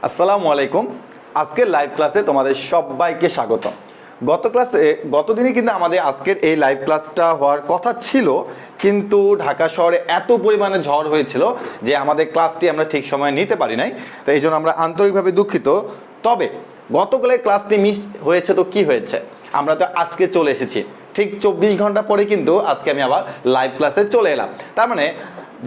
আসসালামু আলাইকুম। আজকের লাইভ ক্লাসে তোমাদের সবাইকে স্বাগত। গতদিনই কিন্তু আমাদের আজকের এই লাইভ ক্লাসটা হওয়ার কথা ছিল, কিন্তু ঢাকা শহরে এত পরিমাণে ঝড় হয়েছিল যে আমাদের ক্লাসটি আমরা ঠিক সময়ে নিতে পারি নাই। তো এই জন্য আমরা আন্তরিকভাবে দুঃখিত। তবে গতকালের ক্লাসটি মিস হয়েছে তো কি হয়েছে, আমরা তো আজকে চলে এসেছি ঠিক 24 ঘন্টা পরে, কিন্তু আজকে আমি আবার লাইভ ক্লাসে চলে এলাম। তার মানে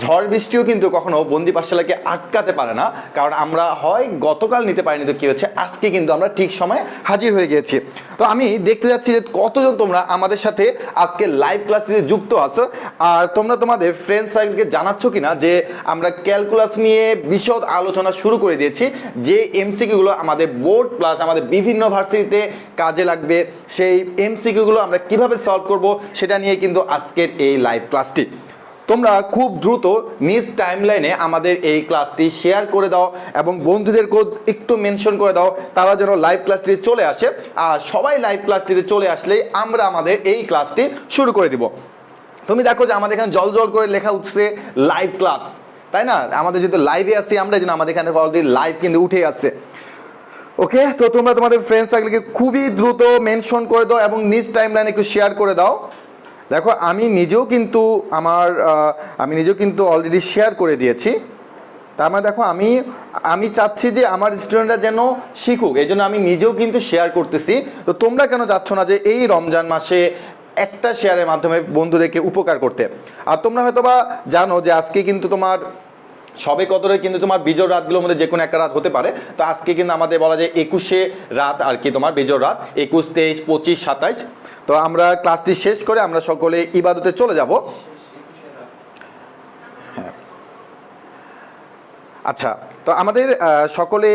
ঝড় বৃষ্টিও কিন্তু কখনো বন্দি পাঠশালাকে আটকাতে পারে না, কারণ আমরা হয় গতকাল নিতে পারিনি তো কি হচ্ছে, আজকে কিন্তু আমরা ঠিক সময়ে হাজির হয়ে গিয়েছি। তো আমি দেখতে যাচ্ছি যে কতজন তোমরা আমাদের সাথে আজকে লাইভ ক্লাসে যুক্ত আছো, আর তোমরা তোমাদের ফ্রেন্ড সার্কেলকে জানাচ্ছ কিনা যে আমরা ক্যালকুলাস নিয়ে বিশদ আলোচনা শুরু করে দিয়েছি, যে এমসিকিউগুলো আমাদের বোর্ড প্লাস আমাদের বিভিন্ন ভার্সিটিতে কাজে লাগবে, সেই এমসিকিউগুলো আমরা কিভাবে সলভ করব সেটা নিয়ে কিন্তু আজকের এই লাইভ ক্লাসটি। তোমরা খুব দ্রুত নিজ টাইমলাইনে আমাদের এই ক্লাসটি শেয়ার করে দাও এবং বন্ধুদেরকেও একটু মেনশন করে দাও, তারা যেন লাইভ ক্লাসটি চলে আসে। আর সবাই লাইভ ক্লাসটিতে চলে আসলেই আমরা আমাদের এই ক্লাসটি শুরু করে দিব। তুমি দেখো যে আমাদের এখানে জল জল করে লেখা উঠছে লাইভ ক্লাস, তাই না? আমাদের যেহেতু লাইভে আসছি আমরা, যেন আমাদের এখানে অলরেডি লাইভ কিন্তু উঠে আসছে। ওকে, তো তোমরা তোমাদের ফ্রেন্ড সার্কেলকে খুবই দ্রুত মেনশন করে দাও এবং নিজ টাইমলাইনে একটু শেয়ার করে দাও। দেখো আমি নিজেও কিন্তু অলরেডি শেয়ার করে দিয়েছি। তার মানে দেখো আমি চাচ্ছি যে আমার স্টুডেন্টরা যেন শিখুক, এই জন্য আমি নিজেও কিন্তু শেয়ার করতেছি। তো তোমরা কেন চাচ্ছ না যে এই রমজান মাসে একটা শেয়ারের মাধ্যমে বন্ধুদেরকে উপকার করতে? আর তোমরা হয়তো বা জানো যে আজকে কিন্তু তোমার সবে কদরে কিন্তু তোমার বিজোড় রাতগুলোর মধ্যে যে কোনো একটা রাত হতে পারে। তো আজকে কিন্তু আমাদের বলা যায় 21শে রাত আর কি, তোমার বিজোড় রাত 21, 23, 25, 27। তো আমরা ক্লাসটি শেষ করে আমরা সকলে ইবাদতে চলে যাব। হ্যাঁ, আচ্ছা, তো আমাদের সকলে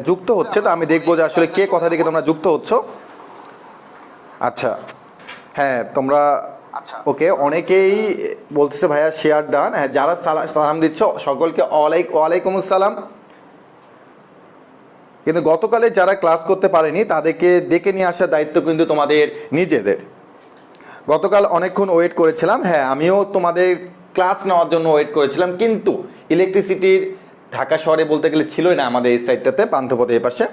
যুক্ত হচ্ছে, তো আমি দেখবো যে আসলে কে কথা থেকে তোমরা যুক্ত হচ্ছ। আচ্ছা, হ্যাঁ তোমরা ওকে, অনেকেই বলতেছে ভাইয়া শেয়ার ডান। হ্যাঁ, যারা সালাম দিচ্ছ সকলকে ওয়ালাইকুম আসসালাম। কিন্তু গতকালে যারা ক্লাস করতে পারেনি তাদেরকে ডেকে নিয়ে আসার দায়িত্ব কিন্তু তোমাদের নিজেদের। গতকাল অনেকক্ষণ ওয়েট করেছিলাম, হ্যাঁ আমিও তোমাদের ক্লাস নেওয়ার জন্য ওয়েট করেছিলাম, কিন্তু ইলেকট্রিসিটির ঢাকা শহরে বলতে গেলে ছিলই না আমাদের এই সাইডটাতে, পান্থপথের এই পাশে।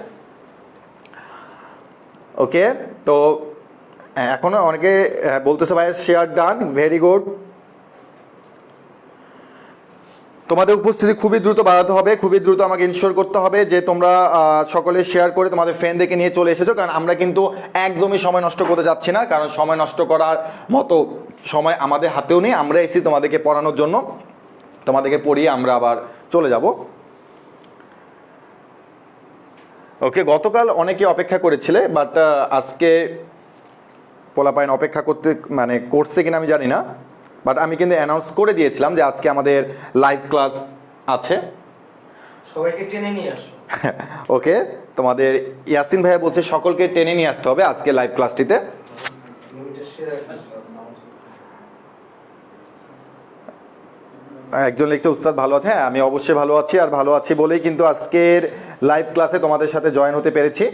ওকে, তো এখনও অনেকে বলতেছে ভাই শেয়ার ডান, ভেরি গুড। তোমাদের উপস্থিতি খুবই দ্রুত বাড়াতে হবে, খুবই দ্রুত আমাকে ইনশিওর করতে হবে যে তোমরা সকলে শেয়ার করে তোমাদের ফ্রেন্ডদেরকে নিয়ে চলে এসেছো, কারণ আমরা কিন্তু একদমই সময় নষ্ট করতে যাচ্ছি না, কারণ সময় নষ্ট করার মতো সময় আমাদের হাতেও নেই। আমরা এসেছি তোমাদেরকে পড়ানোর জন্য, তোমাদেরকে পড়িয়ে আমরা আবার চলে যাব। ওকে, গতকাল অনেকে অপেক্ষা করেছিলে, বাট আজকে পোলাপাইন অপেক্ষা করছে কিনা আমি জানি না, বাট আমি কিন্তু অ্যানাউন্স করে দিয়েছিলাম যে আজকে আমাদের লাইভ ক্লাস আছে, সবাইকে টেনে নিয়ে আসো। ওকে, তোমাদের ইয়াসিন ভাইয়া বলছে সকলকে টেনে নিয়ে আসতে হবে আজকে লাইভ ক্লাসটিতে। একজন লিখছে উস্তাদ ভালো আছে, হ্যাঁ আমি অবশ্যই ভালো আছি, আর ভালো আছি বলেই কিন্তু আজকের লাইভ ক্লাসে তোমাদের সাথে জয়েন হতে পেরেছি।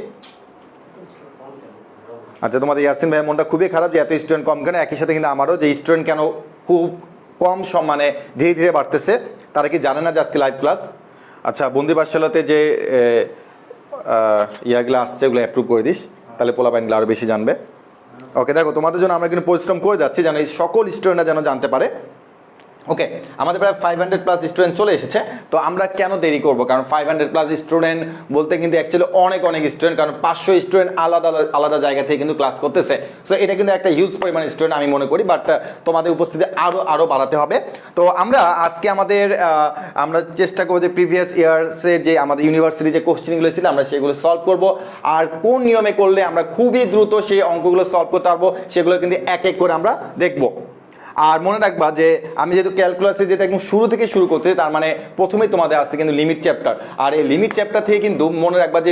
আচ্ছা, তোমাদের ইয়াসিন ভাইয়ের মনটা খুবই খারাপ যে এত স্টুডেন্ট কম কেন, একই সাথে কিন্তু আমারও যে স্টুডেন্ট কেন খুব কম ধীরে ধীরে বাড়তেছে, তারা কি জানে না যে আজকে লাইভ ক্লাস। আচ্ছা, বন্দি পাঠশালাতে যে ইয়াগুলো আসছে ওগুলো অ্যাপ্রুভ করে দিস, তাহলে পোলাপাইনগুলো আরও বেশি জানবে। ওকে, দেখো তোমাদের জন্য আমরা কিন্তু পরিশ্রম করে যাচ্ছি যেন এই সকল স্টুডেন্টরা যেন জানতে পারে। ওকে, আমাদের প্রায় 500+ স্টুডেন্ট চলে এসেছে। তো আমরা কেন দেরি করব, কারণ 500+ স্টুডেন্ট বলতে কিন্তু অ্যাকচুয়ালি অনেক স্টুডেন্ট, কারণ 500 স্টুডেন্ট আলাদা আলাদা জায়গা থেকে কিন্তু ক্লাস করতেছে। সো এটা কিন্তু একটা হিউজ পরিমাণ স্টুডেন্ট আমি মনে করি, বাট তোমাদের উপস্থিতি আরও বাড়াতে হবে। তো আজকে আমরা চেষ্টা করবো যে প্রিভিয়াস ইয়ার্সে যে আমাদের ইউনিভার্সিটি যে কোশ্চেনগুলো ছিল আমরা সেগুলো সলভ করব, আর কোন নিয়মে করলে আমরা খুবই দ্রুত সেই অঙ্কগুলো সলভ করতে পারবো সেগুলো কিন্তু এক এক করে আমরা দেখব। আর মনে রাখবা যে আমি যেহেতু ক্যালকুলাসে যেটা একদম শুরু থেকে শুরু করতে, তার মানে প্রথমেই তোমাদের আসছে কিন্তু লিমিট চ্যাপ্টার, আর এই লিমিট চ্যাপ্টার থেকে কিন্তু মনে রাখবা যে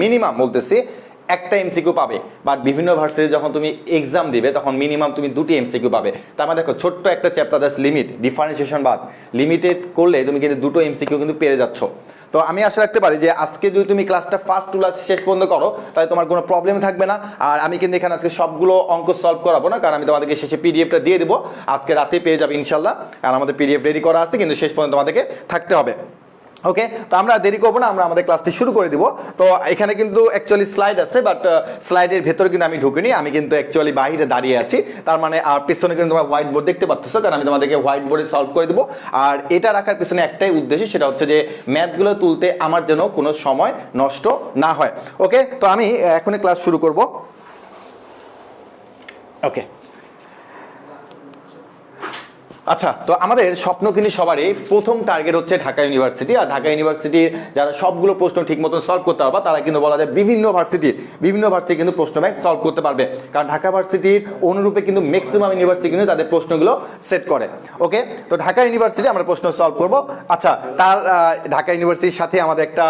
মিনিমাম বলতেছি একটা এমসিকিউ পাবে, বাট বিভিন্ন ভার্সিটি যখন তুমি এক্সাম দিবে তখন মিনিমাম তুমি 2টি এমসিকিউ পাবে। তার মানে দেখো ছোট্ট একটা চ্যাপ্টার দ্যাটস লিমিট, ডিফারেন্সিয়েশন বাদ, লিমিটেড করলে তুমি কিন্তু 2টো এমসিকিউ কিন্তু পেরে যাচ্ছ। তো আমি আশা রাখতে পারি যে আজকে যদি তুমি ক্লাসটা ফার্স্ট টু লাস্ট শেষ পর্যন্ত করো তাহলে তোমার কোনো প্রবলেম থাকবে না। আর আমি কিন্তু এখানে আজকে সবগুলো অঙ্ক সলভ করাবো না, কারণ আমি তোমাদেরকে শেষে পিডিএফটা দিয়ে দেবো, আজকে রাতে পেয়ে যাবে ইনশাল্লাহ। আর আমাদের পিডিএফ রেডি করা আছে, কিন্তু শেষ পর্যন্ত তোমাদেরকে থাকতে হবে। ওকে, তো আমরা দেরি করবো না, আমরা আমাদের ক্লাসটি শুরু করে দিব। তো এখানে কিন্তু অ্যাকচুয়ালি স্লাইড আছে, বাট স্লাইডের ভেতরে কিন্তু আমি ঢুকিনি, আমি কিন্তু অ্যাকচুয়ালি বাইরে দাঁড়িয়ে আছি। তার মানে আর পিছনে কিন্তু তোমরা হোয়াইট বোর্ড দেখতে পাচ্ছ, কারণ আমি তোমাদেরকে হোয়াইট বোর্ডে সলভ করে দেবো। আর এটা রাখার পিছনে একটাই উদ্দেশ্য, সেটা হচ্ছে যে ম্যাথগুলো তুলতে আমার যেন কোনো সময় নষ্ট না হয়। ওকে, তো আমি এখনই ক্লাস শুরু করব। ওকে, আচ্ছা, তো আমাদের স্বপ্ন কিন্তু সবারই প্রথম টার্গেট হচ্ছে ঢাকা ইউনিভার্সিটি। আর ঢাকা ইউনিভার্সিটির যারা সবগুলো প্রশ্ন ঠিক মতো সলভ করতে পারবে, তারা কিন্তু বলা যায় বিভিন্ন ভার্সিটি কিন্তু প্রশ্ন ব্যাংক সলভ করতে পারবে, কারণ ঢাকা ভার্সিটির অনুরূপে কিন্তু ম্যাক্সিমাম ইউনিভার্সিটি কিন্তু তাদের প্রশ্নগুলো সেট করে। ওকে, তো ঢাকা ইউনিভার্সিটি আমরা প্রশ্ন সলভ করব। আচ্ছা, তার ঢাকা ইউনিভার্সিটির সাথে আমাদের একটা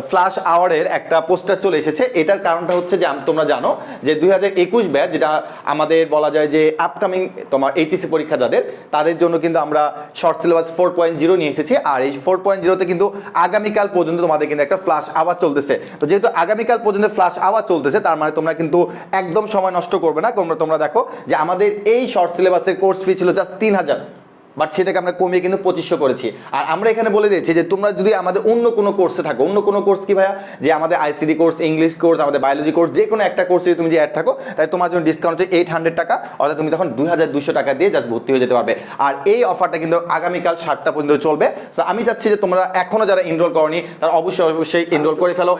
ফ্ল্যাশ আওয়ারের একটা পোস্টার চলে এসেছে। এটার কারণটা হচ্ছে যে তোমরা জানো যে 2021 ব্যাচ, যেটা আমাদের বলা যায় যে আপকামিং তোমার এইচএসসি পরীক্ষা যাদের, তাদের জন্য কিন্তু আমরা শর্ট সিলেবাস 4.0 নিয়ে এসেছি। আর এই 4.0 তে কিন্তু আগামীকাল পর্যন্ত তোমাদের কিন্তু একটা ফ্ল্যাশ আওয়ার চলতেছে। তো যেহেতু আগামীকাল পর্যন্ত ফ্ল্যাশ আওয়ার চলতেছে, তার মানে তোমরা কিন্তু একদম সময় নষ্ট করবে না। তোমরা দেখো যে আমাদের এই শর্ট সিলেবাসের কোর্স ফি ছিল জাস্ট 3000, বাট সেটাকে আমরা কমিয়ে কিন্তু 2500 করেছি। আর আমরা এখানে বলে দিয়েছি যে তোমরা যদি আমাদের অন্য কোনো কোর্সে থাকো, অন্য কোনো কোর্স কি ভাইয়া, যে আমাদের আইসিডি কোর্স, ইংলিশ কোর্স, আমাদের বায়োলজি কোর্স, যে কোনো একটা কোর্সে তুমি যে অ্যাড থাকো, তাই তোমার জন্য ডিসকাউন্ট হচ্ছে 800 টাকা, অর্থাৎ তুমি তখন 2200 টাকা দিয়ে জাস্ট ভর্তি হয়ে যেতে পারবে। আর এই অফারটা কিন্তু আগামীকাল 7টা পর্যন্ত চলবে। সো আমি চাচ্ছি যে তোমরা এখনো যারা এনরোল করনি, তারা অবশ্যই এনরোল করে ফেলো।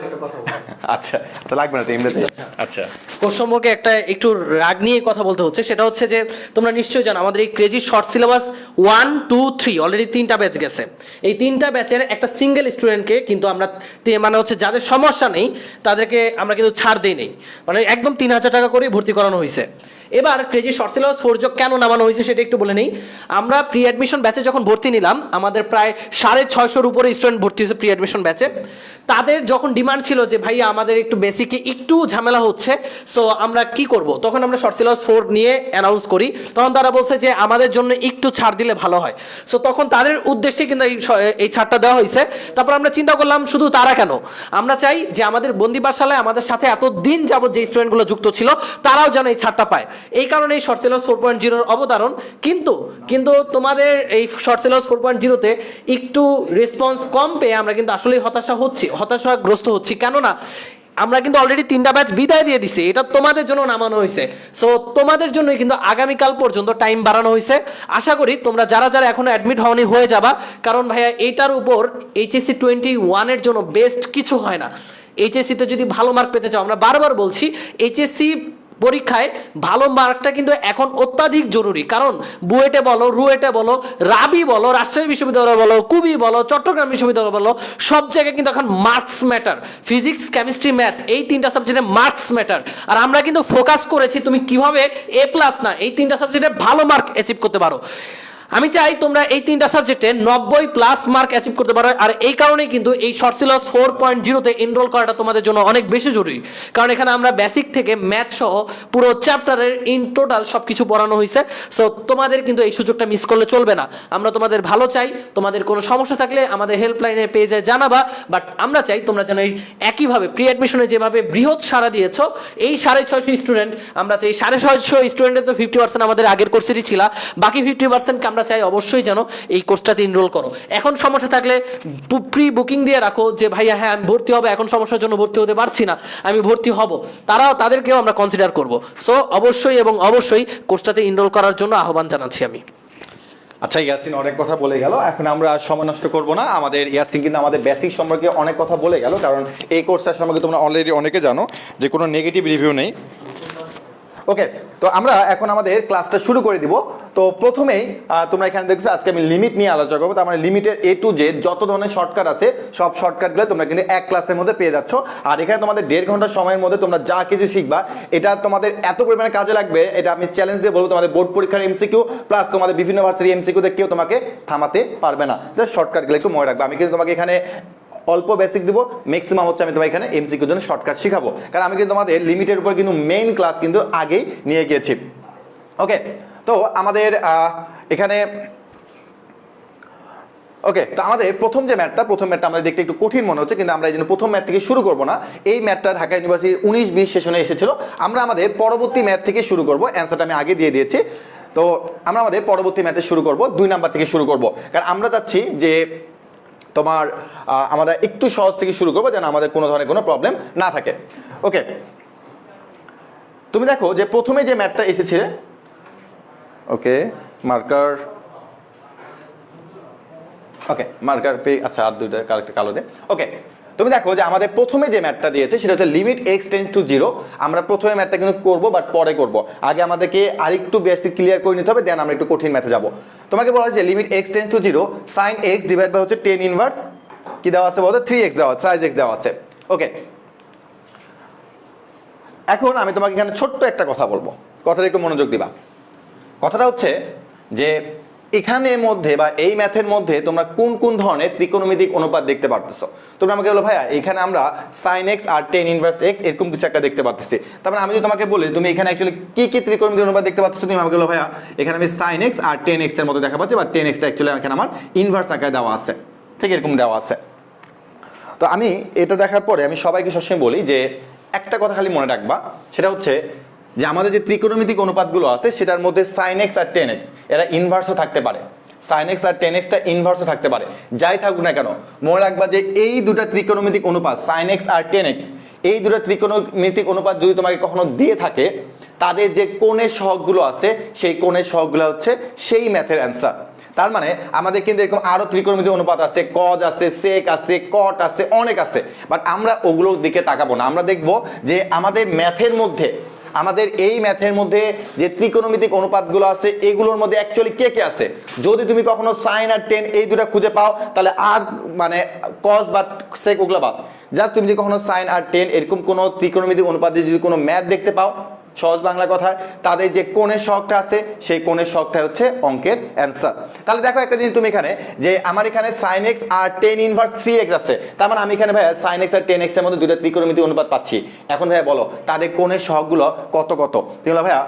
আচ্ছা, তো লাগবে না তো এমনিতে। আচ্ছা, কোর্স সম্পর্কে একটা একটু রাগ নিয়ে কথা বলতে হচ্ছে, সেটা হচ্ছে যে তোমরা নিশ্চয়ই জানো আমাদের এই ক্রেজি শর্ট সিলেবাস 1, 2, 3 অলরেডি 3টা ব্যাচ গেছে। এই 3টা ব্যাচের একটা সিঙ্গেল স্টুডেন্টকে কিন্তু আমরা মানে হচ্ছে যাদের সমস্যা নেই তাদেরকে আমরা কিন্তু ছাড় দিই নেই, মানে একদম 3000 টাকা করেই ভর্তি করানো হয়েছে। এবার ক্রেজি শর্ট সিলেবাস 4 কেন নামানো হয়েছে সেটা একটু বলে নেই। আমরা প্রি অ্যাডমিশন ব্যাচে যখন ভর্তি নিলাম, আমাদের প্রায় 650-র উপরে স্টুডেন্ট ভর্তি হয়েছে প্রি অ্যাডমিশন ব্যাচে। তাদের যখন ডিমান্ড ছিল যে ভাই আমাদের একটু বেসিকে একটু ঝামেলা হচ্ছে, সো আমরা কি করব, তখন আমরা শর্ট সিলেবাস 4 নিয়ে অ্যানাউন্স করি। তখন তারা বলছে যে আমাদের জন্য একটু ছাড় দিলে ভালো হয়। সো তখন তাদের উদ্দেশ্যে কিন্তু এই ছাড়টা দেওয়া হয়েছে। তারপর আমরা চিন্তা করলাম শুধু তারা কেন, আমরা চাই যে আমাদের বন্দি পাঠশালায় আমাদের সাথে এত দিন যাবত যে স্টুডেন্টগুলো যুক্ত ছিল তারাও যেন এই ছাড়টা পায়। এই কারণে এই শর্ট সিলেবাস 4.0-র অবতারণ। কিন্তু তোমাদের এই শর্ট সিলেবাস 4.0-তে একটু রেসপন্স কম পেয়ে আমরা কিন্তু আসলেই হতাশাগ্রস্ত হচ্ছি। কেননা আমরা কিন্তু অলরেডি 3টা ব্যাচ বিদায় দিয়ে দিছি, এটা তোমাদের জন্য নামানো হয়েছে। সো তোমাদের জন্যই কিন্তু আগামীকাল পর্যন্ত টাইম বাড়ানো হয়েছে। আশা করি তোমরা যারা এখনো অ্যাডমিট হওনি হয়ে যাবা, কারণ ভাইয়া এইটার উপর এইচএসসি 21-এর জন্য বেস্ট কিছু হয় না। এইচএসসিতে যদি ভালো মার্ক পেতে চাও, আমরা বারবার বলছি এইচএসসি পরীক্ষায় ভালো মার্কটা কিন্তু এখন অত্যাধিক জরুরি। কারণ বুয়েটে বলো, রুয়েটে বলো, রাবি বলো, রাজশাহী বিশ্ববিদ্যালয় বলো, কুবি বলো, চট্টগ্রাম বিশ্ববিদ্যালয় বলো, সব জায়গায় কিন্তু এখন marks matter. Physics, chemistry, math, এই 3টা সাবজেক্টে মার্কস ম্যাটার। আর আমরা কিন্তু ফোকাস করেছি তুমি কিভাবে A+ না, এই 3টা সাবজেক্টে ভালো মার্ক অ্যাচিভ করতে পারো। আমি চাই তোমরা এই 3টা সাবজেক্টে 90+ মার্ক অ্যাচিভ করতে পারো। আর এই কারণেই কিন্তু এই শর্ট সিলেবাস 4.0-তে এনরোল করাটা তোমাদের জন্য অনেক বেশি জরুরি, কারণ এখানে আমরা বেসিক থেকে ম্যাথ সহ পুরো চ্যাপ্টারের ইন টোটাল সব কিছু পড়ানো হয়েছে। সো তোমাদের কিন্তু এই সুযোগটা মিস করলে চলবে না। আমরা তোমাদের ভালো চাই, তোমাদের কোনো সমস্যা থাকলে আমাদের হেল্পলাইনে পেজে জানাবা। বাট আমরা চাই তোমরা যেন এই একইভাবে প্রি অ্যাডমিশনে যেভাবে বৃহৎ সাড়া দিয়েছো, এই 650 স্টুডেন্ট, আমরা চাই 650 স্টুডেন্টের তো 50% আমাদের আগের কোর্সেরই ছিল, বাকি 50%কে আমরা চাই অবশ্যই যেন এই কোর্সটাতে এনরোল করো। এখন সমস্যা থাকলে প্রি বুকিং দিয়ে রাখো যে ভাইয়া হ্যাঁ আমি ভর্তি হবে, এখন সমস্যার জন্য ভর্তি হতে পারছি না, আমি ভর্তি হব, তাদেরকেও আমরা কনসিডার করব। সো অবশ্যই কোর্সটাতে এনরোল করার জন্য আহ্বান জানাচ্ছি আমি। আচ্ছা, ইয়াসিন অনেক কথা বলে গেল, এখন আমরা সময় নষ্ট করবো না। আমাদের ইয়াসিন কিন্তু আমাদের বেসিক সম্পর্কে অনেক কথা বলে গেল, কারণ এই কোর্সটার সম্পর্কে তোমরা অলরেডি অনেকে জানো যে কোনো নেগেটিভ রিভিউ নেই। ওকে, তো আমরা এখন আমাদের ক্লাসটা শুরু করে দিব। তো প্রথমেই তোমরা এখানে দেখছো আজকে আমি লিমিট নিয়ে আলোচনা করবো। তার মানে লিমিটের A to Z যত ধরনের শর্টকাট আছে সব শর্টকাটগুলো তোমরা কিন্তু এক ক্লাসের মধ্যে পেয়ে যাচ্ছ। আর এখানে তোমাদের 1.5 ঘন্টা সময়ের মধ্যে তোমরা যা কিছু শিখবা, এটা তোমাদের এত পরিমাণে কাজে লাগবে, এটা আমি চ্যালেঞ্জ দিয়ে বলবো। তোমাদের বোর্ড পরীক্ষার এমসিকিউ প্লাস তোমাদের বিভিন্ন ভার্সিটি এমসিকিউতে কেউ তোমাকে থামাতে পারবে না। জাস্ট শর্টকাটগুলো একটু মনে রাখবে। আমি কিন্তু তোমাকে এখানে অল্প বেসিক দিব, ম্যাক্সিমাম হচ্ছে আমি তোমার এখানে এমসিকিউর জন্য শর্টকাট শিখাবো, কারণ আমি কিন্তু তোমাদের লিমিটের উপর কিন্তু মেইন ক্লাস কিন্তু আগেই নিয়ে গিয়েছি। ওকে, তো আমাদের এখানে ওকে, তো আমাদের প্রথম ম্যাথটা আমাদের দেখতে একটু কঠিন মনে হচ্ছে, কিন্তু আমরা এই জন্য প্রথম ম্যাথ থেকে শুরু করবো না। এই ম্যাথটা ঢাকা ইউনিভার্সিটির 19-20 সেশনে এসেছিল। আমরা আমাদের পরবর্তী ম্যাথ থেকে শুরু করবো, অ্যান্সারটা আমি আগে দিয়ে দিয়েছি। তো আমরা আমাদের পরবর্তী ম্যাথে শুরু করব, 2 নাম্বার থেকে শুরু করব, কারণ আমরা চাচ্ছি যে তোমার আমরা একটু সহজ থেকে শুরু করবো যেন আমাদের কোনো ধরনের কোনো প্রবলেম না থাকে। ওকে, তুমি দেখো যে প্রথমে যে ম্যাথটা এসেছে, ওকে মার্কার, ওকে মার্কার পে, আচ্ছা আর দুইটা কালেক্টর কালো দে। ওকে, তুমি দেখো যে আমাদের প্রথমে যে ম্যাথটা দিয়েছে সেটা হচ্ছে লিমিট x টেন্স টু 0। আমরা প্রথমে ম্যাথটা কিন্তু করবো, বাট পরে করব, আগে আমাদেরকে আরেকটু বেসিক ক্লিয়ার করে নিতে হবে, দেন আমরা একটু কঠিন ম্যাথে যাব। তোমাকে বলা হয়েছে limit x tends to 0 sin x divide by হচ্ছে tan ইনভার্স কি দেওয়া আছে বলতো 3x দেওয়া, 3x দেওয়া আছে। ওকে, এখন আমি তোমাকে এখানে ছোট্ট একটা কথা বলবো, কথাটা একটু মনোযোগ দিবা। কথাটা হচ্ছে যে এখানে মধ্যে বা এই ম্যাথের মধ্যে তোমরা কোন কোন ধরনের ত্রিকোণমিতিক অনুপাত দেখতে পারতেছো। তোমরা আমাকে বলো ভাইয়া এখানে আমরা sin x আর tan ইনভার্স x এরকম কিছু একটা দেখতে পারতেছি। তারপরে আমি যদি তোমাকে বলি তুমি এখানে অ্যাকচুয়ালি কি কি ত্রিকোণমিতিক অনুপাত দেখতে পাচ্ছ, তুমি আমাকে বলো ভাইয়া এখানে আমি sin x আর tan x এর মতো দেখা পাচ্ছি, বা tan x টা অ্যাকচুয়ালি এখানে আমার ইনভার্স আকারে দেওয়া আছে, ঠিক এরকম দেওয়া আছে। তো আমি এটা দেখার পরে আমি সবাইকে সবসময় বলি যে একটা কথা খালি মনে রাখবা, সেটা হচ্ছে যে আমাদের যে ত্রিকোণমিতিক অনুপাতগুলো আছে সেটার মধ্যে sin x আর tan x এরা ইনভার্সও থাকতে পারে, sin x আর tan x টা ইনভার্সও থাকতে পারে, যাই থাকুক না কেন মনে রাখবা যে এই দুটো ত্রিকোণমিতিক অনুপাত sin x আর tan x, এই দুটো ত্রিকোণমিতিক অনুপাত যদি তোমাকে কখনো দিয়ে থাকে তাদের যে কোণের সহগগুলো আছে সেই কোণের সহগগুলো হচ্ছে সেই ম্যাথের অ্যান্সার। তার মানে আমাদের কিন্তু এরকম আরো ত্রিকোণমিতিক অনুপাত আছে, কজ আছে, সেক আছে, কট আছে, অনেক আছে, বাট আমরা ওগুলোর দিকে তাকাবো না। আমরা দেখবো যে আমাদের ম্যাথের মধ্যে, আমাদের এই ম্যাথের মধ্যে যে ত্রিকোণমিতিক অনুপাতগুলো আছে এগুলোর মধ্যে অ্যাকচুয়ালি কে কে আছে। যদি তুমি কখনো সাইন আর টেন এই দুটো খুঁজে পাও তাহলে আর মানে কজ বা সেক ওগুলো বাদ, জাস্ট তুমি যদি কখনো সাইন আর টেন এরকম কোনো ত্রিকোণমিতিক অনুপাতে যদি কোনো ম্যাথ দেখতে পাও, সহজ বাংলা কথায় তাদের যে কোণের সহগটা আছে সেই কোণের সহগটা হচ্ছে অঙ্কের অ্যান্সার। তাহলে দেখো একটা জিনিস, তুমি এখানে যে আমার এখানে sin x আর tan ইনভার্স 3x আছে, তার মানে আমি এখানে ভাইয়া sin x আর tan x এর মধ্যে দুটো ত্রিকোণমিতিক অনুপাত পাচ্ছি। এখন ভাইয়া বলো তাদের কোণের সহগগুলো কত কত। তুমি বলো ভাইয়া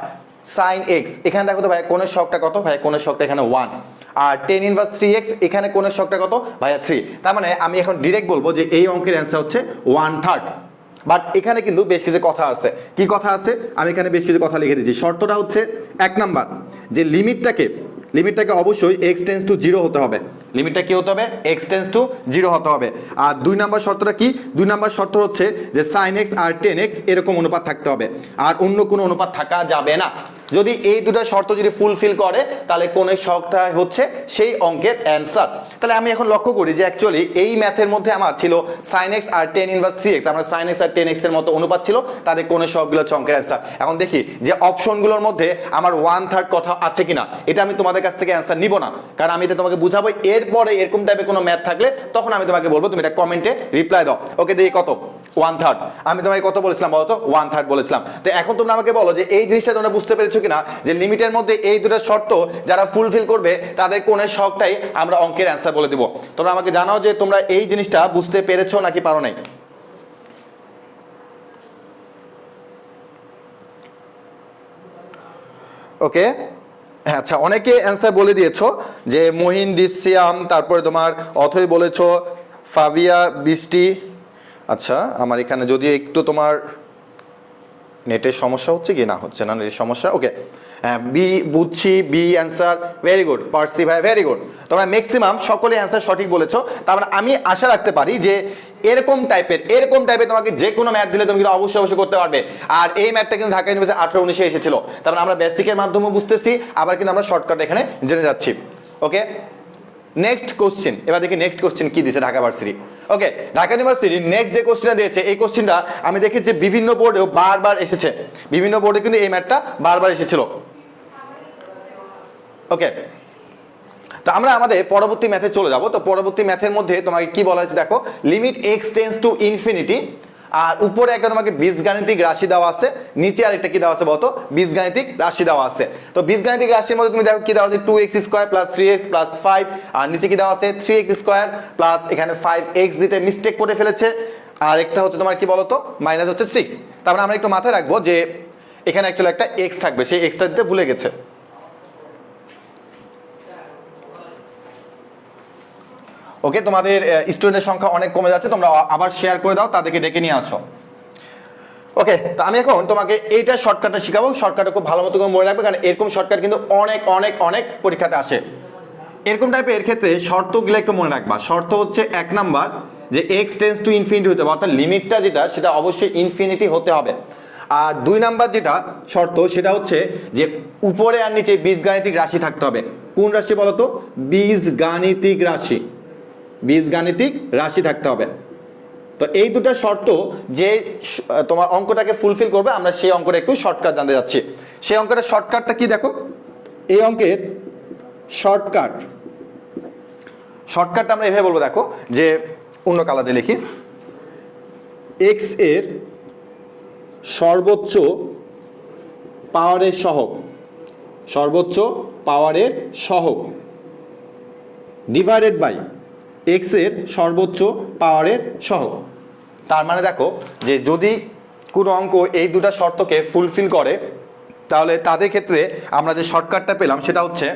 sin x, এখানে দেখো তো ভাইয়া কোণের সহগটা কত, ভাইয়া কোণের সহগটা এখানে 1, আর tan ইনভার্স 3x এখানে কোণের সহগটা কত ভাইয়া 3। তার মানে আমি এখন ডিরেক্ট বলবো যে এই অঙ্কের অ্যান্সার হচ্ছে 1/3। বাট এখানে কিন্তু বেশ কিছু কথা আছে। কি কথা আছে আমি এখানে বেশ কিছু কথা লিখে দিচ্ছি। শর্তটা হচ্ছে এক নাম্বার যে লিমিটটাকে অবশ্যই x টেন্স টু 0 হতে হবে। লিমিটটা কি হতে হবে, x টেন্স টু 0 হতে হবে। আর দুই নাম্বার শর্তটা কি, দুই নাম্বার শর্ত হচ্ছে যে sin x আর tan x এরকম অনুপাত থাকতে হবে, আর অন্য কোনো অনুপাত থাকা যাবে না। যদি এই দুটো শর্ত যদি ফুলফিল করে তাহলে কোণের সহগটা হচ্ছে সেই অঙ্কের অ্যান্সার। তাহলে আমি এখন লক্ষ্য করি যে অ্যাকচুয়ালি এই ম্যাথের মধ্যে আমার ছিল sin x আর tan ইনভার্স 3x, আমরা sin x আর tan x এর মতো অনুপাত ছিল, তাদের কোণের সহগগুলো হচ্ছে অঙ্কের অ্যান্সার। এখন দেখি যে অপশনগুলোর মধ্যে আমার 1/3 কথা আছে কিনা। এটা আমি তোমাদের কাছ থেকে অ্যান্সার নিব না, কারণ আমি এটা তোমাকে বুঝাবো। এরপরে এরকম টাইপের কোনো ম্যাথ থাকলে তখন আমি তোমাকে বলবো, তুমি এটা কমেন্টে রিপ্লাই দাও। ওকে, দেখি কত 1/3, আমি তোমাকে কত বলেছিলাম বলো তো, 1/3 বলেছিলাম। তো এখন তোমরা আমাকে বলো যে এই জিনিসটা তোমরা বুঝতে পেরেছো কিনা, যে লিমিটের মধ্যে এই দুটো শর্ত যারা ফুলফিল করবে তাদের কোণের সহগটাই আমরা অঙ্কের অ্যান্সার বলে দিব। তোমরা আমাকে জানাও যে তোমরা এই জিনিসটা বুঝতে পেরেছো নাকি পারো নাই। ওকে, হ্যাঁ আচ্ছা, অনেকে অ্যান্সার বলে দিয়েছো যে মহিন ডিসিয়াম, তারপরে তোমার অথই বলেছো, ফাবিয়া বৃষ্টি। আচ্ছা, আমার এখানে যদি একটু তোমার নেটের সমস্যা হচ্ছে কি, না হচ্ছে না নেটের সমস্যা। ওকে, হ্যাঁ বি বুঝছি, বি অ্যান্সার, ভেরি গুড। পার্সি ভাই ভেরি গুড, তোমরা ম্যাক্সিমাম সকলে অ্যান্সার সঠিক বলেছো। তার মানে আমি আশা রাখতে পারি যে এরকম টাইপের তোমাকে যে কোনো ম্যাথ দিলে তুমি কিন্তু অবশ্যই করতে পারবে। আর এই ম্যাথটা কিন্তু ঢাকা ইউনিভার্সিটি 18-19 এসেছিল। তার মানে আমরা বেসিকের মাধ্যমে বুঝতেছি, আবার কিন্তু আমরা শর্টকাট এখানে জেনে যাচ্ছি। ওকে, নেক্সট কোশ্চেন, এবার দেখি নেক্সট কোশ্চেন কি দিয়েছে ঢাকা ভার্সিটি। ওকে, ঢাকা ইউনিভার্সিটি নেক্সট যে কোশ্চেনটা দিয়েছে, এই কোশ্চেনটা আমি দেখেছি বিভিন্ন বোর্ডেও বারবার এসেছে, বিভিন্ন বোর্ডে কিন্তু এই ম্যাথটা বারবার এসেছিল। ওকে, তো আমরা আমাদের পরবর্তী ম্যাথে চলে যাব। তো পরবর্তী ম্যাথের মধ্যে তোমাকে কি বলা হয়েছে দেখো, limit x tends to infinity, আর উপরে একটা তোমাকে বীজগাণিতিক রাশি দেওয়া আছে, নিচে আরেকটা কি দেওয়া আছে বলতো, বীজগাণিতিক রাশি দেওয়া আছে। তো বীজগাণিতিক রাশির মধ্যে তুমি দেখো কি দেওয়া আছে, 2x square plus 3x plus 5, আর নিচে কি দেওয়া আছে 3x স্কোয়ার প্লাস এখানে 5x দিতে মিস্টেক করে ফেলেছে, আর একটা হচ্ছে তোমার কি বলতো মাইনাস হচ্ছে 6। তারপরে আমরা একটু মাথায় রাখবো যে এখানে অ্যাকচুয়ালি একটা x থাকবে, সেই xটা দিতে ভুলে গেছে। ওকে, তোমাদের স্টুডেন্টের সংখ্যা অনেক কমে যাচ্ছে, তোমরা আবার শেয়ার করে দাও, তাদেরকে ডেকে নিয়ে আসো। ওকে, তো আমি এখন তোমাকে এইটা শর্টকাটটা শিখাবো। শর্টকাটটা খুব ভালো মতো করে মনে রাখবে, কারণ এরকম শর্টকাট কিন্তু অনেক অনেক অনেক পরীক্ষাতে আসে। এরকম টাইপের এর ক্ষেত্রে শর্তগুলো একটু মনে রাখবা। শর্ত হচ্ছে 1 নাম্বার যে এক্স টেন্স টু ইনফিনিটি হতে হবে, অর্থাৎ লিমিটটা যেটা সেটা অবশ্যই ইনফিনিটি হতে হবে। আর 2 নাম্বার যেটা শর্ত সেটা হচ্ছে যে উপরে আর নিচে বীজগাণিতিক রাশি থাকতে হবে। কোন রাশি বলো তো? বীজগাণিতিক রাশি, বীজগাণিতিক রাশি থাকতে হবে। তো এই দুটো শর্ত যে তোমার অঙ্কটাকে ফুলফিল করবে, আমরা সেই অঙ্কটা একটু শর্টকাট জানতে যাচ্ছি। সেই অঙ্কটার শর্টকাটটা কি দেখো, এই অঙ্কের শর্টকাটটা আমরা এভাবে বলবো, দেখো যে অন্য কালাতে লিখি, এক্স এর সর্বোচ্চ পাওয়ারের সহগ, সর্বোচ্চ পাওয়ারের সহগ ডিভাইডেড বাই এক্স এর সর্বোচ্চ পাওয়ারের সহগ। তার মানে দেখো যে যদি কোনো অঙ্ক এই দুটো শর্তকে ফুলফিল করে, তাহলে তাদের ক্ষেত্রে আমরা যে শর্টকাটটা পেলাম সেটা হচ্ছে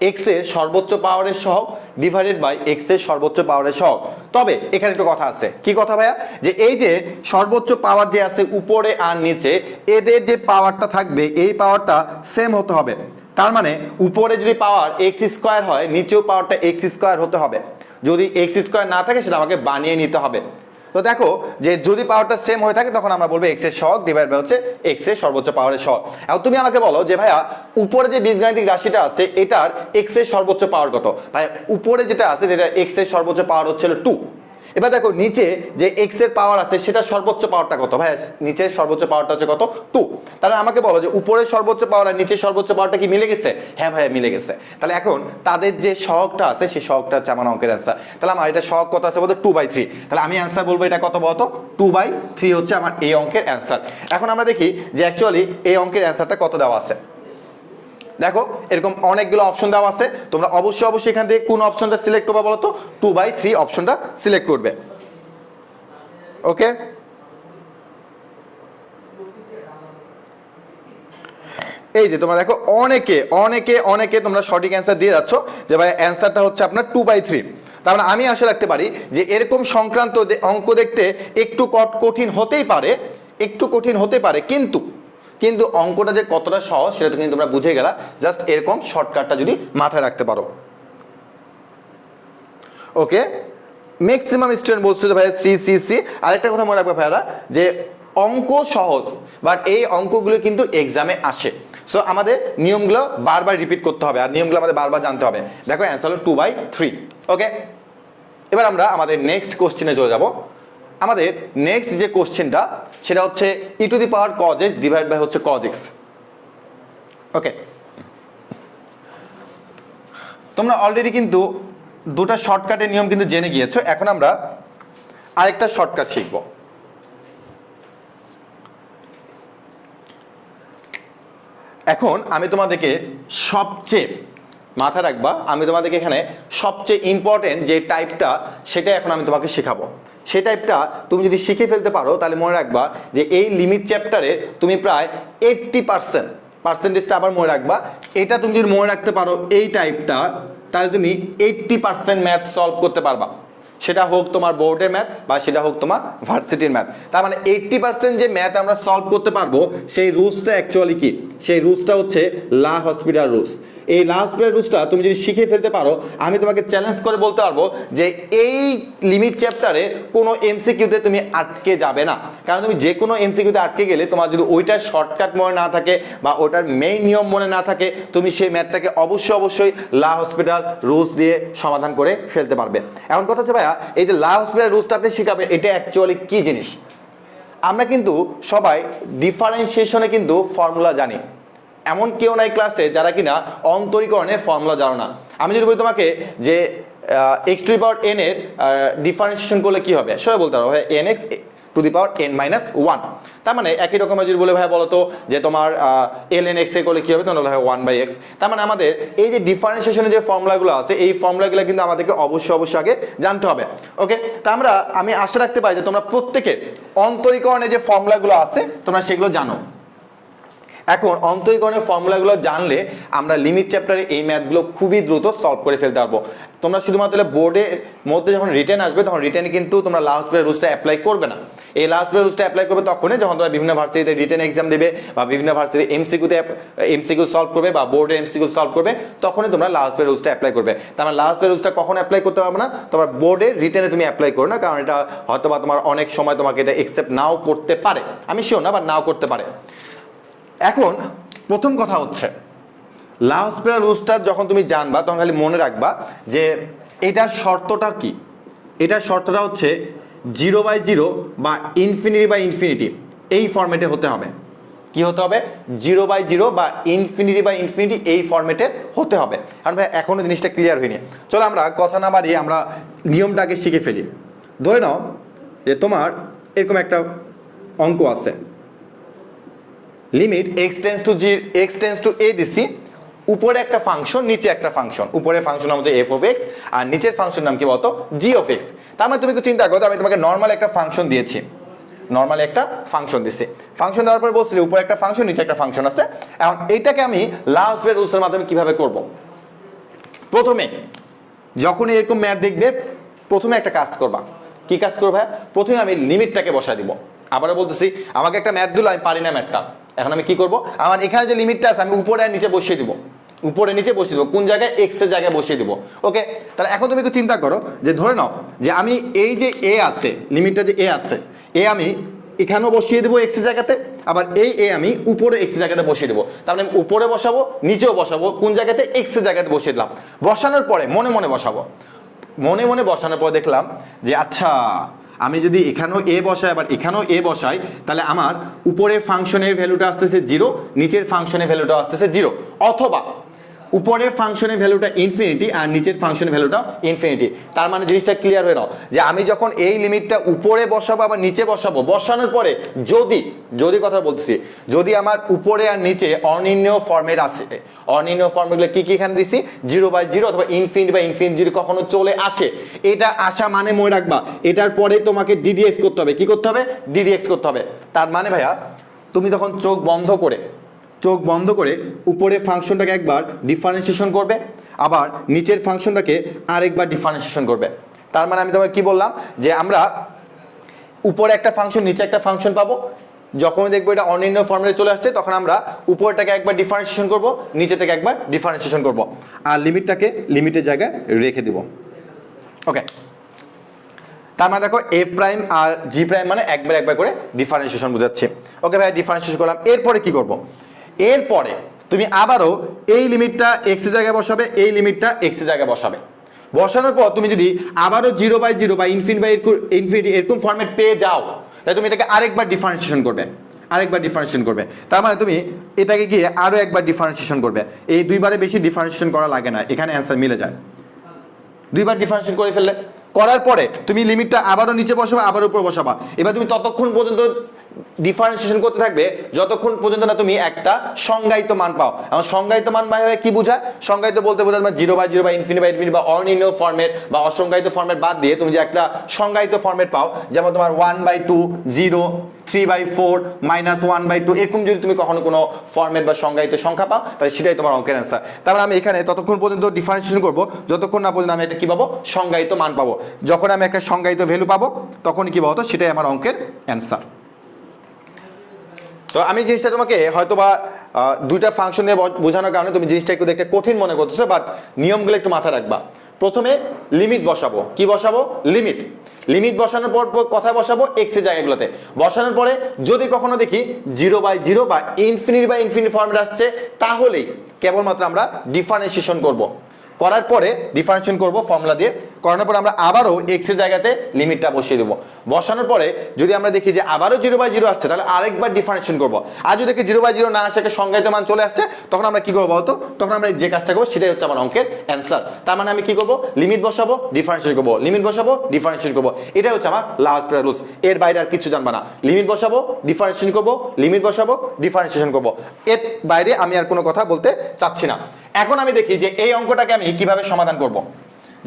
এক্স এর সর্বোচ্চ পাওয়ারের সহগ ডিভাইডেড বাই এক্স এর সর্বোচ্চ পাওয়ারের সহগ। তবে এখানে একটু কথা আছে, কি কথা ভাইয়া? যে এই যে সর্বোচ্চ পাওয়ার যে আছে উপরে আর নিচে, এদের যে পাওয়ারটা থাকবে এই পাওয়ারটা সেম হতে হবে। তার মানে উপরে যদি পাওয়ার এক্স স্কোয়ার হয়, নিচেও পাওয়ারটা এক্স স্কোয়ার হতে হবে। যদি এক্স স্কোয়ার না থাকে সেটা আমাকে বানিয়ে নিতে হবে। তো দেখো যে যদি পাওয়ারটা সেম হয়ে থাকে তখন আমরা বলবো এক্স এর সহগ ডিভাইড বাই হচ্ছে এক্স এর সর্বোচ্চ পাওয়ারের সহগ। এখন তুমি আমাকে বলো যে ভাইয়া উপরে যে বীজগাণিতিক রাশিটা আছে এটার এক্স এর সর্বোচ্চ পাওয়ার কত? ভাই উপরে যেটা আছে যেটা এক্স এর সর্বোচ্চ পাওয়ার হচ্ছিল 2। এবার দেখো নিচে যে এক্স এর পাওয়ার আছে সেটা সর্বোচ্চ পাওয়ারটা কত? ভাই নিচের সর্বোচ্চ পাওয়ারটা হচ্ছে কত? 2। তাহলে আমাকে বলো যে উপরের সর্বোচ্চ পাওয়ার আর নিচের সর্বোচ্চ পাওয়ারটা কি মিলে গেছে? হ্যাঁ ভাই মিলে গেছে। তাহলে এখন তাদের যে সহগটা আছে সেই সহগটা হচ্ছে আমার অঙ্কের অ্যান্সার। তাহলে আমার এটা সহগ কত আছে বলতো? 2/3। তাহলে আমি অ্যান্সার বলবো এটা কত বলতো? 2/3 হচ্ছে আমার এই অঙ্কের অ্যান্সার। এখন আমরা দেখি যে অ্যাকচুয়ালি এই অঙ্কের অ্যান্সারটা কত দেওয়া আছে। দেখো এরকম অনেকগুলো অপশন দেওয়া আছে, তোমরা অবশ্যই এখান থেকে কোন অপশনটা সিলেক্ট করবে বলো তো? 2/3 অপশনটা সিলেক্ট করবে। ওকে, এই যে তোমরা দেখো অনেকে তোমরা সঠিক অ্যান্সার দিয়ে যাচ্ছ যে ভাই অ্যান্সারটা হচ্ছে আপনার 2/3। তার মানে আমি আশা রাখতে পারি যে এরকম সংক্রান্ত অঙ্ক দেখতে একটু কঠিন হতে পারে, কিন্তু অঙ্কটা যে কতটা সহজ সেটা তো কিন্তু তোমরা বুঝে গেলা, জাস্ট এরকম শর্টকাটটা যদি মাথায় রাখতে পারো। ওকে, ম্যাক্সিমাম স্টুডেন্ট বলছে যে ভাই সি। আরেকটা কথা মনে রাখবে ভাইরা যে অঙ্ক সহজ, বাট এই অঙ্কগুলো কিন্তু এক্সামে আসে। সো আমাদের নিয়মগুলো বারবার রিপিট করতে হবে আর নিয়মগুলো আমাদের বারবার জানতে হবে। দেখো অ্যান্সার হলো 2/3। ওকে, এবার আমরা আমাদের নেক্সট কোশ্চেনে চলে যাব। আমাদের নেক্সট যে কোশ্চেনটা সেটা হচ্ছে e to the power cos x divide by হচ্ছে cos x। ওকে, তোমরা অলরেডি কিন্তু দুটো শর্টকাটের নিয়ম কিন্তু জেনে গিয়েছো। এখন আমরা আরেকটা শর্টকাট শিখব। এখন আমি তোমাদেরকে সবচেয়ে মাথায় রাখবা, আমি তোমাদেরকে এখানে সবচেয়ে ইম্পর্টেন্ট যে টাইপটা সেটা এখন আমি তোমাকে শেখাবো। সেই টাইপটা তুমি যদি শিখে ফেলতে পারো তাহলে মনে রাখবা যে এই লিমিট চ্যাপ্টারে তুমি প্রায় 80%, আবার মনে রাখবা এটা তুমি যদি মনে রাখতে পারো এই টাইপটা, তাহলে তুমি 80% ম্যাথ সলভ করতে পারবা। সেটা হোক তোমার বোর্ডের ম্যাথ বা সেটা হোক তোমার ভার্সিটির ম্যাথ। তার মানে 80% যে ম্যাথ আমরা সলভ করতে পারবো সেই রুলসটা অ্যাকচুয়ালি কি? সেই রুলসটা হচ্ছে লা হসপিটাল রুলস। এই লা হসপিটাল রুলসটা তুমি যদি শিখে ফেলতে পারো, আমি তোমাকে চ্যালেঞ্জ করে বলতে পারবো যে এই লিমিট চ্যাপ্টারে কোনো এমসিকিউতে তুমি আটকে যাবে না। কারণ তুমি যে কোনো এমসিকিউতে আটকে গেলে তোমার যদি ওইটার শর্টকাট মনে না থাকে বা ওটার মেইন নিয়ম মনে না থাকে, তুমি সেই ম্যাথটাকে অবশ্যই লা হসপিটাল রুলস দিয়ে সমাধান করে ফেলতে পারবে। এখন কথা হচ্ছে ভাইয়া এই যে লা হসপিটাল রুলসটা আপনি শিখাবেন, এটা অ্যাকচুয়ালি কি জিনিস? আমরা কিন্তু সবাই ডিফারেন্সিয়েশনে কিন্তু ফর্মুলা জানি, এমন কেউ নাই ক্লাসে যারা কিনা অন্তরীকরণের ফর্মুলা জানো না। আমি যদি বলি তোমাকে যে x two the power n এর ডিফারেন্সিয়েশন করলে কি হবে, সবাই বলতে পারো ভাই nx two the power n-1। তার মানে একই রকমের যদি বলে ভাই বলো তো যে তোমার ln x এ করলে কি হবে, তখন হয় 1/x। তার মানে আমাদের এই যে ডিফারেন্সিয়েশনের যে ফর্মুলাগুলো আছে এই ফর্মুলাগুলো কিন্তু আমাদেরকে অবশ্যই আগে জানতে হবে। ওকে, তা আমি আশা রাখতে পারি যে তোমরা প্রত্যেকে অন্তরীকরণের যে ফর্মুলাগুলো আছে তোমরা সেগুলো জানো। এখন অন্তরীকরণের ফর্মুলাগুলো জানলে আমরা লিমিট চ্যাপ্টারে এই ম্যাথগুলো খুবই দ্রুত সলভ করে ফেলতে পারবো। তোমরা শুধুমাত্র বোর্ডের মধ্যে যখন রিটেন আসবে তখন রিটেনে কিন্তু তোমরা লাস্ট পিরিয়ড রুলসটা অ্যাপ্লাই করবে না। এই লাস্ট পিরিয়ড রুলসটা অ্যাপ্লাই করবে তখনই যখন তোমরা বিভিন্ন ভার্সিটিতে রিটেন এক্সাম দেবে বা বিভিন্ন ভার্সিটি এমসিকিউ সলভ করবে বা বোর্ডের এমসিকিউ সলভ করবে, তখনই তোমরা লাস্ট পিরিয়ড রুলসটা অ্যাপ্লাই করবে। তার মানে লাস্ট পিরিয়ড রুলসটা কখন অ্যাপ্লাই করতে পারবে না? তোমার বোর্ডের রিটেনে তুমি অ্যাপ্লাই করো না, কারণ এটা হয়তো বা তোমার অনেক সময় তোমাকে এটা একসেপ্ট নাও করতে পারে, আমি শিওর না, বাট নাও করতে পারে। এখন প্রথম কথা হচ্ছে লাস্ট পিরিয়ড রুলসটা যখন তুমি জানবা তখন খালি মনে রাখবা যে এটার শর্তটা কি। এটার শর্তটা হচ্ছে 0/0 বা ইনফিনিটি এই ফরম্যাটে হতে হবে। কি হতে হবে? 0/0 বা ইনফিনিটি এই ফরম্যাটে হতে হবে। কারণ ভাই এখনো জিনিসটা ক্লিয়ার হয়নি। চলো আমরা কথা না বাড়িয়ে আমরা নিয়মটাকে শিখে ফেলি। ধরে নাও যে তোমার এরকম একটা অঙ্ক আছে, limit x tends two a দিছি, উপরে একটা ফাংশন নিচে একটা ফাংশন, উপরে ফাংশন নাম হচ্ছে f of x আর নিচের ফাংশন নাম কি বলতো g of x। তার মানে তুমি একটু চিন্তা করো, আমি তোমাকে নর্মাল একটা ফাংশন দিয়েছি, নর্মাল একটা ফাংশন দিছি, ফাংশন দেওয়ার পর বলছি উপরে একটা ফাংশন নিচে একটা ফাংশন আছে। এখন এইটাকে আমি লাস্ট পিরিয়ড রুলসের মাধ্যমে কিভাবে করব? প্রথমে যখন এরকম ম্যাথ দেখবে প্রথমে একটা কাজ করবা। কি কাজ করবা? প্রথমে আমি লিমিটটাকে বসায় দিব। আবারও বলতেছি, আমাকে একটা ম্যাথ দিল, আমি পারি না ম্যাথটা, এখন আমি কি করব? আমার এখানে যে লিমিটটা আছে আমি উপরে আর নিচে বসিয়ে দিব, উপরে নিচে বসিয়ে দেবো, কোন জায়গায়? এক্স এর জায়গায় বসিয়ে দেবো। ওকে, তাহলে এখন তুমি একটু চিন্তা করো যে ধরে নাও যে আমি এই যে এ আছে, লিমিটটা যে এ আছে, এ আমি এখানেও বসিয়ে দেবো এক্স এর জায়গাতে, আবার এই এ আমি উপরে এক্স এর জায়গাতে বসিয়ে দেবো। তার মানে আমি উপরে বসাবো, নিচেও বসাবো, কোন জায়গাতে? এক্স এর জায়গাতে বসিয়ে দিলাম। বসানোর পরে মনে মনে বসাবো, মনে মনে বসানোর পর দেখলাম যে আচ্ছা আমি যদি এখানেও এ বসাই আবার এখানেও এ বসাই, তাহলে আমার উপরের ফাংশনের ভ্যালুটা আসতেছে 0, নিচের ফাংশনের ভ্যালুটা আসতেছে 0, অথবা উপরের ফাংশনের ভ্যালুটা ইনফিনিটি আর নিচের ফাংশনের ভ্যালুটা ইনফিনিটি। তার মানে জিনিসটা ক্লিয়ার হয়ে নাও যে আমি যখন এই লিমিটটা উপরে বসাবো আবার নিচে বসাবো, বসানোর পরে যদি কথা বলতেছি, যদি আমার উপরে আর নিচে অনির্ণেয় ফর্মেট আসে, অনির্ণেয় ফর্মেটগুলো কি কি এখানে দিছি? 0/0 অথবা ইনফিনিটি যদি কখনো চলে আসে, এটা আসা মানে মনে রাখবা এটার পরে তোমাকে ডিডিএক্স করতে হবে। কি করতে হবে? ডিডিএক্স করতে হবে। তার মানে ভাইয়া তুমি তখন চোখ বন্ধ করে উপরে ফাংশনটাকে একবার ডিফারেন্সিয়েশন করবে, আবার নিচের ফাংশনটাকে আরেকবার ডিফারেন্সিয়েশন করবে। তার মানে আমি তোমাকে কি বললাম যে আমরা উপরে একটা ফাংশন নিচে একটা ফাংশন পাবো, যখন দেখবো এটা অনির্ণয় ফর্মুলায় চলে আসছে তখন আমরা উপরটাকে একবার ডিফারেন্সিয়েশন করব, নিচে থেকে একবার ডিফারেন্সিয়েশন করব, আর লিমিটটাকে লিমিটের জায়গায় রেখে দিব। ওকে, তার মানে দেখো এ প্রাইম আর জি প্রাইম মানে একবার করে ডিফারেন্সিয়েশন বোঝাচ্ছে। ওকে ভাই, ডিফারেন্সিয়েশন করলাম। এরপরে কি করব? এরপরে তুমি আবারও এই লিমিটটা এক্স এর জায়গায় বসাবে, এই লিমিটটা এক্স এর জায়গায় বসাবে। বসানোর পর তুমি যদি আবারও 0/0 বা ইনফিনিটি এরকম ফরম্যাট পেয়ে যাও, তাই তুমি এটাকে আরেকবার ডিফারেন্সিয়েশন করবে। তার মানে তুমি এটাকে গিয়ে আরো একবার ডিফারেন্সিয়েশন করবে। এই দুইবারে বেশি ডিফারেন্সিয়েশন করা লাগে না, এখানে অ্যান্সার মিলে যায়। দুইবার ডিফারেন্সিয়েশন করে ফেললে, করার পরে তুমি লিমিটটা আবারও নিচে বসাবা, আবার উপরে বসাবা। এবার তুমি ততক্ষণ পর্যন্ত ডিফারেন্সিয়েশন করতে থাকবে যতক্ষণ পর্যন্ত না তুমি একটা সংজ্ঞায়িত মান পাও। এখন সংজ্ঞায়িত মান ভাবে কি বোঝায়? সংজ্ঞায়িত বলতে বোঝায় তোমার 0/0 বা ইনফিনিটি বা অনির্ণেয় ফরম্যাট বা অসংজ্ঞায়িত ফরম্যাট বাদ দিয়ে তুমি যে একটা সংজ্ঞায়িত ফরম্যাট পাও, যেমন তোমার 1/2, 0, 3/4, -1/2, এরকম যদি তুমি কখনো কোনো ফরম্যাট বা সংজ্ঞায়িত সংখ্যা পাও, তাহলে সেটাই তোমার অঙ্কের অ্যান্সার। তারপরে আমি এখানে ততক্ষণ পর্যন্ত ডিফারেন্সিয়েশন করবো যতক্ষণ না পর্যন্ত আমি একটা কি পাবো? সংজ্ঞায়িত মান পাবো। যখন আমি একটা সংজ্ঞায়িত ভ্যালু পাবো তখন কি বলতো? সেটাই আমার অঙ্কের অ্যান্সার। তো আমি জিনিসটা তোমাকে হয়তো বা দুইটা ফাংশন নিয়ে বোঝানোর কারণে তুমি জিনিসটা একটু দেখতে কঠিন মনে করতেছো, বাট নিয়মগুলো একটু মাথায় রাখবা। প্রথমে লিমিট বসাবো। কি বসাবো? লিমিট বসানোর পর কথা বসাবো এক্স এর জায়গাগুলোতে। বসানোর পরে যদি কখনো দেখি 0/0 বা ইনফিনিটি ফর্মেট আসছে, তাহলেই কেবলমাত্র আমরা ডিফারেন্সিয়েশন করব। করার পরে ডিফারেন্সিয়েশন করব ফর্মুলা দিয়ে, করানোর পরে আমরা আবারও এক্স এর জায়গাতে লিমিটটা বসিয়ে দেবো। বসানোর পরে যদি আমরা দেখি যে আবারও 0/0 আসছে, তাহলে আরেকবার ডিফারেন্সিয়েশন করব। আর যদি দেখি 0/0 না আসে, একটা সংজ্ঞায়িত মান চলে আসছে, তখন আমরা কি করবো বলতো? তখন আমরা যে কাজটা করবো সেটাই হচ্ছে আমার অঙ্কের অ্যান্সার। তার মানে আমি কি করবো? লিমিট বসাবো, ডিফারেন্সিয়েট করবো, লিমিট বসাবো, ডিফারেন্সিয়েট করবো। এটাই হচ্ছে আমার লাস্ট পিরিয়ড রুলস। এর বাইরে আর কিছু জানবা না। লিমিট বসাবো, ডিফারেন্সিয়েশন করবো, লিমিট বসাবো, ডিফারেন্সিয়েশন করবো। এর বাইরে আমি আর কোনো কথা বলতে চাচ্ছি না। এখন আমি দেখি যে এই অঙ্কটাকে আমি কিভাবে সমাধান করব।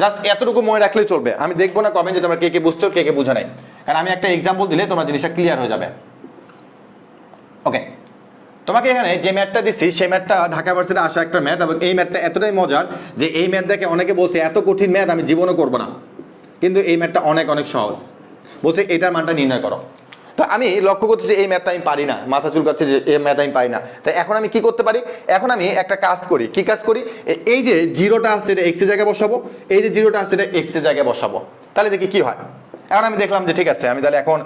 জাস্ট এতটুকু মনে রাখলেই চলবে। আমি দেখবো না কমেন্ট যে তোমরা কে বুঝছো, কে বুঝো নাই, কারণ আমি একটা এক্সাম্পল দিলে তোমরা জিনিসটা ক্লিয়ার হয়ে যাবে। ওকে, তোমাকে এখানে যে ম্যাথটা দিচ্ছি সেই ম্যাথটা ঢাকা ভার্সিটি আসা একটা ম্যাথ, এবং এই ম্যাথটা এতটাই মজার যে এই ম্যাথ দেখে অনেকে বলছে এত কঠিন ম্যাথ আমি জীবনও করবো না, কিন্তু এই ম্যাথটা অনেক অনেক সহজ। বলছে এটার মানটা নির্ণয় করো। তো আমি লক্ষ্য করতেছি এই ম্যাথটা আমি পারি না, মাথা চুলকাচ্ছে যে এই ম্যাথ আমি পারি না। তাই এখন আমি কি করতে পারি, এখন আমি একটা কাজ করি। কি কাজ করি, এই যে জিরোটা আসছে এটা এক্সের জায়গায় বসাবো, এই যে জিরোটা আসছে এটা এক্সের জায়গায় বসাবো, তাহলে দেখি কি হয়। এখন আমি দেখলাম যে ঠিক আছে, আমি তাহলে এখন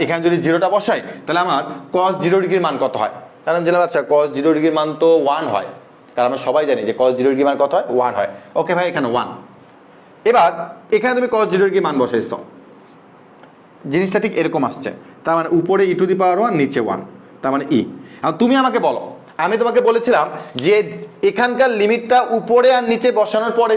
এখানে যদি জিরোটা বসাই তাহলে আমার cos 0 ডিগ্রির মান কত হয়। তাহলে আমি জানলাম আচ্ছা cos 0 ডিগ্রির মান তো 1 হয়, কারণ আমরা সবাই জানি যে cos 0 ডিগ্রির মান কত হয়, 1 হয়। ওকে ভাই, এখানে 1। এবার এখানে তুমি cos 0 ডিগ্রির মান বসাইছো, জিনিসটা ঠিক এরকম আসছে। তার মানে উপরে e টু দি পাওয়ার 1, নিচে 1, তার মানে e। এখন তুমি আমাকে বলো, আমি তোমাকে বলেছিলাম যে এখানকার লিমিটটা উপরে আর নিচে বসানোর পরে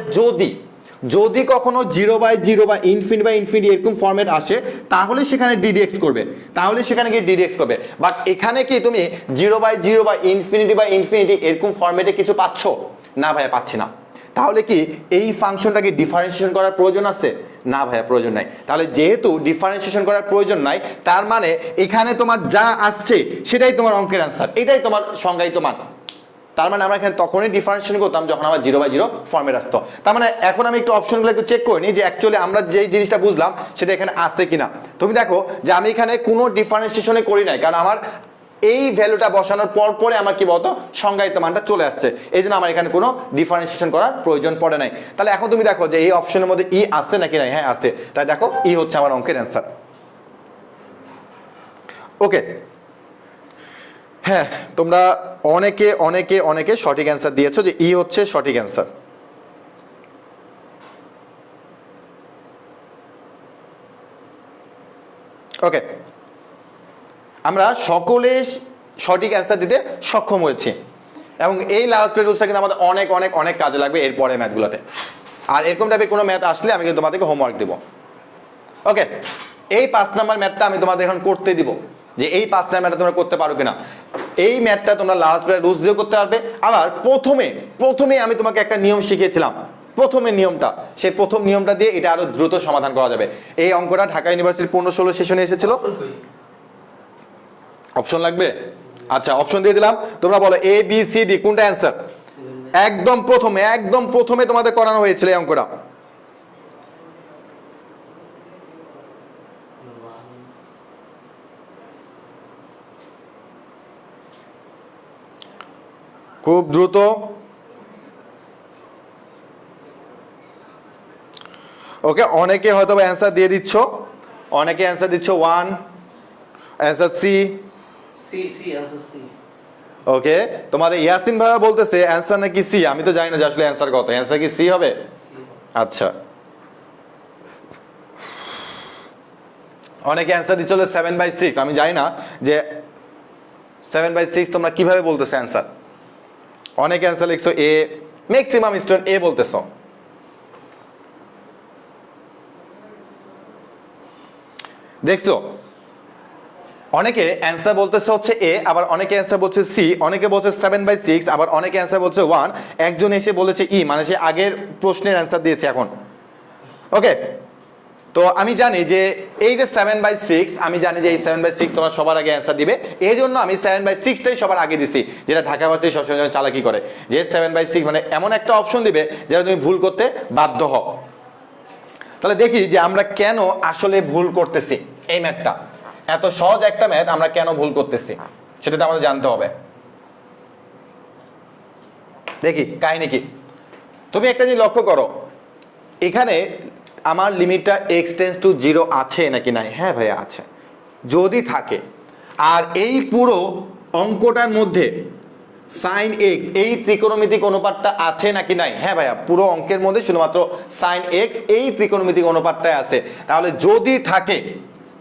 যদি কখনো 0/0 বা ইনফিনিটি এরকম ফরম্যাট আসে তাহলে সেখানে ডিডিএক্স করবে, তাহলে সেখানে গিয়ে ডিডিএক্স করবে। বাট এখানে কি তুমি 0/0 বা ইনফিনিটি এরকম ফরম্যাটে কিছু পাচ্ছ? না ভাইয়া, পাচ্ছি না। তাহলে কি এই ফাংশনটাকে ডিফারেন্সিয়েশন করার প্রয়োজন আছে? না ভাইয়া, প্রয়োজন নাই। তাহলে যেহেতু ডিফারেন্সিয়েশন করার প্রয়োজন নাই, তার মানে এখানে তোমার যা আসছে সেটাই তোমার অঙ্কের অ্যান্সার, এটাই তোমার সংজ্ঞায়িত মান। তার মানে আমরা এখানে তখনই ডিফারেন্সিয়েশন করতাম যখন আমার 0/0 ফর্মেট আসতো। তার মানে এখন আমি একটু অপশনগুলো একটু চেক করে নিই যে অ্যাকচুয়ালি আমরা যেই জিনিসটা বুঝলাম সেটা এখানে আছে কিনা। তুমি দেখো যে আমি এখানে কোনো ডিফারেন্সিয়েশনে করি নাই, কারণ আমার এই ভ্যালুটা বসানোর পরে আমার কি বলতো সংজ্ঞায়িত মানটা চলে আসছে, এই জন্য আমার এখানে কোনো ডিফারেন্সিয়েশন করার প্রয়োজন পড়ে নাই। তাহলে এখন তুমি দেখো যে এই অপশনের মধ্যে ই আছে নাকি নাই। হ্যাঁ আছে, তাই দেখো ই হচ্ছে আমার অঙ্কের অ্যান্সার। ওকে, হ্যাঁ তোমরা অনেকে অনেকে অনেকে সঠিক অ্যান্সার দিয়েছো যে ই হচ্ছে সঠিক অ্যান্সার। ওকে, আমরা সকলে সঠিক অ্যান্সার দিতে সক্ষম হয়েছি, এবং এই লাস্ট প্লেট রুলসটা কিন্তু আমাদের অনেক অনেক অনেক কাজে লাগবে এরপরে ম্যাথগুলোতে। আর এরকম টাইপের কোনো ম্যাথ আসলে আমি কিন্তু তোমাদেরকে হোমওয়ার্ক দেবো। ওকে, এই 5 নাম্বার ম্যাথটা আমি তোমাদের এখন করতে দিব, যে এই 5 নাম্বার ম্যাথটা তোমরা করতে পারো কিনা। এই ম্যাথটা তোমরা লাস্ট প্লেট রুলস দিয়েও করতে পারবে। আবার প্রথমে আমি তোমাকে একটা নিয়ম শিখিয়েছিলাম, প্রথমের নিয়মটা, সেই প্রথম নিয়মটা দিয়ে এটা আরো দ্রুত সমাধান করা যাবে। এই অঙ্কটা ঢাকা ইউনিভার্সিটির 15-16 সেশনে এসেছিল। অপশন লাগবে? আচ্ছা, অপশন দিয়ে দিলাম। তোমরা বলো এ বি সি ডি কোনটা অ্যান্সার। একদম প্রথমে তোমাদের করানো হয়েছিল এই অঙ্কটা। খুব দ্রুত। ওকে, অনেকে হয়তো অ্যান্সার দিয়ে দিচ্ছ, অনেকে অ্যান্সার দিচ্ছ 1, অ্যান্সার সি। ওকে, তোমাদের ইয়াসিন ভাইয়া বলতেছে অ্যান্সার নাকি সি। আমি তো জানি না যে আসলে অ্যান্সার কত, অ্যান্সার কি সি হবে? আচ্ছা, অনেকে অ্যান্সার দিচ্ছ 7/6। আমি জানি না যে 7/6 তোমরা কিভাবে বলতেছো অ্যান্সার। অনেকে অ্যান্সার লিখছো এ, ম্যাক্সিমাম স্টুডেন্ট এ বলতেছো। দেখছো, অনেকে অ্যান্সার বলতেছে হচ্ছে এ, আবার অনেকে অ্যান্সার বলছে সি, অনেকে বলছে 7/6, আবার অনেকে অ্যান্সার বলছে 1, একজন এসে বলেছে ই, মানে সে আগের প্রশ্নের অ্যান্সার দিয়েছে এখন। ওকে, তো আমি জানি যে এই যে 7/6, আমি জানি যে এই 7/6 তোমরা সবার আগে অ্যান্সার দিবে, এই জন্য আমি 7/6টাই সবার আগে দিছি, যেটা ঢাকা ভার্সিটি সবসময় চালাকি করে, যে 7/6 মানে এমন একটা অপশন দিবে যেটা তুমি ভুল করতে বাধ্য হও। তাহলে দেখি যে আমরা কেন আসলে ভুল করতেছি। এই ম্যাথটা এত সহজ একটা ম্যাথ, আমরা কেন ভুল করতেছি সেটা তো আমাদের জানতে হবে। দেখি কাহিনী কি। তুমি একটা জিনিস লক্ষ্য করো, এখানে আমার লিমিটটা x→0 আছে নাকি নাই। হ্যাঁ ভাইয়া আছে। যদি থাকে, আর এই পুরো অঙ্কটার মধ্যে sin x এই ত্রিকোণমিতিক অনুপাতটা আছে নাকি নাই। হ্যাঁ ভাইয়া, পুরো অঙ্কের মধ্যে শুধুমাত্র sin x এই ত্রিকোণমিতিক অনুপাতটাই আছে। তাহলে যদি থাকে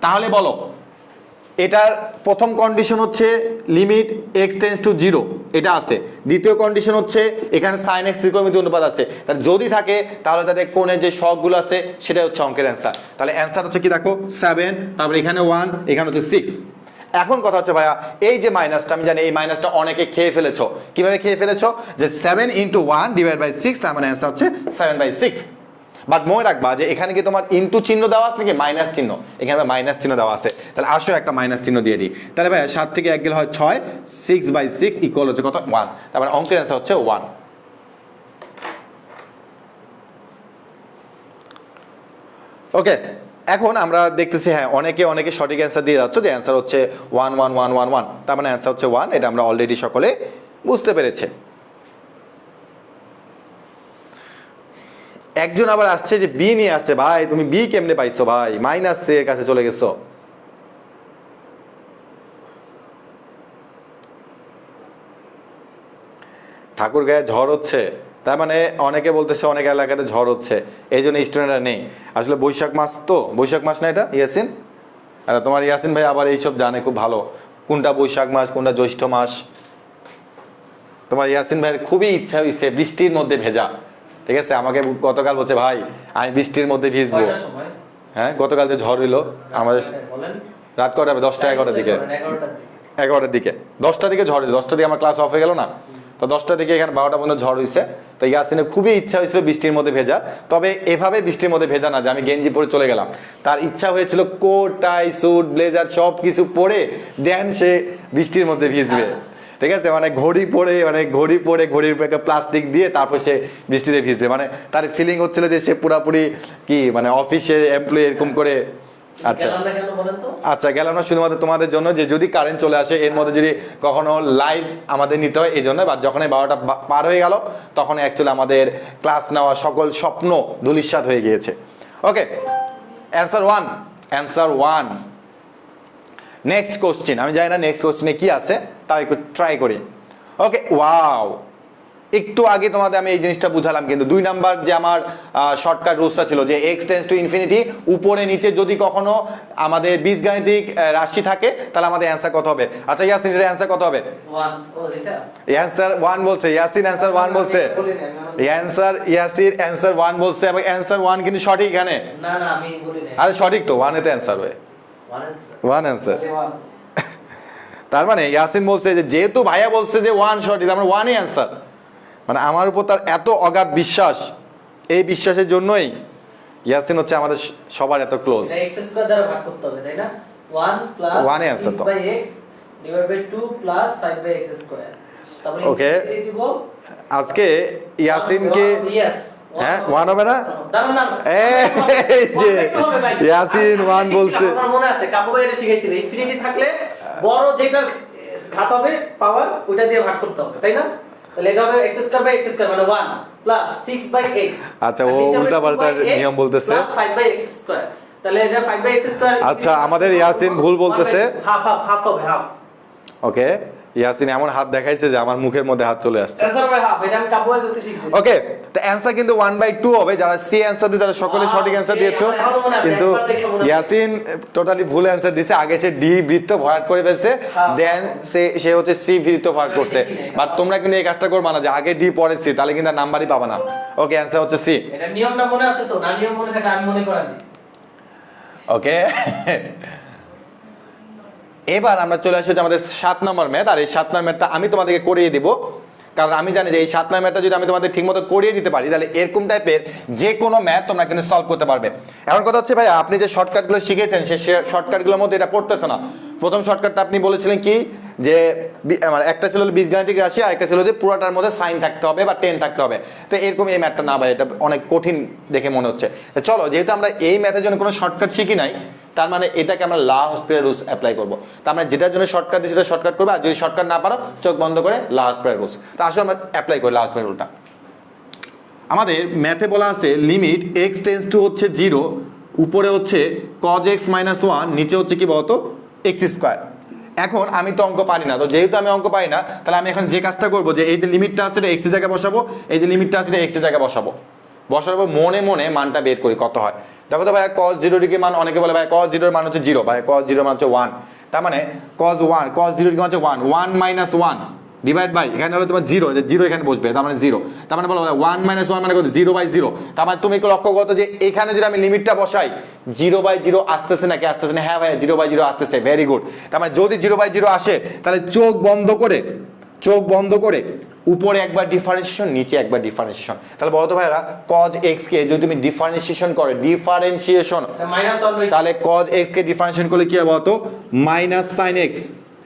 তাহলে বলো, এটার প্রথম কন্ডিশন হচ্ছে লিমিট x→0 এটা আছে, দ্বিতীয় কন্ডিশন হচ্ছে এখানে sin x ত্রিকোণমিতিক অনুপাত আছে। তাহলে যদি থাকে তাহলে তাদের কোণের যে সহগগুলো আছে সেটাই হচ্ছে অঙ্কের অ্যান্সার। তাহলে অ্যান্সার হচ্ছে কি দেখো 7, তারপরে এখানে 1, এখানে হচ্ছে 6। এখন কথা হচ্ছে ভাইয়া, এই যে মাইনাসটা, আমি জানি এই মাইনাসটা অনেকে খেয়ে ফেলেছো। কিভাবে খেয়ে ফেলেছো? যে 7 × 1 / 6, তার মানে অ্যান্সার হচ্ছে 7/6। বাট মনে রাখবা যে এখানে কি তোমার ইনটু চিহ্ন দেওয়া আছে নাকি মাইনাস চিহ্ন, এখানে মাইনাস চিহ্ন দেওয়া আছে, তাহলে আসো একটা মাইনাস চিহ্ন দিয়ে দিই। তাহলে ভাই 7 থেকে 1 গেলে হয় 6, 6/6 ইকুয়াল হচ্ছে কত 1, তার মানে অঙ্কের অ্যান্সার হচ্ছে 1। ওকে, এখন আমরা দেখতেছি হ্যাঁ অনেকে সঠিক অ্যান্সার দিয়ে যাচ্ছে যে অ্যান্সার হচ্ছে 1 1 1 1 1, তার মানে অ্যান্সার হচ্ছে 1, এটা আমরা অলরেডি সকলে বুঝতে পেরেছে। একজন আবার আসছে যে বি নিয়ে আসছে, ভাই তুমি বি কেমনে পাইছো ভাই, মাইনাস এর কাছে চলে গেছো। ঠাকুর গায়ে ঝড় হচ্ছে, তার মানে অনেকে বলতেছে অনেক এলাকাতে ঝড় হচ্ছে, এই জন্য স্টুডেন্টরা নেই। আসলে বৈশাখ মাস তো, বৈশাখ মাস না এটা ইয়াসিন? তোমার ইয়াসিন ভাই আবার এইসব জানে খুব ভালো, কোনটা বৈশাখ মাস কোনটা জ্যৈষ্ঠ মাস। তোমার ইয়াসিন ভাইয়ের খুবই ইচ্ছা হয়েছে বৃষ্টির মধ্যে ভেজা, ঠিক আছে? আমাকে গতকাল বলছে ভাই আমি বৃষ্টির মধ্যে ভিজবো। হ্যাঁ, গতকাল যে ঝড় হইলো আমাদের রাত কটা হবে, 10টা 11টার দিকে, 11টার দিকে 10টার দিকে ঝড় হয়েছে, 10টার দিকে আমার ক্লাস অফ হয়ে গেল না, তো 10টার দিকে এখানে 12টা পর্যন্ত ঝড় হয়েছে। তো ইয়াসিনের খুবই ইচ্ছা হয়েছিল বৃষ্টির মধ্যে ভেজা, তবে এভাবে বৃষ্টির মধ্যে ভেজা না যে আমি গেঞ্জি পরে চলে গেলাম, তার ইচ্ছা হয়েছিল কোট টাই স্যুট ব্লেজার সব কিছু পরে দেন সে বৃষ্টির মধ্যে ভিজবে, ঠিক আছে? মানে ঘড়ি পরে ঘড়ির উপরে একটা প্লাস্টিক দিয়ে তারপর সে বৃষ্টিতে ভিজবে, মানে তার ফিলিং হচ্ছিল যে সে পুরাপুরি কি মানে অফিসের এমপ্লয়ি এরকম করে। আচ্ছা গেলাম না শুধুমাত্র তোমাদের জন্য যে যদি কারেন্ট চলে আসে এর মধ্যে যদি কখনো লাইভ আমাদের নিতে হয় এই জন্য, বা যখন 12টা পার হয়ে গেল তখন অ্যাকচুয়ালি আমাদের ক্লাস নেওয়া সকল স্বপ্ন ধূলিসাৎ হয়ে গিয়েছে। ওকে, অ্যান্সার 1। নেক্সট কোশ্চেন, আমি জানি না নেক্সট কোশ্চেনে কি আছে, তাও একটু ট্রাই করি। ওকে, ওয়াও, একটু আগে তোমাদের আমি এই জিনিসটা বুঝালাম, কিন্তু 2 নাম্বার যে আমার শর্টকাট রুলসটা ছিল যে x টেন্ডস টু ইনফিনিটি, উপরে নিচে যদি কখনো আমাদের বীজগাণিতিক রাশি থাকে তাহলে আমাদের অ্যান্সার কত হবে? আচ্ছা ইয়াসিন এর অ্যান্সার কত হবে? 1। ও যেটা অ্যান্সার 1 বলছে ইয়াসিন, অ্যান্সার 1 বলছে ইয়াসিন, অ্যান্সার 1 বলছে, এবং অ্যান্সার 1 কিন্তু সঠিক এখানে। না আমি বলি না, আরে সঠিক তো, 1 এতে অ্যান্সার হবে, 1 অ্যান্সার। তার মানে ইয়াসিন বলছে যে যেহেতু ভাইয়া বলছে যে 1 সঠিক, আমরা 1ই অ্যান্সার। মানে আমার উপর তার এত অগাধ বিশ্বাস, এই বিশ্বাসের জন্যই ইয়াসিন হচ্ছে আমাদের সবার এত ক্লোজ। এটা x স্কয়ার দ্বারা ভাগ করতে হবে, তাই না? 1 প্লাস 1 এর অ্যান্সার তো 6/x divide by 2 plus 5/x square. তারপরে ওকে, দিয়ে দিব আজকে ইয়াসিনকে ইয়েস হ্যাঁ 1 হবে না? না এই যে ইয়াসিন 1 বলছে। আমার মনে আছে কাপু ভাই এটা শিখাইছিল, ইনফিনিটি থাকলে বড় যেটার ঘাত হবে পাওয়ার ওটা দিয়ে ভাগ করতে হবে, তাই না? তাহলে এটা হবে x square by x square মানে 1 প্লাস 6/x। আচ্ছা, ও উল্টা পাল্টা নিয়ম বলতেছে, প্লাস 5/x স্কয়ার। তাহলে এটা 5/x স্কয়ার। আচ্ছা আমাদের ইয়াসিন ভুল বলতেছে, হাফ হবে হাফ। ওকে, ইয়াসিন এমন হাত দেখাইছে যে আমার মুখের মধ্যে হাত চলে আসছে। অ্যানসার হবে হাফ, এটা আমি কাপু ভাই কাছে শিখছি। ওকে, তো অ্যানসার কিন্তু 1/2 হবে, যারা সি অ্যানসার দিয়ে, যারা সকলে সঠিক অ্যানসার দিয়েছো, কিন্তু ইয়াসিন টোটালি ভুল অ্যানসার দিয়েছে। আগে সে ডি বৃত্ত ভরাট করে ফেলছে, দেন সে হচ্ছে সি বৃত্ত ভরাট করছে। বাট তোমরা কিন্তু এই কাজটা করবা না যে আগে ডি পরে সি, তাহলে কিন্তু নাম্বারই পাবা না। ওকে, অ্যানসার হচ্ছে সি। এটা নিয়মটা মনে আছে তো? না নিয়ম মনে থাকে আমি মনে করাই দিই। ওকে, এবার আমরা চলে আসছি আমাদের 7 নম্বর ম্যাথ, আর এই 7 নম্বর ম্যাথটা আমি তোমাদেরকে করিয়ে দিব, কারণ আমি জানি যে এই 7 নম্বর ম্যাথটা যদি আমি তোমাদের ঠিকমতো করিয়ে দিতে পারি তাহলে এরকম টাইপের যে কোনো ম্যাথ তোমরা কিন্তু সলভ করতে পারবে। এখন কথা হচ্ছে ভাই, আপনি যে শর্টকাটগুলো শিখেছেন সে শর্টকাটগুলোর মধ্যে এটা পড়তেছে না। প্রথম শর্টকাটটা আপনি বলেছিলেন কি যে মানে একটা ছিল বীজগাণিতিক রাশি, আর একটা ছিল যে পুরোটার মধ্যে সাইন থাকতে হবে বা টেন থাকতে হবে। তো এরকম এই ম্যাথটা না ভাই, এটা অনেক কঠিন দেখে মনে হচ্ছে। চলো, যেহেতু আমরা এই ম্যাথের জন্য কোনো শর্টকাট শিখি নাই, তার মানে এটাকে আমরা লা হসপিটাল রুলস অ্যাপ্লাই করবো। তার মানে যেটার জন্য শর্টকাট দিই সেটা শর্টকাট করবো, আর যদি শর্টকাট না পারো চোখ বন্ধ করে লা হসপিটাল রুলস। তো আসলে আমরা অ্যাপ্লাই করি লা হসপিটাল রুলটা। আমাদের ম্যাথে বলা আছে লিমিট x টেন্ডস টু হচ্ছে 0, উপরে হচ্ছে cos x - 1, নিচে হচ্ছে কি বলতো x স্কয়ার। এখন আমি তো অঙ্ক পারি না, তো যেহেতু আমি অঙ্ক পারি না তাহলে আমি এখন যে কাজটা করবো যে এই যে লিমিটটা আছে এটা x এর জায়গায় বসাবো, এই যে লিমিটটা আছে এটা x এর জায়গায় বসাবো, বসার পর মনে মনে মানটা বের করি কত হয়। দেখো তো ভাই cos 0 ডিগ্রি মান, অনেকে বলে ভাই cos 0 এর মান হচ্ছে 0, ভাই cos 0 এর মান হচ্ছে 1, তার মানে cos 0 ডিগ্রি মান হচ্ছে 1, 1 - 1 ডিভাইড বাই এখানে হলো তোমার 0, যে 0 এখানে বসবে, তার মানে 0, তার মানে বলো 1 - 1 মানে কত 0/0। তার মানে তুমি একটু লক্ষ্য করো যে এখানে যদি আমি লিমিটটা বসাই 0/0 আসতেছে নাকি আসতেছে না? হ্যাঁ ভাই 0/0 আসতেছে, ভেরি গুড। তার মানে যদি 0/0 আসে তাহলে চোখ বন্ধ করে উপরে একবার ডিফারেন্সিয়েশন, নিচে একবার ডিফারেন্সিয়েশন। তাহলে বলো তো ভাইরা cos x কে যদি তুমি ডিফারেন্সিয়েশন করো, ডিফারেন্সিয়েশন, -1/2 তাহলে cos x কে ডিফারেন্সিয়েশন করলে কি হবে বলো তো? -sin x।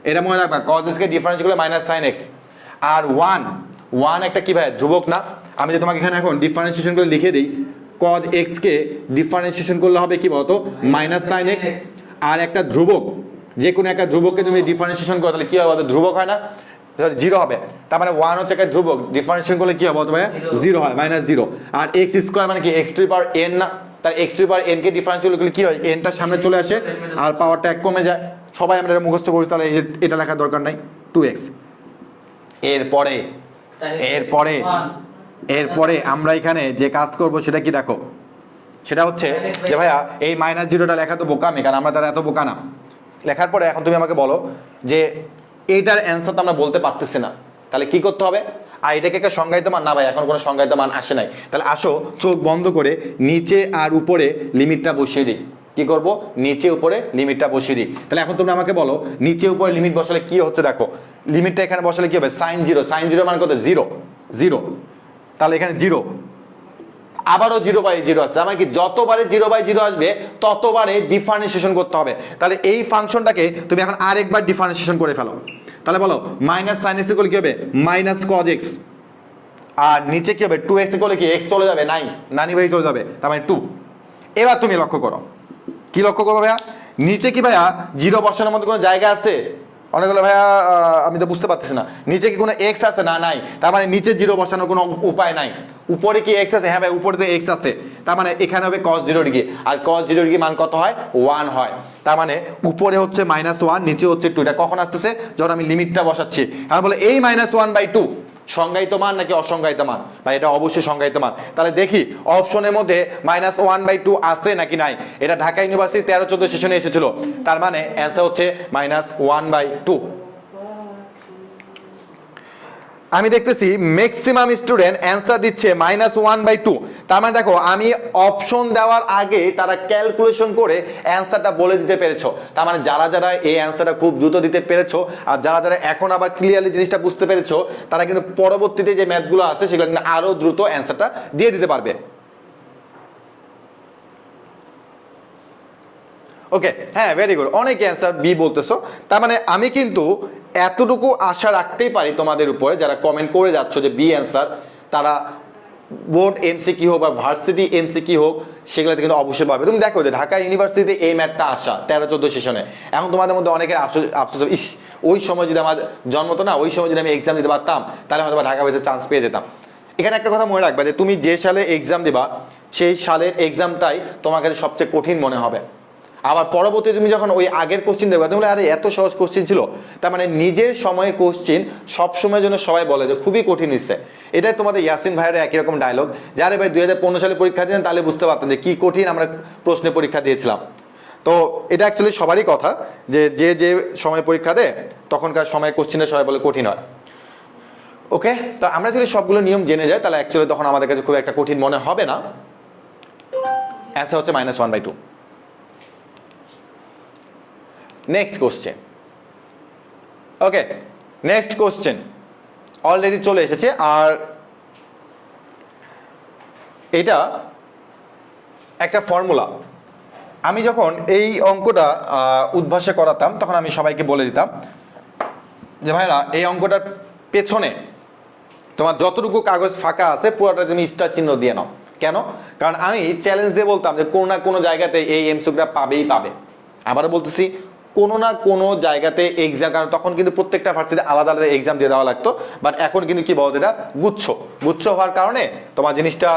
এটা মনে রাখবা, cos x কে ডিফারেন্সিয়েশন করলে -sin x। আর 1 একটা কি ভাই ধ্রুবক না? আমি যদি তোমাকে এখানে এখন ডিফারেন্সিয়েশন করে লিখে দিই, cos x কে ডিফারেন্সিয়েশন করলে হবে কি বলো তো? -sin x। আর একটা ধ্রুবক, যে কোনো একটা ধ্রুবককে তুমি ডিফারেন্সিয়েশন করো তাহলে কি হবে বলো? ধ্রুবক হয় না, জিরো হবে। তার মানে 1 হচ্ছে একটা ধ্রুবক, ডিফারেন্সিয়েশন করলে কি হবে বলতো ভাই? 0 হয়, -0। আর x স্কয়ার মানে কি x two the power n না? তার x two the power n K differentiation করলে কি হয়? n টা সামনে চলে আসে আর পাওয়ারটা 1 কমে যায়। সবাই আমরা এটা মুখস্থ করি, তাহলে এটা লেখার দরকার নাই, 2x। এরপরে আমরা এখানে যে কাজ করব সেটা কি দেখো, সেটা হচ্ছে যে ভাইয়া এই -0টা লেখা তো বোকামি, কারণ আমরা তারা এত বোকা না। লেখার পরে এখন তুমি আমাকে বলো যে এইটার অ্যান্সার তো আমরা বলতে পারতেছি না, তাহলে কি করতে হবে? আর এটাকে একটা সংজ্ঞায়িত মান না ভাই, এখন কোনো সংজ্ঞায়িত মান আসে নাই। তাহলে আসো চোখ বন্ধ করে নিচে আর উপরে লিমিটটা বসিয়ে দিই। কি করব? নিচে উপরে লিমিটটা বসিয়ে দিই। তাহলে এখন তোমরা আমাকে বলো নিচে উপরে লিমিট বসালে কি হচ্ছে দেখো। লিমিটটা এখানে বসালে কি হবে? sin 0, sin 0 মান কত? 0। তাহলে এখানে 0, আবারও 0/0 আসছে, মানে কি যতবারে 0/0 আসবে ততবারে ডিফারেন্সিয়েশন করতে হবে। তাহলে এই ফাংশনটাকে তুমি এখন আরেকবার ডিফারেন্সিয়েশন করে ফেলো। তাহলে বলো -sin x কি হবে? -cos x। আর নিচে কি হবে? 2x করলে কি x চলে যাবে? নানি ভাই চলে যাবে, তার মানে 2। এবার তুমি লক্ষ্য করো, কি লক্ষ্য করবো ভাইয়া? নিচে কি ভাইয়া 0 বসানোর মতো কোনো জায়গা আছে? অনেকগুলো ভাইয়া আমি তো বুঝতে পারতেছি না, নিচে কি কোনো x আছে? না, নাই। তার মানে নিচে 0 বসানোর কোনো উপায় নাই। উপরে কি x আছে? হ্যাঁ ভাই, উপরে তো x আছে। তার মানে এখানে হবে cos 0 ডিগ্রি, আর cos 0 ডিগ্রি মান কত হয়? 1 হয়। তার মানে উপরে হচ্ছে -1, নিচে হচ্ছে 2। এটা কখন আসতেছে? যখন আমি লিমিটটা বসাচ্ছি। আর বলে এই -1/2 সংজ্ঞায়িত মান নাকি অসংজ্ঞায়িত মান? ভাই এটা অবশ্যই সংজ্ঞায়িত মান। তাহলে দেখি অপশনের মধ্যে -1/2 আছে নাকি নাই। এটা ঢাকা ইউনিভার্সিটি 13-14 সেশনে এসেছিল। তার মানে অ্যান্সার হচ্ছে -1/2। আমি দেখতেছি ম্যাক্সিমাম স্টুডেন্ট অ্যান্সার দিচ্ছে -1/2। তার মানে দেখো আমি অপশন দেওয়ার আগে তারা ক্যালকুলেশন করে অ্যান্সারটা বলে দিতে পেরেছো। তার মানে যারা যারা এই অ্যান্সারটা খুব দ্রুত দিতে পেরেছো, আর যারা যারা এখন আবার ক্লিয়ারলি জিনিসটা বুঝতে পেরেছো, তারা কিন্তু পরবর্তীতে যে ম্যাথগুলো আছে সেগুলো কিন্তু আরো দ্রুত অ্যান্সারটা দিয়ে দিতে পারবে। ওকে, হ্যাঁ, ভেরি গুড। অনেকে অ্যান্সার বি বলতেছো। তার মানে আমি কিন্তু এতটুকু আশা রাখতেই পারি তোমাদের উপরে, যারা কমেন্ট করে যাচ্ছ যে বি অ্যান্সার, তারা বোর্ড এমসিকিউ হোক বা ভার্সিটি এমসিকিউ হোক সেগুলোতে কিন্তু অবশ্যই পাবে। তুমি দেখো যে ঢাকা ইউনিভার্সিটিতে এই ম্যাথটা আসা 13-14 সেশনে। এখন তোমাদের মধ্যে অনেকের আফসোস, ইস ওই সময় যদি আমার জন্ম তো না, ওই সময় যদি আমি এক্সাম দিতে পারতাম তাহলে হয়তো ঢাকা বেসে চান্স পেয়ে যেতাম। এখানে একটা কথা মনে রাখবে যে তুমি যে সালে এক্সাম দিবা সেই সালের এক্সামটাই তোমার কাছে সবচেয়ে কঠিন মনে হবে। আবার পরবর্তীতে তুমি যখন ওই আগের কোশ্চিন দেবে তুমি বলে আরে এত সহজ কোশ্চিন ছিল। তার মানে নিজের সময়ের কোশ্চিন সবসময়ের জন্য সবাই বলে যে খুবই কঠিন হচ্ছে। এটাই তোমাদের ইয়াসিন ভাইয়ের একই রকম ডায়লগ, যারে ভাই 2015 সালে পরীক্ষা দিলেন তাহলে বুঝতে পারতেন যে কি কঠিন আমরা প্রশ্নে পরীক্ষা দিয়েছিলাম। তো এটা অ্যাকচুয়ালি সবারই কথা যে যে যে সময় পরীক্ষা দেয় তখনকার সময় কোশ্চিনে সবাই বলে কঠিন হয়। ওকে, তো আমরা যদি সবগুলো নিয়ম জেনে যাই তাহলে অ্যাকচুয়ালি তখন আমাদের কাছে খুব একটা কঠিন মনে হবে না। অ্যান্সার হচ্ছে -1/2। Next question. Okay, next question already চলে এসেছে। আর এটা একটা ফর্মুলা। আমি যখন এই অঙ্কটা উদ্ভাসে করাতাম তখন আমি সবাইকে বলে দিতাম যে ভাইরা এই অঙ্কটার পেছনে তোমার যতটুকু কাগজ ফাঁকা আছে পুরোটা তুমি স্টার চিহ্ন দিয়ে নাও। কেন? কারণ আমি চ্যালেঞ্জ দিয়ে বলতাম যে কোনো না কোনো জায়গাতে এই এমসিকিউটা পাবেই পাবে। আবারও বলতেছি, কোনো না কোনো জায়গাতে এক্সাম, কারণ তখন কিন্তু প্রত্যেকটা ভার্সিটিতে আলাদা আলাদা এক্সাম দিয়ে দেওয়া লাগতো। বাট এখন কিন্তু কি বলতো, এটা গুচ্ছ হওয়ার কারণে তোমার জিনিসটা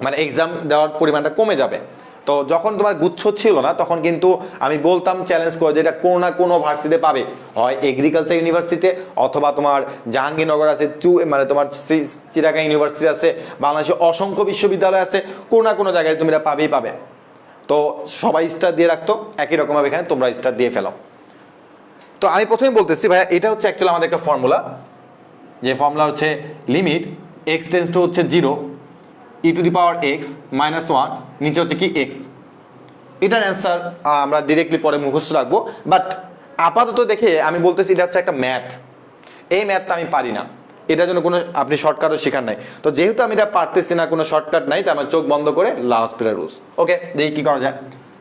মানে এক্সাম দেওয়ার পরিমাণটা কমে যাবে। তো যখন তোমার গুচ্ছ ছিল না তখন কিন্তু আমি বলতাম চ্যালেঞ্জ করে যে এটা কোনো না কোনো ভার্সিটিতে পাবে, হয় এগ্রিকালচার ইউনিভার্সিটিতে অথবা তোমার জাহাঙ্গীরনগর আছে, মানে তোমার চিটাগাং ইউনিভার্সিটি আছে, বাংলাদেশে অসংখ্য বিশ্ববিদ্যালয় আছে, কোনো না কোনো জায়গায় তুমি এটা পাবেই পাবে। তো সবাই স্টার দিয়ে রাখতো, একই রকমভাবে এখানে তোমরা স্টার দিয়ে ফেলো। তো আমি প্রথমে বলতেছি ভাইয়া এটা হচ্ছে অ্যাকচুয়ালি আমাদের একটা ফর্মুলা, যে ফর্মুলা হচ্ছে লিমিট x টেন্ডস টু হচ্ছে 0 e to the power x -1, নিচে হচ্ছে কি x। এটার অ্যান্সার আমরা ডিরেক্টলি পরে মুখস্থ রাখবো। বাট আপাতত দেখে আমি বলতেছি এটা হচ্ছে একটা ম্যাথ। এই ম্যাথটা আমি পারি না, এটার জন্য কোনো আপনি শর্টকাটও শেখার নাই। তো যেহেতু আমি এটা পারতেছি না, কোনো শর্টকাট নাই, তার মানে চোখ বন্ধ করে লা হসপিটাল রুলস। ওকে, দেখি কি করা যায়।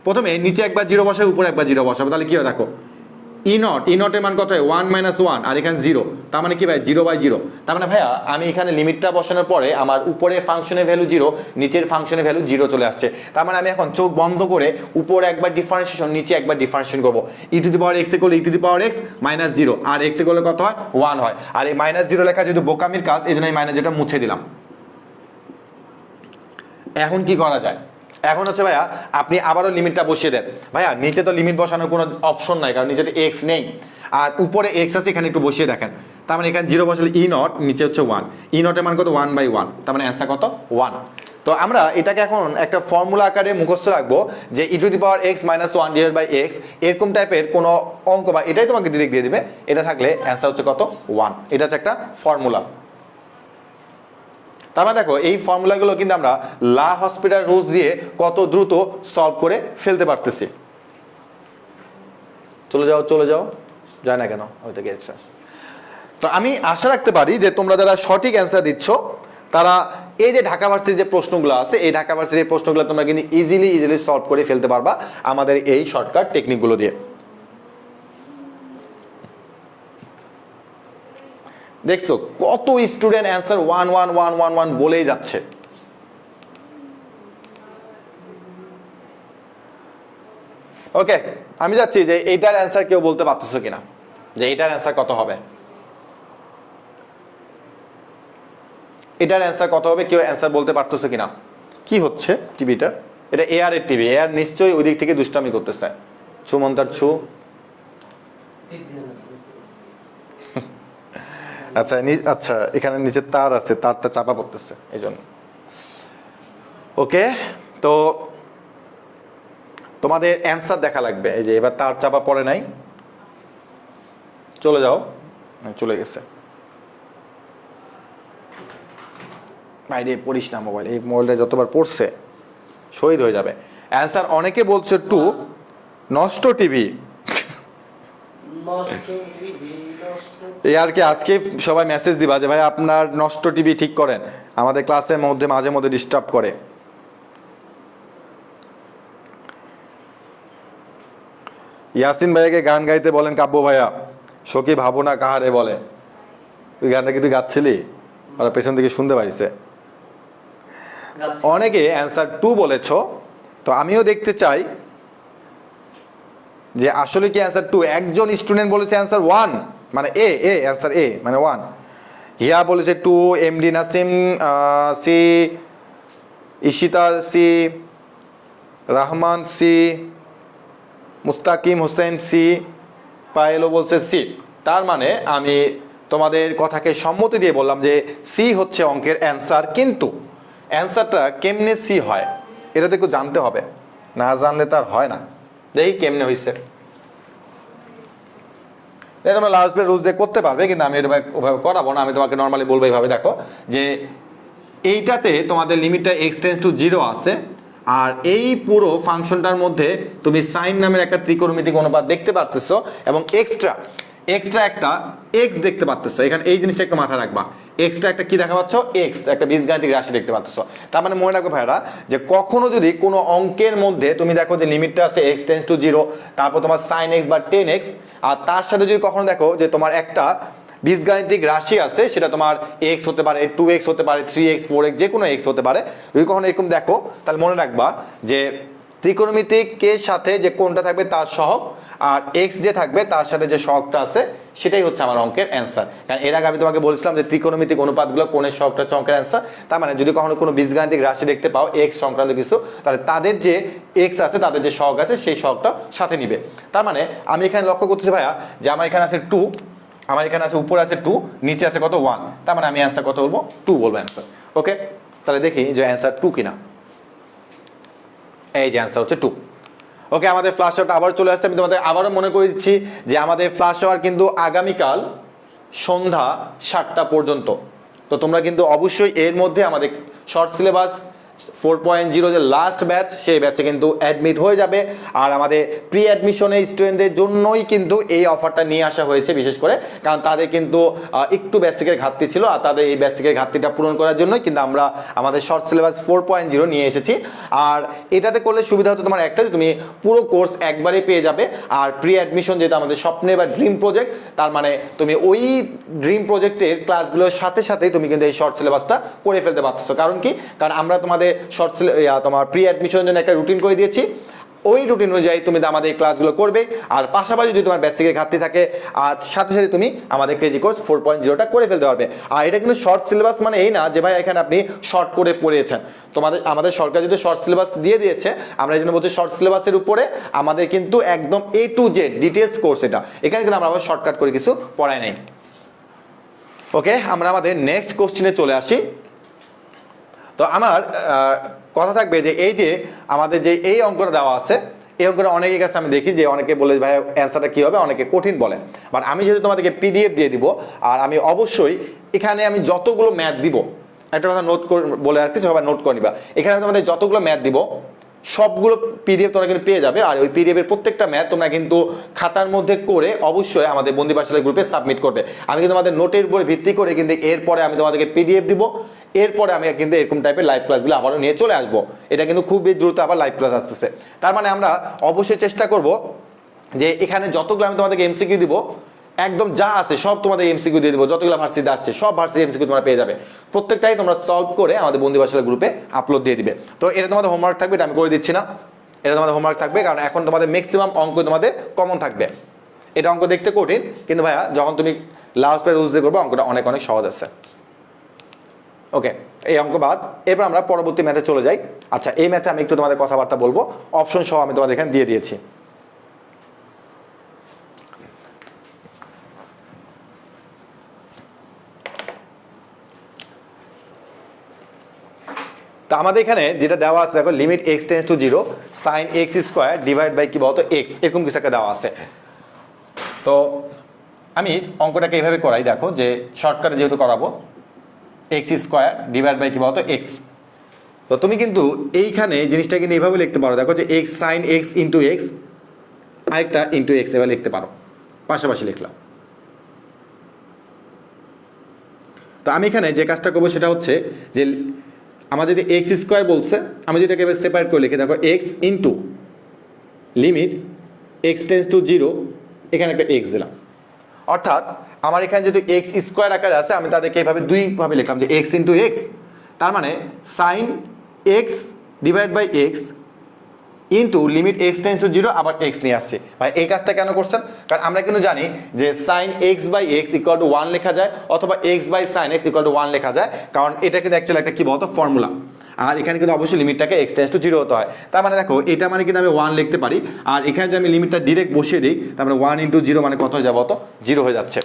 প্রথমে নিচে একবার 0 বসাবে, উপরে একবার 0 বসাবে, তাহলে কি হয় দেখো, ই নটের মান কত হয় 1 - 1, আর এখানে 0, তার মানে কি ভাই 0/0। তার মানে ভাইয়া আমি এখানে লিমিটটা বসানোর পরে আমার উপরের ফাংশনের ভ্যালু 0, নিচের ফাংশনের ভ্যালু 0 চলে আসছে। তার মানে আমি এখন চোখ বন্ধ করে উপরে একবার ডিফারেন্সিয়েশন, নিচে একবার ডিফারেন্সিয়েশন করবো। e⁻x করলে e⁻x - 0, আর x করলে কত হয় 1 হয়। আর এই -0 লেখা যেহেতু বোকামির কাজ, এই জন্য এই -0টা মুছে দিলাম। এখন কি করা যায়, এখন হচ্ছে ভাইয়া আপনি আবারও লিমিটটা বসিয়ে দেন। ভাইয়া নিচে তো লিমিট বসানোর কোনো অপশন নাই, কারণ নিচে তো এক্স নেই, আর উপরে এক্স আছে, এখানে একটু বসিয়ে দেখেন। তার মানে এখানে 0 বসালে ই0, নিচে হচ্ছে 1, ই0 মান কত 1/1, তার মানে অ্যান্সার কত 1। তো আমরা এটাকে এখন একটা ফর্মুলা আকারে মুখস্থ রাখবো যে e⁻x - 1/x, এরকম টাইপের কোনো অঙ্ক, বা এটাই তোমাকে ডিরেক্ট দিয়ে দিবে, এটা থাকলে অ্যান্সার হচ্ছে কত 1। এটা হচ্ছে একটা ফর্মুলা। তার মানে দেখো এই ফর্মুলাগুলো কিন্তু আমরা লা হসপিটাল রুলস দিয়ে কত দ্রুত সলভ করে ফেলতে পারতেছি। চলে যাও, যায় না কেন, হয়তো গেছে। তো আমি আশা রাখতে পারি যে তোমরা যারা সঠিক অ্যান্সার দিচ্ছ, তারা এই যে ঢাকা ভার্সিটির যে প্রশ্নগুলো আছে, এই ঢাকা ভার্সিটির প্রশ্নগুলো তোমরা কিন্তু ইজিলি সলভ করে ফেলতে পারবা আমাদের এই শর্টকাট টেকনিকগুলো দিয়ে। দেখছো কত স্টুডেন্ট অ্যান্সার 1 1 1 1 1 বলেই যাচ্ছে। ওকে, আমি যাচ্ছি যে এইটার অ্যান্সার কেউ বলতে পারতেছো কিনা, যে এটার অ্যান্সার কত হবে, এটার অ্যান্সার কত হবে, কেউ অ্যান্সার বলতে পারতেছো কিনা। কি হচ্ছে টিভিটার, এটা এআর এর টিভি, এআর নিশ্চয়ই ওই দিক থেকে দুষ্টামি করতেছে। ছুমন্তার ছু, আচ্ছা আচ্ছা, এখানে নিচে তার আছে, তারটা চাপা পড়তেছে এই জন্য। ওকে, তো তোমাদের অ্যান্সার দেখা লাগবে। এই যে এবার তার চাপা পড়ে নাই, চলে যাও, চলে গেছে। বাইরে পড়িস না মোবাইল, এই মোবাইলটা যতবার পড়ছে শহীদ হয়ে যাবে। অ্যান্সার অনেকে বলছে 2, নষ্ট টিভি। এই আর কি, আজকে সবাই মেসেজ দিবা যে ভাই আপনার নষ্ট টিভি ঠিক করেন, আমাদের ক্লাসের মধ্যে মাঝে মধ্যে ডিস্টার্ব করে। ইয়াসিন ভাইয়াকে গান গাইতে বলেন কাব্য ভাইয়া, সখী ভাবো না কাহারে বলে। ওই গানটা কি তুই গাচ্ছিলি? ওরা পেছন থেকে শুনতে পাইছে। অনেকে অ্যান্সার 2 বলেছ, তো আমিও দেখতে চাই যে আসলে কি অ্যান্সার 2। একজন স্টুডেন্ট বলেছে অ্যান্সার 1, মানে এ অ্যান্সার এ মানে 1। হিয়া বলেছে 2, MD Nasim C, Ishita C, Rahman C, Mustakim Hossain C, পায়েলও বলছে সি। তার মানে আমি তোমাদের কথাকে সম্মতি দিয়ে বললাম যে সি হচ্ছে অঙ্কের অ্যান্সার, কিন্তু অ্যান্সারটা কেমনে সি হয় এটা তো একটু জানতে হবে, না জানলে তার হয় না। দেখি কেমনে হয়েছে, তোমরা লাস্ট পে রুলস দিয়ে করতে পারবে, কিন্তু আমি ওভাবে করাবো না। আমি তোমাকে নর্মালি বলবো এইভাবে, দেখো যে এইটাতে তোমাদের লিমিটটা x→0 আছে, আর এই পুরো ফাংশনটার মধ্যে তুমি সাইন নামের একটা ত্রিকোণমিতিক অনুপাত দেখতে পারতেছো, এবং এক্সট্রা একটা x দেখতে পারতেছো। এখানে এই জিনিসটা একটু মাথায় রাখবা, এক্সট্রা একটা কি দেখা পাচ্ছ, x একটা বীজগাণিতিক রাশি দেখতে পাচ্ছ। তার মানে মনে রাখবে ভাইরা, যে কখনো যদি কোনো অঙ্কের মধ্যে তুমি দেখো যে লিমিটটা আছে x→0, তারপর তোমার sin x বা 10x, আর তার সাথে যদি কখনো দেখো যে তোমার একটা বীজগাণিতিক রাশি আছে, সেটা তোমার x হতে পারে, 2x হতে পারে, 3x 4x, যে কোনো x হতে পারে, যদি কখনো এরকম দেখো, তাহলে মনে রাখবা যে ত্রিকোণমিতিকের সাথে যে কোণটা থাকবে তার সহগ, আর x যে থাকবে তার সাথে যে সহগটা আছে সেটাই হচ্ছে আমার অঙ্কের অ্যান্সার। কারণ এর আগে আমি তোমাকে বলেছিলাম যে ত্রিকোণমিতিক অনুপাতগুলো কোণের সহগটা হচ্ছে অঙ্কের অ্যান্সার। তার মানে যদি কখনো কোনো বীজগাণিতিক রাশি দেখতে পাও x সংক্রান্ত কিছু, তাহলে তাদের যে x আছে, তাদের যে সহগ আছে, সেই সহগটা সাথে নিবে। তার মানে আমি এখানে লক্ষ্য করতেছি ভাইয়া যে আমার এখানে আছে 2, আমার এখানে আছে উপরে আছে 2, নিচে আছে কত 1, তার মানে আমি অ্যান্সার কত বলবো, 2 বলবো অ্যান্সার। ওকে, তাহলে দেখি যে অ্যান্সার 2 কিনা। এই যে অ্যান্সার হচ্ছে 2। ওকে, আমাদের ফ্ল্যাশ আওয়ার আবার চলে আসছে। আমি তোমাদের আবারও মনে করে দিচ্ছি যে আমাদের ফ্ল্যাশ আওয়ার কিন্তু আগামীকাল সন্ধ্যা 7টা পর্যন্ত। তো তোমরা কিন্তু অবশ্যই এর মধ্যে আমাদের শর্ট সিলেবাস 4.0 যে লাস্ট ব্যাচ, সেই ব্যাচে কিন্তু অ্যাডমিট হয়ে যাবে। আর আমাদের প্রি অ্যাডমিশনের স্টুডেন্টদের জন্যই কিন্তু এই অফারটা নিয়ে আসা হয়েছে, বিশেষ করে কারণ তাদের কিন্তু একটু বেসিকের ঘাটতি ছিল, আর তাদের এই বেসিকের ঘাটতিটা পূরণ করার জন্যই কিন্তু আমরা আমাদের শর্ট সিলেবাস 4.0 নিয়ে এসেছি। আর এটাতে করলে সুবিধা হতো তোমার একটা, যে তুমি পুরো কোর্স একবারে পেয়ে যাবে। আর প্রি অ্যাডমিশন যেটা আমাদের স্বপ্নের বা ড্রিম প্রজেক্ট, তার মানে তুমি ওই ড্রিম প্রজেক্টের ক্লাসগুলোর সাথে সাথেই তুমি কিন্তু এই শর্ট সিলেবাসটা করে ফেলতে পারতেছো। কারণ কি, কারণ আমরা তোমাদের তোমার প্রি অ্যাডমিশনের জন্য একটা রুটিন করে দিয়েছি। ওই রুটিন অনুযায়ী তুমি আমাদের এই ক্লাসগুলো করবে, আর পাশাপাশি যদি তোমার বেসিকের ঘাটতি থাকে, আর সাথে সাথে তুমি আমাদের ক্রেজি কোর্স 4.0টা করে ফেলতে পারবে। আর এটা কিন্তু শর্ট সিলেবাস মানে এই না যে ভাই এখানে আপনি শর্ট করে পড়িয়েছেন। আমাদের সরকার যদি শর্ট সিলেবাস দিয়ে দিয়েছে, আমরা এই জন্য বলছি শর্ট সিলেবাসের উপরে আমাদের কিন্তু একদম A to Z details course এটা। এখানে কিন্তু আমরা আবার শর্টকাট করে কিছু পড়াই নাই। ওকে, আমরা আমাদের নেক্সট কোশ্চেনে চলে আসি। তো আমার কথা থাকবে যে এই যে আমাদের যে এই অঙ্কটা দেওয়া আছে, এই অঙ্কটা অনেকের কাছে আমি দেখি যে অনেকে বলে ভাই অ্যান্সারটা কী হবে, অনেকে কঠিন বলে। বাট আমি যেহেতু তোমাদেরকে PDF দিয়ে দিব, আর আমি অবশ্যই এখানে আমি যতগুলো ম্যাথ দিব, একটা কথা নোট করে বলে রাখছি, সবাই নোট করে নিবা, এখানে আমি তোমাদের যতগুলো ম্যাথ দিব সবগুলো PDF তোমরা কিন্তু পেয়ে যাবে। আর ওই PDF এর প্রত্যেকটা ম্যাথ তোমরা কিন্তু খাতার মধ্যে করে অবশ্যই আমাদের বন্দি পাঠশালা গ্রুপে সাবমিট করবে। আমি কিন্তু আমাদের নোটের উপরে ভিত্তি করে কিন্তু এরপরে আমি তোমাদেরকে PDF দিব, এরপরে আমি কিন্তু এরকম টাইপের লাইভ ক্লাসগুলো আবারও নিয়ে চলে আসবো। এটা কিন্তু খুব দ্রুত আবার লাইভ ক্লাস আসতেছে। তার মানে আমরা অবশ্যই চেষ্টা করব যে এখানে যতগুলো আমি তোমাদেরকে MCQ দিব, একদম যা আছে সব তোমাদের MCQ দিয়ে দেবো। যতগুলো ভার্সিটি আসছে সব ভার্সিটি MCQ তোমরা পেয়ে যাবে। প্রত্যেকটাই তোমরা সলভ করে আমাদের বন্দি পাঠশালা গ্রুপে আপলোড দিয়ে দিবে। তো এটা তোমাদের হোমওয়ার্ক থাকবে, এটা আমি করে দিচ্ছি না, এটা তোমাদের হোমওয়ার্ক থাকবে, কারণ এখন তোমাদের ম্যাক্সিমাম অঙ্ক তোমাদের কমন থাকবে। এটা অঙ্ক দেখতে কঠিন, কিন্তু ভাইয়া যখন তুমি লাস্ট পেয়ার ইউজ দিয়ে করবো অঙ্কটা অনেক অনেক সহজ আছে। ওকে, এই অঙ্ক বাদ। এরপর আমরা পরবর্তী ম্যাথে চলে যাই। আচ্ছা, এই ম্যাথে আমি একটু তোমাদের কথাবার্তা বলবো, অপশন সহ আমি তোমাদের এখানে দিয়ে দিয়েছি। তো আমাদের এখানে যেটা দেওয়া আছে দেখো, limit x tends to 0 sin x square divide by কি বলতো x, এরকম কিছু একটা দেওয়া আছে। তো আমি অঙ্কটাকে এইভাবে করাই, দেখো যে শর্টকাটে যেহেতু করাবো, x স্কোয়ার ডিভাইড বাই কি বলতো x। তো তুমি কিন্তু এইখানে জিনিসটা কিন্তু এইভাবে লিখতে পারো, দেখো যে x sin x into x, আরেকটা ইন্টু x এভাবে লিখতে পারো, পাশাপাশি লিখলাম। তো আমি এখানে যে কাজটা করবো সেটা হচ্ছে যে আমার যদি এক্স স্কোয়ার বলছে, আমি যেটাকে এবার সেপারেট করে লিখে দেখো x into limit x tends to 0, এখানে একটা x দিলাম। অর্থাৎ আমার এখানে যেহেতু x স্কোয়ার আকারে আছে, আমি তাদেরকে এইভাবে দুইভাবে লিখলাম যে x ইন্টু x, তার মানে sine x divide by x into limit x tends to 0, আবার x নিয়ে আসছে। ভাই এই কাজটা কেন করছেন? কারণ আমরা কিন্তু জানি যে sine x by x equal to 1 লেখা যায়, অথবা x by sine x equal to 1 লেখা যায়, কারণ এটা কিন্তু অ্যাকচুয়ালি একটা কি বলতো ফর্মুলা। আর এখানে কিন্তু অবশ্যই লিমিটটাকে x টেন্স টু 0 হতে হয়। তার মানে দেখো এটা মানে কিন্তু আমি 1 লিখতে পারি, আর এখানে যদি আমি লিমিটটা ডিরেক্ট বসিয়ে দিই, তার মানে 1 ইন্টু 0 মানে কত হয়ে যাবে? তো 0 হয়ে যাচ্ছে।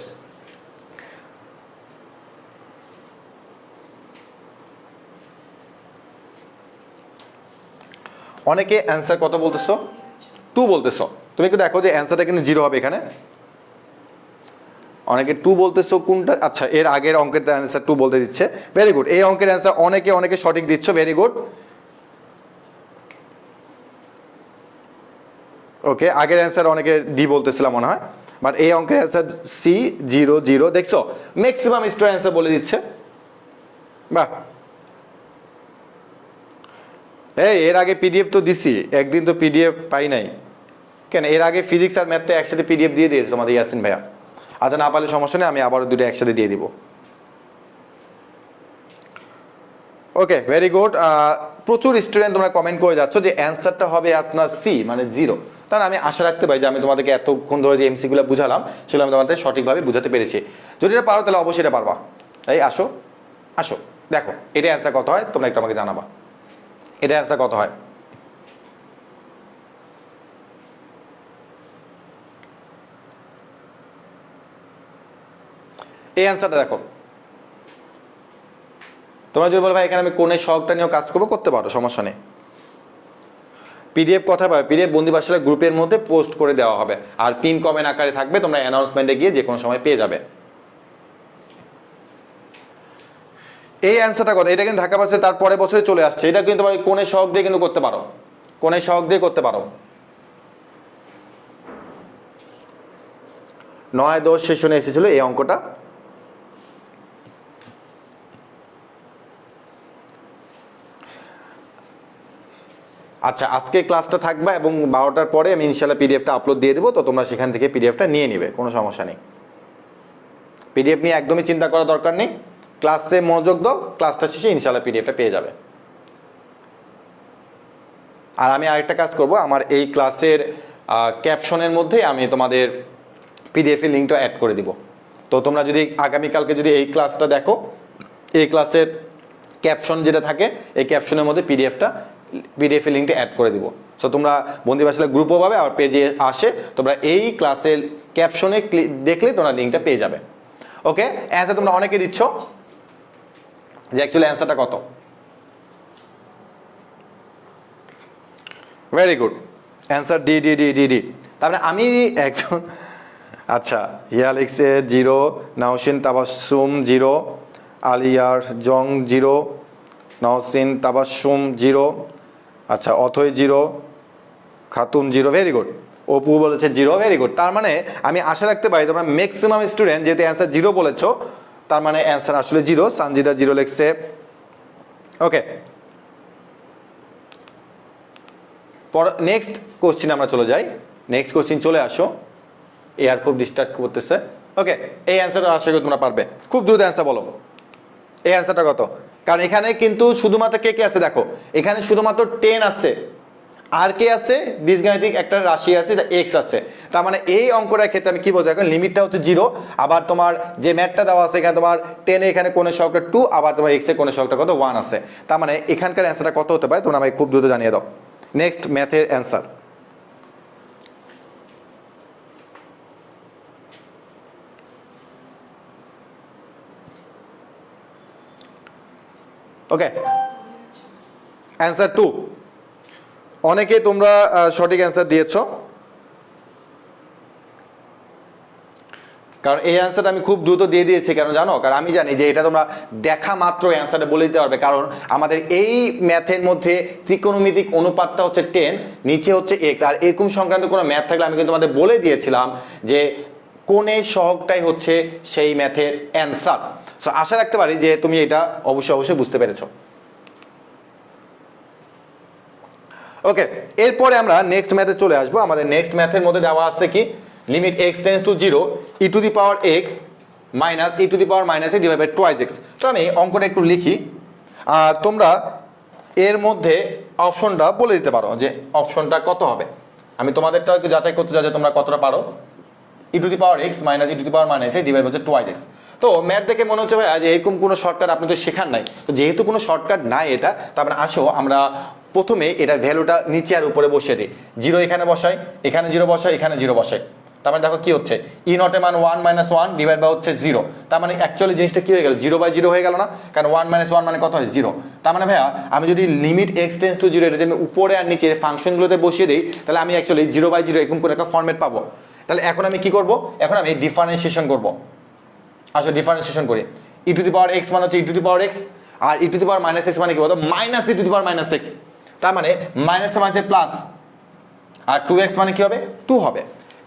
অনেকে অ্যান্সার কত বলতেছো? 2 বলতেছো। তুমি একটু দেখো যে অ্যান্সারটা কিন্তু 0 হবে এখানে। অনেকে 2 বলতেছো, কোনটা? আচ্ছা, এর আগের অঙ্কের অ্যান্সার 2 বলতে দিচ্ছে, ভেরি গুড। এই অঙ্কের অ্যান্সার অনেকে সঠিক দিচ্ছ, ভেরি গুড। ওকে, আগের অ্যান্সার অনেকে ডি বলতেছিলাম মনে হয়, বাট এই অঙ্কের অ্যান্সার সি 0 0। দেখছো ম্যাক্সিমাম স্টুডেন্ট অ্যান্সার বলে দিচ্ছে, বাহ। এই এর আগে PDF তো দিছি, একদিন তো PDF পাই নাই কেন? এর আগে ফিজিক্স আর ম্যাথে একসাথে PDF দিয়ে দিয়েছে তোমাদের ইয়াসিন ভাইয়া। আচ্ছা, না পারলে সমস্যা নেই, আমি আবারও দুটো একসাথে দিয়ে দিব। ওকে, ভেরি গুড। প্রচুর স্টুডেন্ট তোমরা কমেন্ট করে যাচ্ছ যে অ্যান্সারটা হবে আপনার সি মানে 0। তাহলে আমি আশা রাখতে পারি যে আমি তোমাদেরকে এতক্ষণ ধরে যে MCগুলো বুঝালাম সেগুলো আমি তোমাদের সঠিকভাবে বুঝাতে পেরেছি। যদি এটা পারো তাহলে অবশ্যই এটা পারবা। এই আসো আসো, দেখো এটা অ্যান্সার কত হয় তোমরা একটু আমাকে জানাবা। এটা অ্যান্সার কত হয়? এই অ্যান্সারটা দেখো। তোমরা যদি বলো ভাই এখানে আমি কোণের সহগটা নিয়েও কাজ করবো, করতে পারো, সমস্যা নেই। PDF কথা পাবে, PDF বন্দি পাঠশালা গ্রুপের মধ্যে পোস্ট করে দেওয়া হবে, আর পিন কমেন্ট আকারে থাকবে, তোমরা অ্যানাউন্সমেন্টে গিয়ে যে কোনো সময় পেয়ে যাবে। এই অ্যান্সারটা কথা, এটা কিন্তু ঢাকা ভার্সিটি তার পরের বছরে চলে আসছে। এটা কিন্তু তোমরা কোণের সহগ দিয়ে কিন্তু করতে পারো, কোণের সহগ দিয়ে করতে পারো। 9-10 সেশনে এসেছিল এই অঙ্কটা। আচ্ছা, আজকে ক্লাসটা থাকবে এবং 12টার পরে আমি ইনশাল্লাহ পিডিএফটা আপলোড দিয়ে দেবো, তো তোমরা সেখান থেকে পিডিএফটা নিয়ে নিবে, কোনো সমস্যা নেই। পিডিএফ নিয়ে একদমই চিন্তা করার দরকার নেই, ক্লাসে মনোযোগ দাও, ক্লাসটা শেষে ইনশাল্লাহ পিডিএফটা পেয়ে যাবে। আর আমি আরেকটা কাজ করব, আমার এই ক্লাসের ক্যাপশনের মধ্যে আমি তোমাদের পিডিএফের লিঙ্কটা অ্যাড করে দিব। তো তোমরা যদি আগামীকালকে যদি এই ক্লাসটা দেখো, এই ক্লাসের ক্যাপশন যেটা থাকে, এই ক্যাপশনের মধ্যে পিডিএফের লিঙ্কটা অ্যাড করে দিব। সো তোমরা বন্দি ভাষার গ্রুপও পাবে, আর পেজে আসে তোমরা এই ক্লাসের ক্যাপশনে দেখলে তোমরা লিঙ্কটা পেয়ে যাবে। ওকে, অ্যান্সার তোমরা অনেকে দিচ্ছ যে অ্যাকচুয়ালি অ্যান্সারটা কত। Very good, answer D D D D D. তারপরে আমি একজন, আচ্ছা হিয়া লিখছে 0, নাওসিন তাবাসসুম 0, আলিয়ার জং 0, নাওসিন তাবাসসুম 0, আচ্ছা অথই 0, খাতুন 0, ভেরি গুড। অপু বলেছে 0, ভেরি গুড। তার মানে আমি আশা রাখতে পারি তোমরা ম্যাক্সিমাম স্টুডেন্ট যেহেতু অ্যান্সার 0 বলেছো, তার মানে অ্যান্সার আসলে 0। সানজিদা 0 লিখছে। ওকে, নেক্সট কোশ্চিন আমরা চলে যাই। নেক্সট কোশ্চিন চলে আসো, এয়ার খুব ডিস্টার্ব করতেছে। ওকে, এই অ্যান্সারটা আশা করি তোমরা পারবে, খুব দ্রুত অ্যান্সার বলো। এই অ্যান্সারটা কত? কারণ এখানে কিন্তু শুধুমাত্র কে কে আছে দেখো, এখানে শুধুমাত্র 10 আছে, আর কে আছে বীজগাণিতিক একটা রাশি আছে, এটা এক্স আছে। তার মানে এই অঙ্কটার ক্ষেত্রে আমি কি বলছি, এখন লিমিটটা হচ্ছে 0, আবার তোমার যে ম্যাথটা দেওয়া আছে এখানে তোমার 10 এখানে কোণের সহগটা 2, আবার তোমার এক্স এর কোণের সহগটা কত 1 আছে। তার মানে এখানকার অ্যান্সারটা কত হতে পারে তোমরা আমাকে খুব দ্রুত জানিয়ে দাও। নেক্সট ম্যাথের অ্যান্সার। ওকে, অ্যান্সার 2। অনেকে তোমরা সঠিক অ্যান্সার দিয়েছো, কারণ এই অ্যান্সারটা আমি খুব দ্রুত দিয়ে দিয়েছি। কেন জানো? কারণ আমি জানি যে এটা তোমরা দেখা মাত্র অ্যান্সারটা বলে দিতে পারবে, কারণ আমাদের এই ম্যাথের মধ্যে ত্রিকোণমিতিক অনুপাতটা হচ্ছে 10, নিচে হচ্ছে এক্স। আর এরকম সংক্রান্ত কোনো ম্যাথ থাকলে আমি কিন্তু তোমাদের বলে দিয়েছিলাম যে কোণের সহগটাই হচ্ছে সেই ম্যাথের অ্যান্সার। সো আশা রাখতে পারি যে তুমি এটা অবশ্যই বুঝতে পেরেছো। ওকে, এরপরে আমরা নেক্সট ম্যাথে চলে আসবো। আমাদের নেক্সট ম্যাথের মধ্যে দেওয়া আছে কি, limit x tends to 0 e to the power x minus e to the power minus a divide by twice x। তো আমি অঙ্কটা একটু লিখি, আর তোমরা এর মধ্যে অপশনটা বলে দিতে পারো যে অপশনটা কত হবে। আমি তোমাদেরটাও একটু যাচাই করতে চাই যে তোমরা কতটা পারো। e to the power x minus e to the power minus a divide by twice x। তো ম্যাথ দেখে মনে হচ্ছে ভাইয়া যে এরকম কোনো শর্টকাট আপনি তো শেখার নাই, তো যেহেতু কোনো শর্টকাট নাই এটা, তারপরে আসো আমরা প্রথমে এটা ভ্যালুটা নিচে আর উপরে বসিয়ে দিই। 0 এখানে বসাই, এখানে 0 বসাই, এখানে 0 বসাই। তার মানে দেখো কি হচ্ছে, ই নটের মান 1 মাইনাস 1 ডিভাইড বাই হচ্ছে 0। তার মানে অ্যাকচুয়ালি জিনিসটা কি হয়ে গেল, 0/0 হয়ে গেল না, কারণ 1 মাইনাস 1 মানে কত হয় 0। তার মানে ভাইয়া আমি যদি লিমিট x টেন্ডস টু 0 এটা যদি আমি উপরে আর নিচে ফাংশনগুলোতে বসিয়ে দিই, তাহলে আমি অ্যাকচুয়ালি 0/0 এরকম করে একটা ফর্মেট পাবো। তাহলে এখন আমি কি করব, এখন আমি ডিফারেন্সিয়েশন করব। আসলে ডিফারেন্সিয়েশন করি, ই টু দি পাওয়ার x মানে হচ্ছে e to the power x, আর e to the power minus x মানে কি বলতো minus e to the power minus x। তার মানে মাইনাস মাইনাসে প্লাস, আর 2x মানে কি হবে 2 হবে।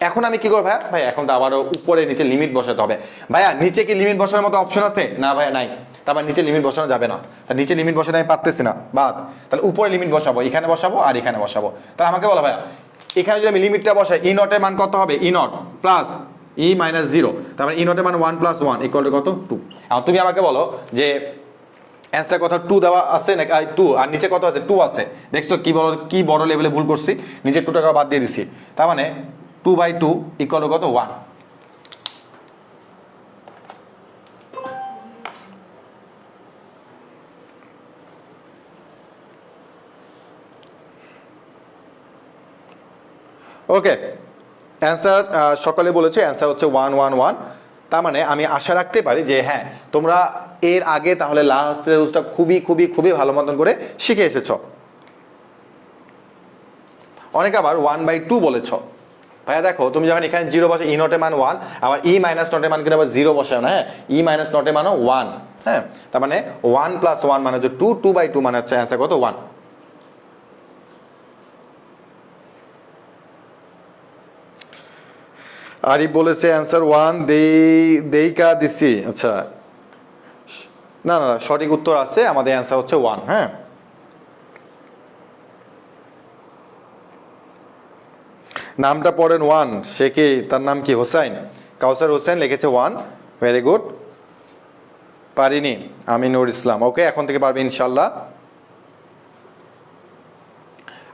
এখন আমি কি করব ভাই এখন তো আবারও উপরে নিচে লিমিট বসাতে হবে। ভাইয়া নিচে কি লিমিট বসানোর মতো অপশন আছে? না ভাইয়া নাই। তারপর নিচে লিমিট বসানো যাবে না, নিচে লিমিট বসাতে আমি পারতেছি না, বাদ। তাহলে উপরে লিমিট বসাবো, এখানে বসাবো আর এখানে বসাবো। তাহলে আমাকে বলো ভাইয়া এখানে যদি আমি লিমিটটা বসাই, ই নটের মান কত হবে, ই নট প্লাস ই মাইনাস 0, তার মানে ই নটের মান 1 + 1 = কত 2। এখন তুমি আমাকে বলো যে অ্যান্সার কত 2 দেওয়া আছে নাকি 2, আর নিচে কত আছে 2 আছে। দেখছো কি বড় লেভেলে ভুল করছি, নিচে 2 টাকা বাদ দিয়ে দিছি। তার মানে 2/2 = কত 1। ওকে, অ্যান্সার সকালে বলেছে অ্যান্সার হচ্ছে 111। তার মানে আমি আশা রাখতে পারি যে হ্যাঁ তোমরা এর আগে তাহলে লাস্ট রুলসটা খুবই ভালো মতন করে শিখে এসেছ। অনেকে আবার 1/2 বলেছ, ভাইয়া দেখো তুমি যখন এখানে 0 বসে ই নটের মান 1, আবার ই মাইনাস নটের মান কিন্তু আবার 0 বসাও না, হ্যাঁ, ই মাইনাস নটের মানও 1, হ্যাঁ, তার মানে 1 + 1 মানে হচ্ছে 2, 2/2 মানে হচ্ছে অ্যান্সার কত 1। আরিফ বলেছে অ্যান্সার 1 দেইকা দিছি, আচ্ছা না না সঠিক উত্তর আছে, আমাদের অ্যান্সার হচ্ছে 1, হ্যাঁ। নামটা পড়েন 1, সে কি, তার নাম কি, হোসাইন, কাউসার হোসেন লিখেছে 1, ভেরি গুড। পারিনি আমি নূর ইসলাম, ওকে, এখন থেকে পারবে ইনশাল্লাহ।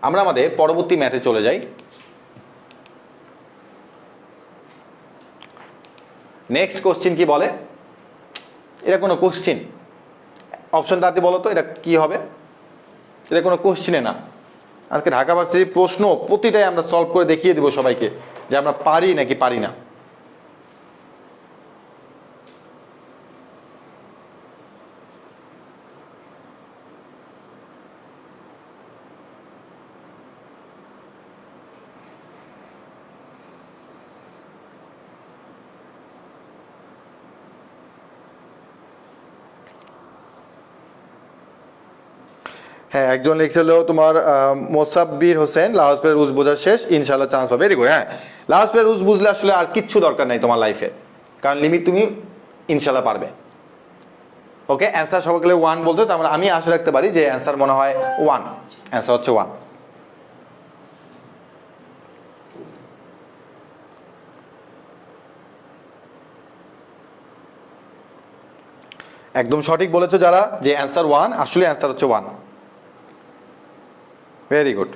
আমরা আমাদের পরবর্তী ম্যাথে চলে যাই। নেক্সট কোশ্চিন কি বলে, এটা কোনো কোশ্চিন, অপশন তাতে বলো তো এটা কি হবে, এটা কোনো কোশ্চিনে না। আজকে ঢাকা ভার্সিটির প্রশ্ন প্রতিটাই আমরা সলভ করে দেখিয়ে দেবো সবাইকে যে আমরা পারি নাকি পারি না। হ্যাঁ, একজন লিখছিল তোমার মোসাব্বির হোসেন, লাহোসের রুজ বোঝা শেষ, ইনশাল্লাহ চান্স পাবে, ভেরি গুড। হ্যাঁ, লাহোসের রুজ বুঝলে আসলে আর কিচ্ছু দরকার নাই তোমার লাইফে, কারণ লিমিট তুমি ইনশাল্লাহ পারবে। ওকে, অ্যান্সার সবাইকে 1 বলতে, তার মানে আমি আশা রাখতে পারি যে অ্যান্সার মনে হয় 1, অ্যান্সার হচ্ছে 1। একদম সঠিক বলেছো যারা যে অ্যান্সার 1, আসলে অ্যান্সার হচ্ছে 1, ভেরি গুড।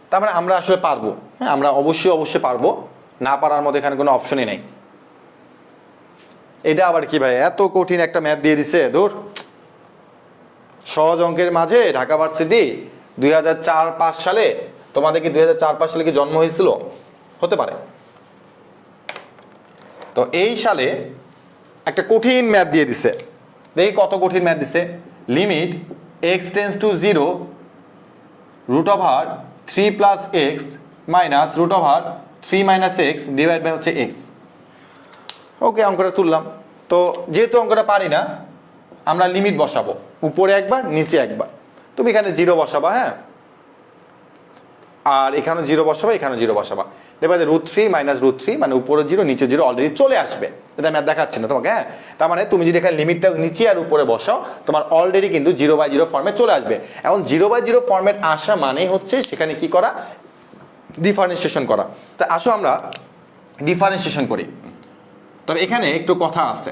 তার মানে আমরা আসলে পারবো, হ্যাঁ, আমরা অবশ্যই পারবো, না পারার মধ্যে এখানে কোনো অপশনই নেই। এটা আবার কি ভাই, এত কঠিন একটা ম্যাথ দিয়ে দিছে, দূর। সহজ অঙ্কের মাঝে ঢাকা ভার্সিটি 2004-5 সালে, তোমাদের কি 2004-5 সালে কি জন্ম হয়েছিল? হতে পারে। তো এই সালে একটা কঠিন ম্যাথ দিয়ে দিছে, দেখি কত কঠিন ম্যাথ দিছে। Limit x tends to 0 √3 + x minus √3 - x divide by হচ্ছে x। ওকে, অঙ্কটা তুললাম। তো যেহেতু অঙ্কটা পারি না, আমরা লিমিট বসাবো, উপরে একবার নিচে একবার। তুমি এখানে 0 বসাবা, হ্যাঁ, আর এখানেও 0 বসাবা, এখানেও 0 বসাবা, এবার √3 - √3 মানে উপরে 0 নিচে 0 অলরেডি চলে আসবে, এটা আমি আর দেখাচ্ছি না তোমাকে, হ্যাঁ। তার মানে তুমি যদি এখানে লিমিটটা নিচে আর উপরে বসাও, তোমার অলরেডি কিন্তু 0/0 ফর্মেট চলে আসবে। এখন 0/0 ফর্মেট আসা মানেই হচ্ছে সেখানে কি করা, ডিফারেন্সিয়েশন করা। তা আসো আমরা ডিফারেন্সিয়েশন করি। তবে এখানে একটু কথা আছে,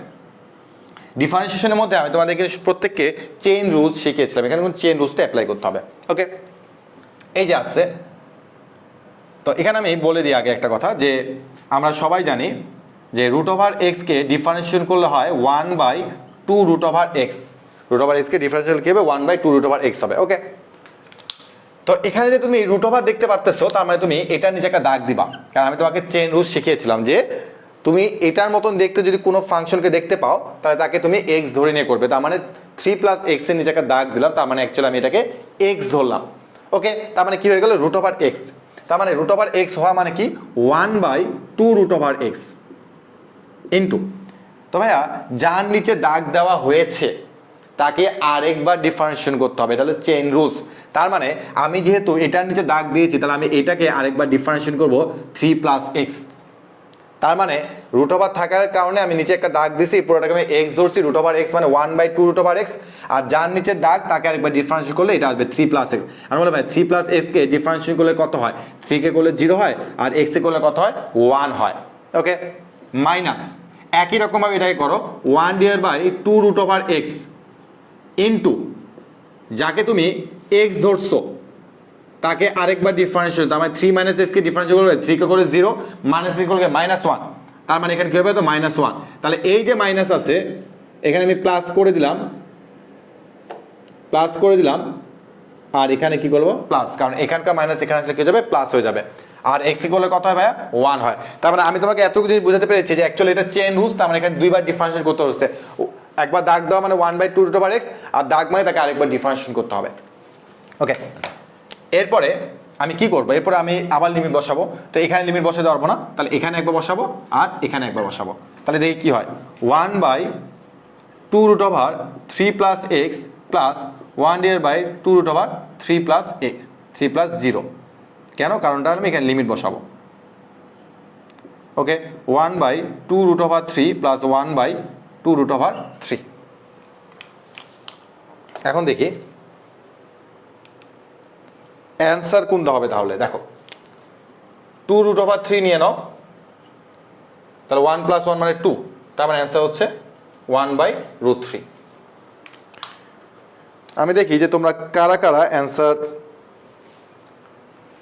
ডিফারেন্সিয়েশনের মধ্যে আমি তোমাদেরকে প্রত্যেককে চেইন রুলস শিখিয়েছিলাম, এখানে কোন চেইন রুলসটা অ্যাপ্লাই করতে হবে। ওকে, এই যে আসছে, তো এখানে আমি বলে দিই আগে একটা কথা, যে আমরা সবাই জানি যে √x কে ডিফারেন্সিয়েশন করলে হয় 1/2 √x, √x কে ডিফারেন্সিয়েশন কি হবে 1/2 √x হবে। ওকে, তো এখানে যে তুমি √ দেখতে পারতেছো, তার মানে তুমি এটার নিচে একটা দাগ দিবা, কারণ আমি তোমাকে চেইন রুলস শিখিয়েছিলাম যে তুমি এটার মতন দেখতে যদি কোনো ফাংশনকে দেখতে পাও, তাহলে তাকে তুমি x ধরে নিয়ে করবে। তার মানে 3 + x এর নিচে একটা দাগ দিলাম, তার মানে অ্যাকচুয়ালি আমি এটাকে x ধরলাম। ওকে, তার মানে কি হয়ে গেল √x, তার মানে √x হওয়া মানে কি 1/2 √x ইন্টু, তো ভাইয়া যার নিচে দাগ দেওয়া হয়েছে তাকে আরেকবার ডিফারেন্সিয়েশন করতে হবে, এটা হলো চেইন রুলস। তার মানে আমি যেহেতু এটার নিচে দাগ দিয়েছি, তাহলে আমি এটাকে আরেকবার ডিফারেন্সিয়েশন করব 3 + x। তার মানে √ থাকার কারণে আমি নিচে একটা দাগ দিছি, পুরোটাকে আমি x ধরছি, √x মানে 1/2 √x, আর যার নিচে দাগ তাকে আরেকবার ডিফারেন্সিয়েশন করলে এটা আসবে 3 + x। আমি বলে ভাই 3 + x কে ডিফারেন্সিয়েশন করলে কত হয়, 3 কে করলে 0 হয়, আর x কে করলে কত হয় 1 হয়। ওকে, মাইনাস একই রকমভাবে এটাকে করো 1/2 √x ইন্টু যাকে তুমি x ধরছো তাকে আরেকবার ডিফারেন্সিয়েশন, তার মানে 3 - x কে ডিফারেন্সিয়েশন করলে 3 কে করে 0, - x করলে -1, তার মানে এখানে কি হবে তো -1। তাহলে এই যে মাইনাস আছে এখানে আমি প্লাস করে দিলাম, আর এখানে কি করবো প্লাস, কারণ এখানকার মাইনাস এখানে আসলে কি হয়ে যাবে প্লাস হয়ে যাবে, আর x করলে কত হয় ভাইয়া 1 হয়। তার মানে আমি তোমাকে এতটুকু জিনিস বোঝাতে পেরেছি যে অ্যাকচুয়ালি এটা চেইন রুলস, তার মানে এখানে দুইবার ডিফারেন্সিয়েশন করতে হচ্ছে, একবার দাগ দেওয়া মানে 1/2 √x, আর দাগ মানে তাকে আরেকবার ডিফারেন্সিয়েশন করতে হবে। ওকে, এরপরে আমি কি করবো এরপরে আমি আবার লিমিট বসাবো, তো এখানে লিমিট বসাতে পারবো না, তাহলে এখানে একবার বসাবো আর এখানে একবার বসাবো, তাহলে দেখি কি হয় 1/2√3 প্লাস এক্স প্লাস 1/2√3 প্লাস এ 3 প্লাস 0। কেন? কারণটা আমি এখানে লিমিট বসাবো। ওকে, 1/2√3 প্লাস 1/2√3। এখন দেখি অ্যান্সার কোনটা হবে। তাহলে দেখো 2√3 নিয়ে নাও, তাহলে 1 + 1 মানে 2, তার মানে অ্যান্সার হচ্ছে 1/√3। আমি দেখি যে তোমরা কারা কারা অ্যান্সার,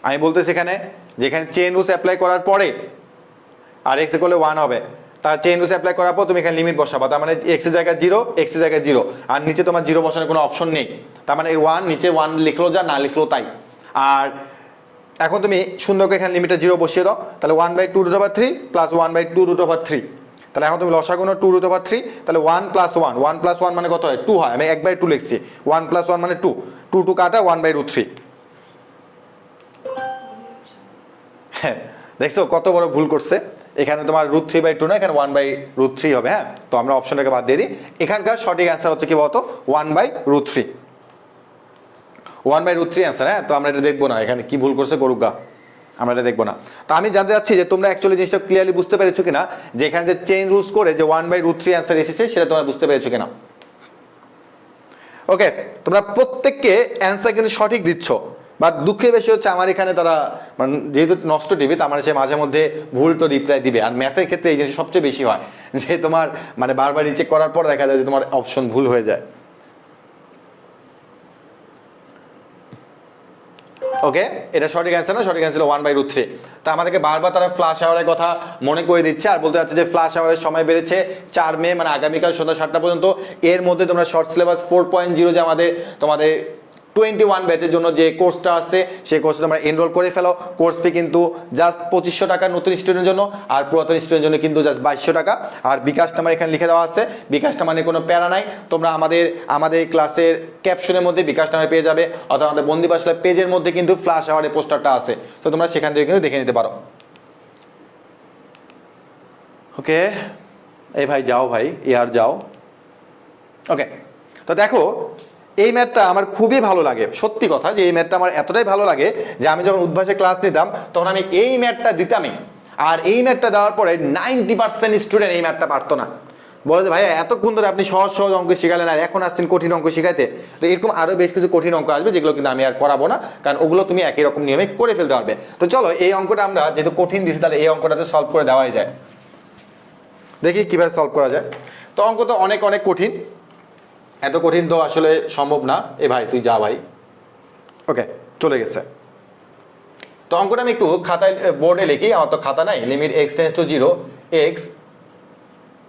আমি বলতেছি এখানে যেখানে চেইন রুলস অ্যাপ্লাই করার পরে আর এক্স করলে 1 হবে, তার চেইন রুলস অ্যাপ্লাই করার পর তুমি এখানে লিমিট বসাবা, তার মানে এক্স এর জায়গায় 0, এক্স এর জায়গায় 0, আর নিচে তোমার 0 বসানোর কোনো অপশন নেই, তার মানে এই 1 নিচে 1 লিখলো যা, না লিখলো তাই। আর এখন তুমি সুন্দর করে এখানে লিমিটটা 0 বসিয়ে দাও, তাহলে 1/2√3 প্লাস 1/2√3, তাহলে এখন তুমি লসাগু নাও 2√3, তাহলে 1 + 1, 1 + 1 মানে কত হয় 2 হয়, আমি 1/2 লিখছি, 1 + 1 মানে 2, 2 কাটা 1/√3। হ্যাঁ, দেখছো কত বড় ভুল করছে, এখানে তোমার √3/2 না, এখানে 1/√3 হবে। হ্যাঁ, তো আমরা অপশনটাকে বাদ দিয়ে দিই, এখানকার সঠিক অ্যান্সার হচ্ছে কি বলতো 1/√3, 1/√3 অ্যান্সার। হ্যাঁ, তো আমরা এটা দেখবো না, এখানে কি ভুল করছে করুক গা, আমরা এটা দেখবো না। তো আমি জানতে চাচ্ছি যে তোমরা অ্যাকচুয়ালি জিনিসটা ক্লিয়ারলি বুঝতে পেরেছো কিনা, যে এখানে যে চেইন রুলস করে যে 1/√3 অ্যান্সার এসেছে সেটা তোমরা বুঝতে পেরেছো কিনা। ওকে, তোমরা প্রত্যেককে অ্যান্সার কিন্তু সঠিক দিচ্ছ, বাট দুঃখের বেশি হচ্ছে আমার এখানে তারা মানে যেহেতু নষ্ট টিভি, তার মানে সে মাঝে মধ্যে ভুল তো রিপ্লাই দিবে। আর ম্যাথের ক্ষেত্রে এই জিনিস সবচেয়ে বেশি হয়, যে তোমার মানে বারবার রিচেক করার পর দেখা যায় যে তোমার অপশন ভুল হয়ে যায়। ওকে, এটা সঠিক অ্যান্সার না, সঠিক অ্যান্সার 1/√3। তা আমাদেরকে বারবার তারা ফ্লাশ আওয়ারের কথা মনে করে দিচ্ছে, আর বলতে চাচ্ছে যে ফ্লাশ আওয়ারের সময় বেড়েছে 4 মে, মানে আগামীকাল সন্ধ্যা 7টা পর্যন্ত। এর মধ্যে তোমরা শর্ট সিলেবাস 4.0 যে তোমাদের 21 ব্যাচের জন্য যে কোর্সটা আছে, সেই কোর্সটা তোমরা এনরোল করে ফেলো। কোর্স ফি কিন্তু জাস্ট 2500 টাকা নতুন স্টুডেন্টের জন্য, আর পুরাতন স্টুডেন্টের জন্য কিন্তু জাস্ট 2200 টাকা। আর বিকাশ নাম্বার এখানে লিখে দেওয়া আছে, বিকাশ নাম্বার নিয়ে কোনো প্যারা নাই, তোমরা আমাদের ক্লাসের ক্যাপশনের মধ্যে বিকাশ নাম্বার পেয়ে যাবে, অথবা আমাদের বন্দি বাসলা পেজের মধ্যে কিন্তু ফ্ল্যাশ আওয়ারের পোস্টারটা আছে, তো তোমরা সেখান থেকে কিন্তু দেখে নিতে পারো। ওকে, এই ভাই যাও, ভাই ইয়ার যাও। ওকে, তো দেখো এই ম্যাথটা আমার খুবই ভালো লাগে, সত্যি কথা যে এই ম্যাথটা আমার এতটাই ভালো লাগে যে আমি যখন উদ্ভাসে ক্লাস নিতাম তখন আমি এই ম্যাথটা দিতামই। আর এই ম্যাথটা দেওয়ার পরে 90% স্টুডেন্ট এই ম্যাথটা পারতো না, বলে যে ভাইয়া এতক্ষণ ধরে আপনি সহজ সহজ অঙ্ক শিখালেন আর এখন আসছেন কঠিন অঙ্ক শিখাইতে। তো এরকম আরও বেশ কিছু কঠিন অঙ্ক আসবে, যেগুলো কিন্তু আমি আর করাবো না, কারণ ওগুলো তুমি একই রকম নিয়মে করে ফেলতে পারবে। তো চলো এই অঙ্কটা আমরা যেহেতু কঠিন দিচ্ছি, তাহলে এই অঙ্কটাতে সলভ করে দেওয়াই যায়, দেখি কীভাবে সলভ করা যায়। তো অঙ্ক তো অনেক অনেক কঠিন, এত কঠিন তো আসলে সম্ভব না। এ ভাই তুই যা ভাই। ওকে, চলে গেছে। তো অঙ্কটা আমি একটু খাতায় বোর্ডে লিখি, আমার তো খাতা নাই। Limit x tends to 0 x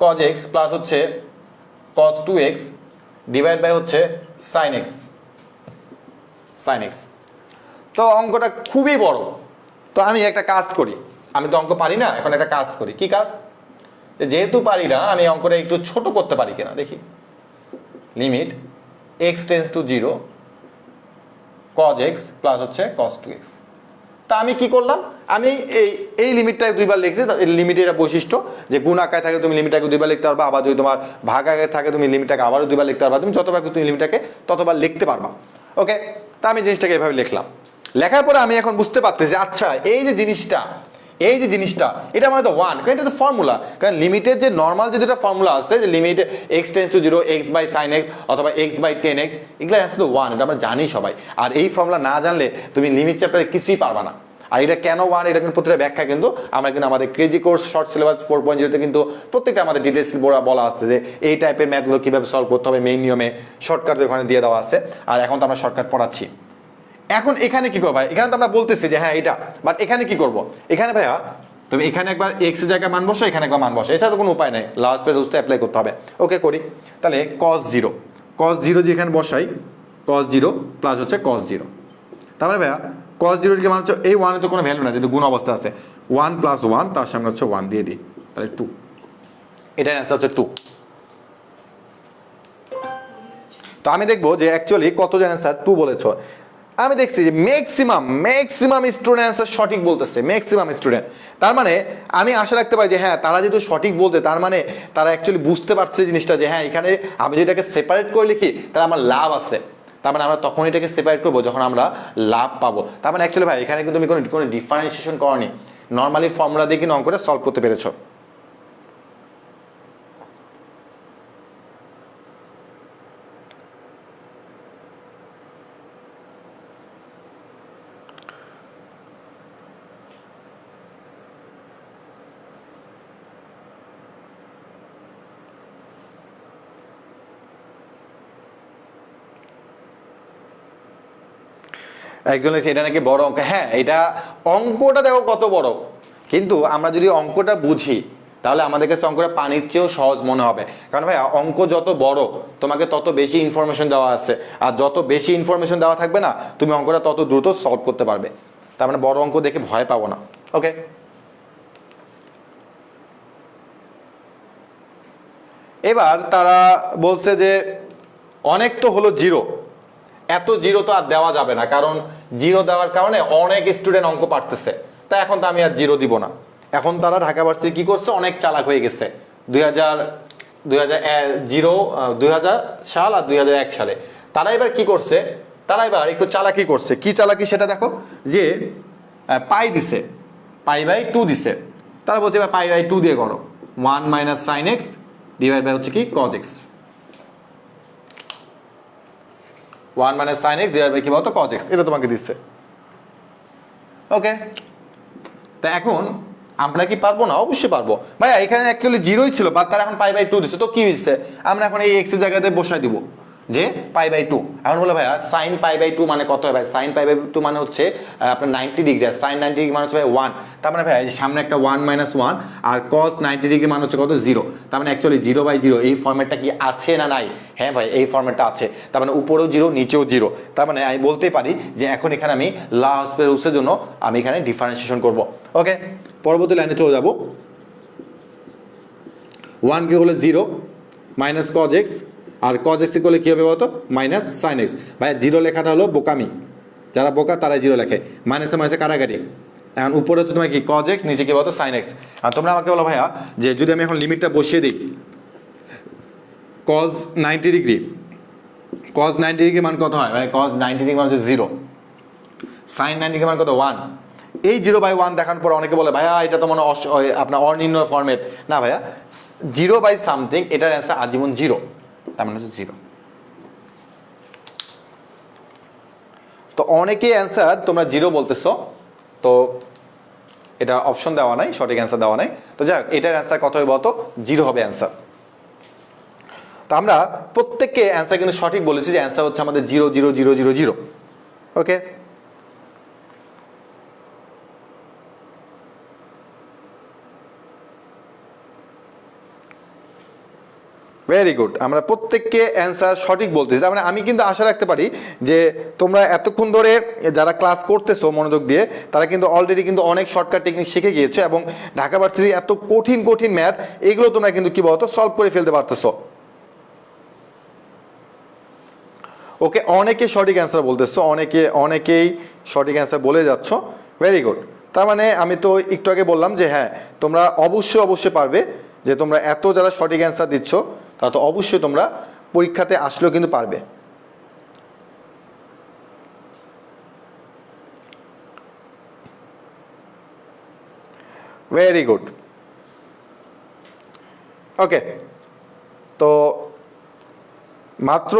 cos x plus হচ্ছে cos 2x ডিভাইড বাই হচ্ছে sin x। তো অঙ্কটা খুবই বড়, তো আমি একটা কাজ করি, আমি তো অঙ্ক পারি না, এখন একটা কাজ করি। কি কাজ? যেহেতু পারি না, আমি অঙ্কটা একটু ছোট করতে পারি কিনা দেখি। Limit x tends to 0 cos x plus হচ্ছে cos 2x। তা আমি কি করলাম, আমি এই লিমিটটাকে দুইবার লিখছি। লিমিটের এটা বৈশিষ্ট্য যে গুণ আকারে থাকে তুমি লিমিটটাকে দুইবার লিখতে পারবা, আবার যদি তোমার ভাগ আকারে থাকে তুমি লিমিটটাকে আবারও দুইবার লিখতে পারবা, তুমি যতবার তুমি লিমিটটাকে ততবার লিখতে পারবা। ওকে, তা আমি জিনিসটাকে এভাবে লিখলাম। লেখার পরে আমি এখন বুঝতে পারতেছি আচ্ছা এই যে জিনিসটা এটা মানে তো 1, কারণ এটা তো ফর্মুলা। কারণ লিমিটের যে নর্মাল যে দুটো ফর্মুলা আছে, যে limit x tends to 0 x by sin x অথবা x বাই 10x, এগুলো অ্যান্সার তো 1, এটা আমরা জানি সবাই। আর এই ফর্মুলা না জানলে তুমি লিমিট চ্যাপ্টারে কিছুই পারবা না। আর এটা কেন 1, এটা কিন্তু প্রতিটা ব্যাখ্যা কিন্তু আমরা কিন্তু আমাদের ক্রেজি কোর্স শর্ট সিলেবাস 4.0 কিন্তু প্রত্যেকটা আমাদের ডিটেলস বলা আসছে যে এই টাইপের ম্যাথগুলো কীভাবে সলভ করতে হবে, মেইন নিয়মে শর্টকাট ওখানে দিয়ে দেওয়া আছে। আর এখন তো আমরা শর্টকাট পড়াচ্ছি। এখন এখানে কি করবো ভাই, এখানে তো আমরা বলতেছি যে হ্যাঁ এটা, বাট এখানে কি করব, এখানে ভাইয়া তুমি এখানে একবার x এর জায়গায় মান বসো, এখানে একবার মান বসো, এছাড়া তো কোনো উপায় নেই, লাস্ট পেজ রুলসটা অ্যাপ্লাই করতে হবে। ওকে করি, তাহলে cos 0 যে এখানে বসাই, cos 0 প্লাস হচ্ছে cos 0, তারপরে ভাইয়া cos 0 কে মান হচ্ছে এই 1 এর তো কোনো ভ্যালু না, যেহেতু গুণ অবস্থা আছে, 1 প্লাস 1 তার সামনে হচ্ছে 1 দিয়ে দিই, তাহলে 2, এটার অ্যান্সার হচ্ছে 2। তো আমি দেখবো যে অ্যাকচুয়ালি কত জন অ্যান্সার 2 বলেছ। আমি দেখছি যে ম্যাক্সিমাম স্টুডেন্ট অ্যান্সার সঠিক বলতেছে, ম্যাক্সিমাম স্টুডেন্ট। তার মানে আমি আশা রাখতে পারি যে হ্যাঁ তারা যেহেতু সঠিক বলতে, তার মানে তারা অ্যাকচুয়ালি বুঝতে পারছে জিনিসটা যে হ্যাঁ এখানে আমি যদি এটাকে সেপারেট করে লিখি তাহলে আমার লাভ আছে। তার মানে আমরা তখন এটাকে সেপারেট করবো যখন আমরা লাভ পাবো। তার মানে অ্যাকচুয়ালি ভাই এখানে কিন্তু তুমি কোনো ডিফারেন্সিয়েশন করনি, নর্মালি ফর্মুলা দিয়ে কিন্তু অঙ্কটা সলভ করতে পেরেছো। একজন লিখছে এটা নাকি বড় অঙ্ক। হ্যাঁ এটা অঙ্কটা দেখো কত বড়, কিন্তু আমরা যদি অঙ্কটা বুঝি তাহলে আমাদের কাছে অঙ্কটা পানির চেয়েও সহজ মনে হবে। কারণ ভাই অঙ্ক যত বড় তোমাকে তত বেশি ইনফরমেশন দেওয়া আছে, আর যত বেশি ইনফরমেশন দেওয়া থাকবে না তুমি অঙ্কটা তত দ্রুত সলভ করতে পারবে। তার মানে বড় অঙ্ক দেখে ভয় পাবো না। ওকে, এবার তারা বলছে যে অনেক তো হলো জিরো, এত জিরো তো আর দেওয়া যাবে না, কারণ জিরো দেওয়ার কারণে অনেক স্টুডেন্ট অঙ্ক পারতেছে, তাই এখন তো আমি আর জিরো দিব না। এখন তারা ঢাকা ভার্সিটি কি করছে, অনেক চালাক হয়ে গেছে। 2000 সাল আর 2001 সালে তারা এবার কি করছে, তারা এবার একটু চালাকি করছে। কি চালাকি সেটা দেখো, যে পাই দিছে, π/2 দিছে, তারা বলছে এবার π/2 দিয়ে করো, 1 - sin x ডিভাইড বাই হচ্ছে কি cos x, 1 - sin x divide by কি বলতো cos x, এটা তোমাকে দিচ্ছে। ওকে, তা এখন আমরা কি পারবো না? অবশ্যই পারবো ভাইয়া। এখানে অ্যাকচুয়ালি জিরোই ছিল, বাট তারা এখন π/2 দিচ্ছে, তো কি হচ্ছে, আমরা এখন এই x এর জায়গাতে বসাই দিব যে π/2। এখন বলে ভাইয়া sin π/2 মানে কত হয় ভাই? sin π/2 মানে হচ্ছে আপনার 90 ডিগ্রি, আর sin 90 ডিগ্রি মানে হচ্ছে ভাই 1। তার মানে ভাই সামনে একটা 1 - 1 আর cos 90 ডিগ্রি মানে হচ্ছে কত? 0। তার মানে অ্যাকচুয়ালি 0/0 এই ফরম্যাটটা কি আছে না নাই? হ্যাঁ ভাই এই ফরম্যাটটা আছে। তার মানে উপরেও 0 নিচেও 0। তার মানে আমি বলতে পারি যে এখন এখানে আমি লাস্টের জন্য আমি এখানে ডিফারেন্সিয়েশন করব। ওকে, পরবর্তী লাইনে চলে যাব। 1 কি হলো 0 মাইনাস cos x, আর cos x করলে কি হবে বলতো? Minus sin x। ভাই জিরো লেখাটা হলো বোকামি, যারা বোকা তারাই জিরো লেখে, মাইনাসে মাইনাসে কাটাকাটি। এখন উপরে হচ্ছে তোমার কি cos x, নিচে কি বলতো sin x। আর তোমরা আমাকে বলো ভাইয়া যে যদি আমি এখন লিমিটটা বসিয়ে দিই, cos 90 ডিগ্রি, cos 90 ডিগ্রি মান কত হয় ভাই? cos 90 ডিগ্রি মান হচ্ছে 0, sin 90 ডিগ্রি মান কত? 1। এই 0/1 দেখার পর অনেকে বলে ভাইয়া এটা তো মনে আপনার অনির্ণয় ফরম্যাট। না ভাইয়া, 0/something এটার অ্যান্সার আজীবন 0, তার মানে হচ্ছে 0। তো অনেকে অ্যান্সার তোমরা 0 বলতেছো, তো এটা অপশন দেওয়া নাই, সঠিক অ্যান্সার দেওয়া নাই। তো যাই হোক, এটার অ্যান্সার কত হবে বলতো? 0 হবে অ্যান্সার। তো আমরা প্রত্যেককে অ্যান্সার কিন্তু সঠিক বলেছি যে অ্যান্সার হচ্ছে আমাদের 0 0 0 0 0। ওকে, ভেরি গুড, আমরা প্রত্যেককে অ্যান্সার সঠিক বলতেছি। তার মানে আমি কিন্তু আশা রাখতে পারি যে তোমরা এতক্ষণ ধরে যারা ক্লাস করতেছো মনোযোগ দিয়ে, তারা কিন্তু অলরেডি কিন্তু অনেক শর্টকাট টেকনিক শিখে গিয়েছো, এবং ঢাকা ভার্সিটির এত কঠিন কঠিন ম্যাথ এগুলো তোমরা কিন্তু কি বলতো সলভ করে ফেলতে পারতেছো। ওকে, অনেকে সঠিক অ্যান্সার বলতেছো, অনেকেই সঠিক অ্যান্সার বলে যাচ্ছ, ভেরি গুড। তার মানে আমি তো একটু আগে বললাম যে হ্যাঁ তোমরা অবশ্যই পারবে, যে তোমরা এত যারা সঠিক অ্যান্সার দিচ্ছ তারা তো অবশ্যই তোমরা পরীক্ষাতে আসলেও কিন্তু পারবে। Very good. ওকে, তো মাত্র